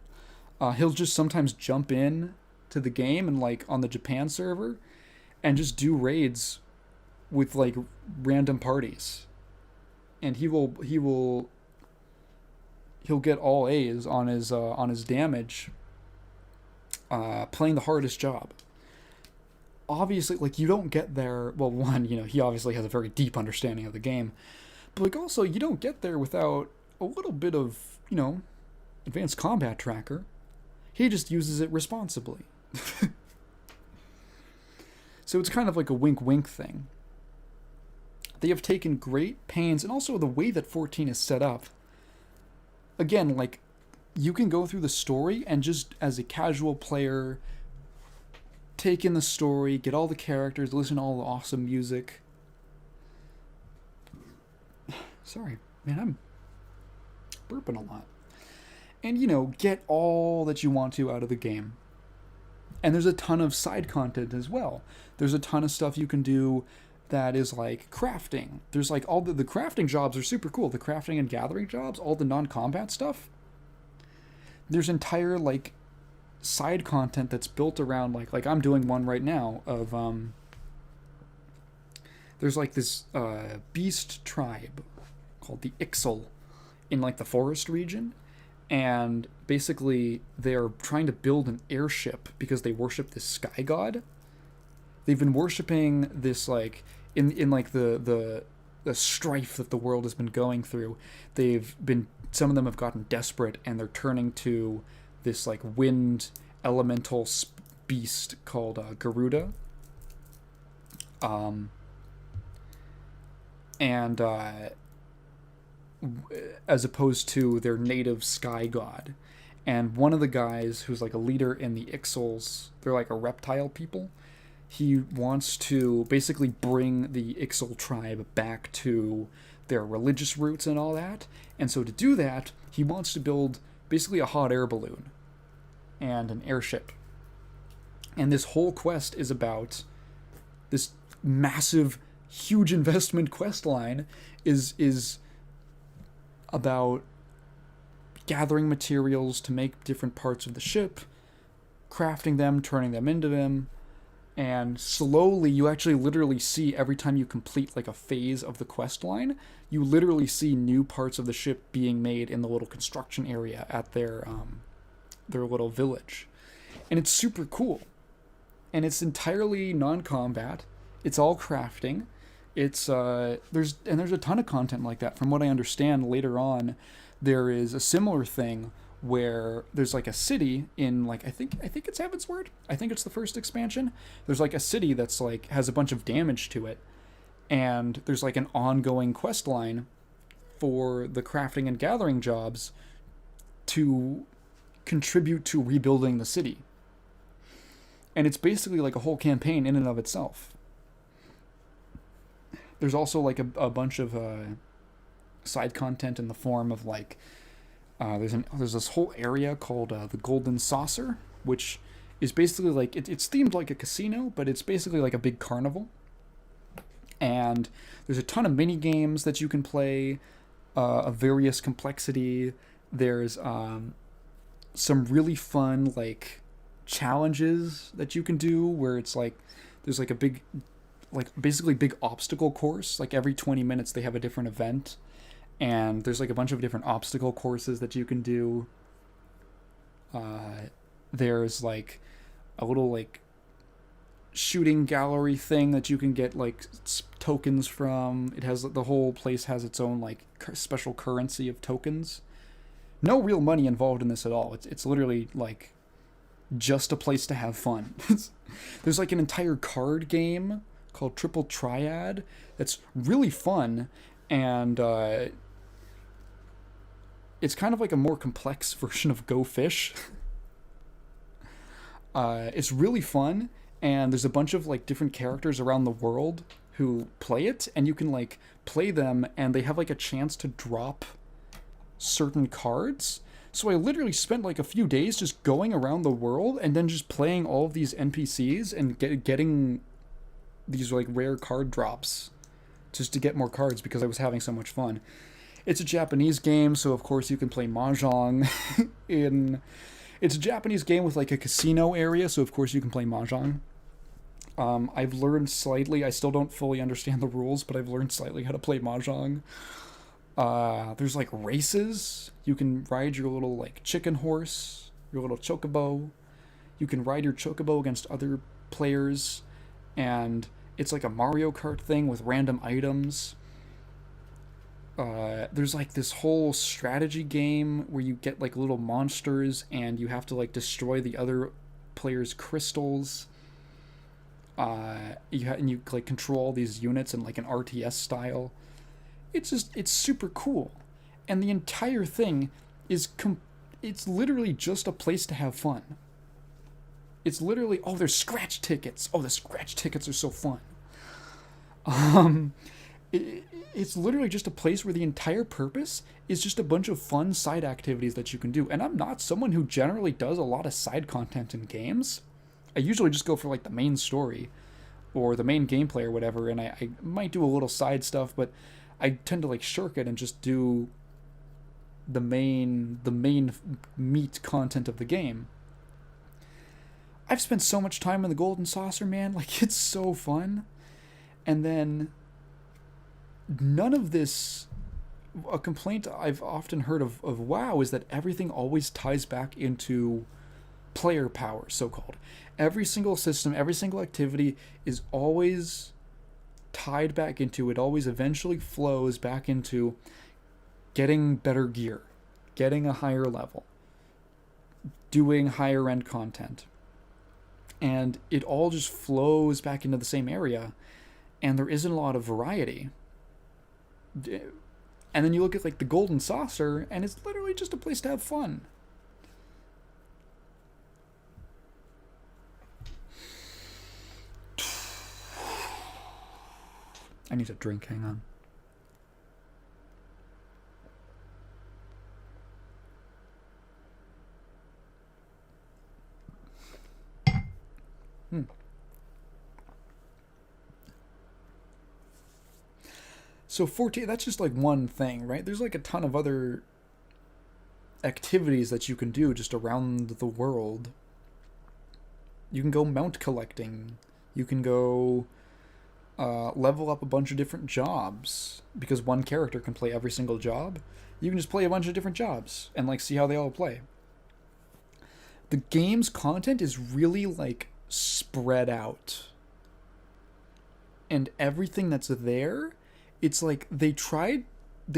He'll just sometimes jump in to the game and on the Japan server and just do raids with random parties. And he'll get all A's on his damage, playing the hardest job. Obviously, you don't get there. Well, one, he obviously has a very deep understanding of the game, but also you don't get there without a little bit of advanced combat tracker. He just uses it responsibly. So it's kind of a wink-wink thing. They have taken great pains, and also the way that 14 is set up. Again, you can go through the story and just as a casual player take in the story, get all the characters, listen to all the awesome music. Sorry, man, I'm burping a lot. And, get all that you want to out of the game. And there's a ton of side content as well. There's a ton of stuff you can do that is crafting. There's all the crafting jobs are super cool. The crafting and gathering jobs, all the non-combat stuff. There's entire side content that's built around like I'm doing one right now of there's this beast tribe called the Ixal in the forest region, and basically they're trying to build an airship because they worship this sky god. They've been worshiping this in the strife that the world has been going through. Some of them have gotten desperate and they're turning to this wind elemental beast called Garuda. And as opposed to their native sky god. And one of the guys who's a leader in the Ixals, they're a reptile people. He wants to basically bring the Ixal tribe back to their religious roots and all that. And so to do that, he wants to build basically a hot air balloon and an airship. And this whole quest is about this massive, huge investment quest line is about gathering materials to make different parts of the ship, crafting them, turning them into them, and slowly you actually literally see every time you complete like a phase of the quest line, you literally see new parts of the ship being made in the little construction area at their little village. And it's super cool. And it's entirely non-combat. It's all crafting. It's there's a ton of content like that. From what I understand, later on there is a similar thing where there's like a city in like I think it's Heavensward. I think it's the first expansion. There's like a city that's like has a bunch of damage to it, and there's like an ongoing quest line for the crafting and gathering jobs to contribute to rebuilding the city. And it's basically like a whole campaign in and of itself. There's also like a bunch of side content in the form of like there's this whole area called the Golden Saucer, which is basically like it's themed like a casino, but it's basically like a big carnival. And there's a ton of mini games that you can play of various complexity. There's some really fun like challenges that you can do where it's like there's like a big like basically big obstacle course. Like every 20 minutes they have a different event, and there's like a bunch of different obstacle courses that you can do. There's like a little like shooting gallery thing that you can get like tokens from. It has the whole place has its own like special currency of tokens. No real money involved in this at all. It's literally like just a place to have fun. There's like an entire card game called Triple Triad that's really fun, and it's kind of like a more complex version of Go Fish. It's really fun, and there's a bunch of like different characters around the world who play it, and you can like play them, and they have like a chance to drop certain cards. So I literally spent like a few days just going around the world and then just playing all of these NPCs and getting these like rare card drops just to get more cards because I was having so much fun. It's a Japanese game, so of course you can play Mahjong in... It's a Japanese game with like a casino area, so of course you can play Mahjong. I've learned slightly, I still don't fully understand the rules, but I've learned slightly how to play Mahjong. There's like races. You can ride your little like chicken horse, your little chocobo. You can ride your chocobo against other players, and it's like a Mario Kart thing with random items. There's like this whole strategy game where you get like little monsters and you have to like destroy the other players' crystals. And you like control all these units in like an RTS style. It's super cool, and the entire thing is it's literally just a place to have fun. It's literally there's scratch tickets. The scratch tickets are so fun. It's literally just a place where the entire purpose is just a bunch of fun side activities that you can do. And I'm not someone who generally does a lot of side content in games. I usually just go for like the main story or the main gameplay or whatever, and I might do a little side stuff, but I tend to like shirk it and just do the main meat content of the game. I've spent so much time in the Golden Saucer, man. Like, it's so fun. And then none of this... A complaint I've often heard of WoW is that everything always ties back into player power, so-called. Every single system, every single activity is always tied back into, it always eventually flows back into getting better gear, getting a higher level, doing higher end content. And it all just flows back into the same area, and there isn't a lot of variety. And then you look at like the Golden Saucer, and it's literally just a place to have fun. I need a drink, hang on. So 14, that's just like one thing, right? There's like a ton of other activities that you can do just around the world. You can go mount collecting. You can go level up a bunch of different jobs because one character can play every single job. You can just play a bunch of different jobs and like see how they all play. The game's content is really like spread out. And everything that's there, it's like they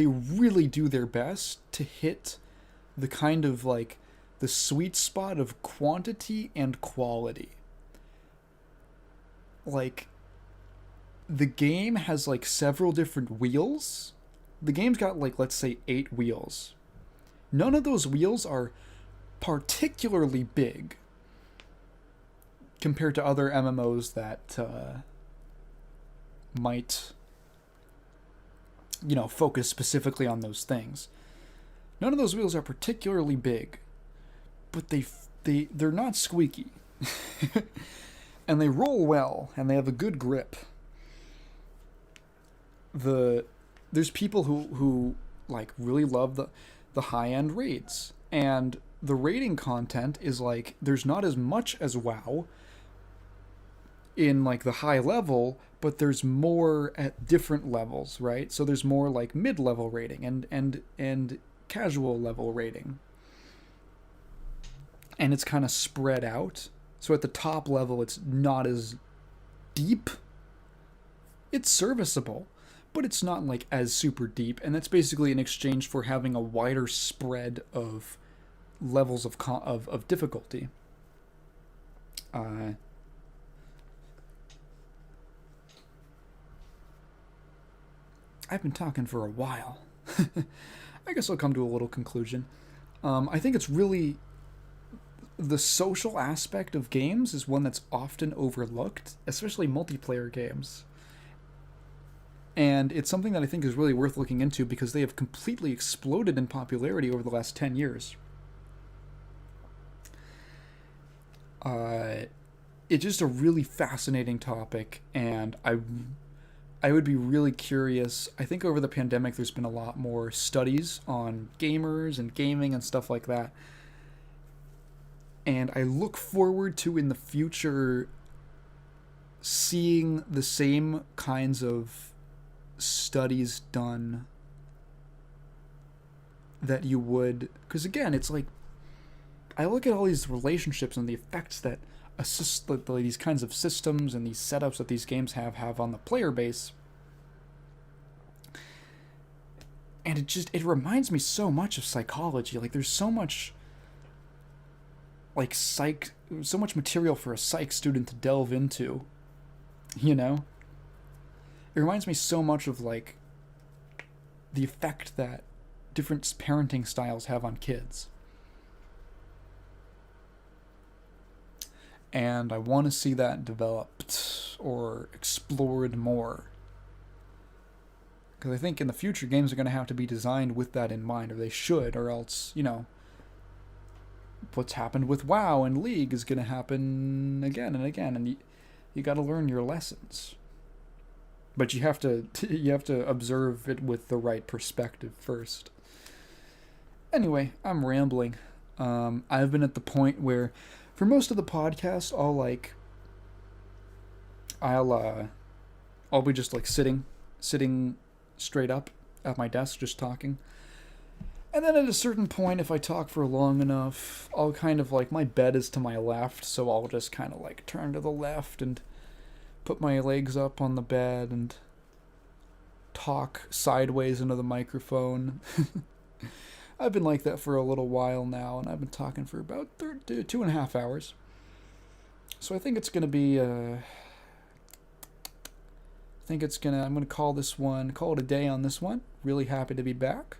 really do their best to hit the kind of like the sweet spot of quantity and quality. Like, the game has like several different wheels. The game's got like, let's say, 8 wheels. None of those wheels are particularly big compared to other MMOs that might, focus specifically on those things. None of those wheels are particularly big, but they're not squeaky. And they roll well, and they have a good grip. There's people who like really love the high-end raids, and the raiding content is like there's not as much as WoW in like the high level, but there's more at different levels, right? So there's more like mid-level raiding and casual level raiding. And it's kind of spread out. So at the top level, it's not as deep. It's serviceable, but it's not like as super deep. And that's basically in exchange for having a wider spread of levels of difficulty. I've been talking for a while. I guess I'll come to a little conclusion. I think it's really... The social aspect of games is one that's often overlooked, especially multiplayer games. And it's something that I think is really worth looking into because they have completely exploded in popularity over the last 10 years. It's just a really fascinating topic, and I would be really curious. I think over the pandemic there's been a lot more studies on gamers and gaming and stuff like that. And I look forward to, in the future, seeing the same kinds of studies done that you would... Because, again, it's like... I look at all these relationships and the effects that these kinds of systems and these setups that these games have on the player base. And it reminds me so much of psychology. Like, there's so much... so much material for a psych student to delve into, It reminds me so much of, like, the effect that different parenting styles have on kids. And I want to see that developed or explored more. Because I think in the future, games are going to have to be designed with that in mind, or they should, or else, what's happened with WoW and League is going to happen again and again, and you got to learn your lessons. But you have to observe it with the right perspective first. Anyway, I'm rambling. I've been at the point where, for most of the podcast, I'll be just like sitting straight up at my desk, just talking. And then at a certain point, if I talk for long enough, I'll kind of like, my bed is to my left, so I'll just kind of like turn to the left and put my legs up on the bed and talk sideways into the microphone. I've been like that for a little while now, and I've been talking for about 2.5 hours. So I think it's going to be, I'm going to call it a day on this one. Really happy to be back.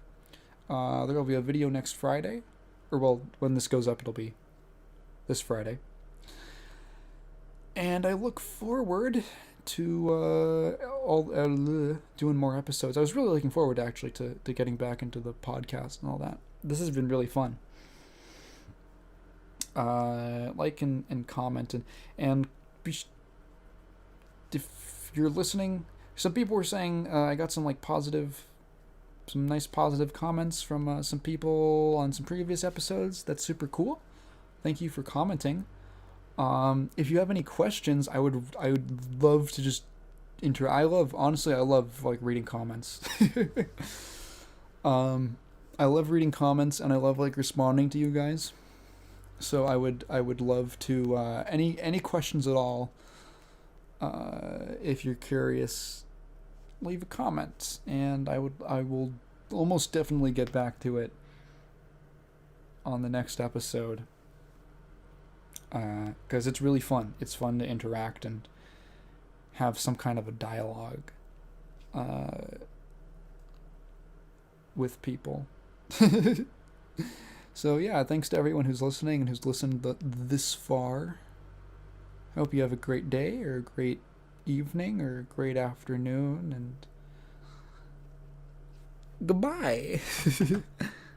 There will be a video next Friday. Or, well, when this goes up, it'll be this Friday. And I look forward to doing more episodes. I was really looking forward, actually, to getting back into the podcast and all that. This has been really fun. Like and comment. And if you're listening, some people were saying I got some like some nice positive comments from some people on some previous episodes. That's super cool. Thank you for commenting. If you have any questions, I would love to just I love like reading comments. I love reading comments and I love like responding to you guys. So I would love to any questions at all. If you're curious, leave a comment and I will almost definitely get back to it on the next episode. Because it's really fun. It's fun to interact and have some kind of a dialogue with people. So yeah, thanks to everyone who's listening and who's listened this far. I hope you have a great day or a great evening or a great afternoon, and goodbye.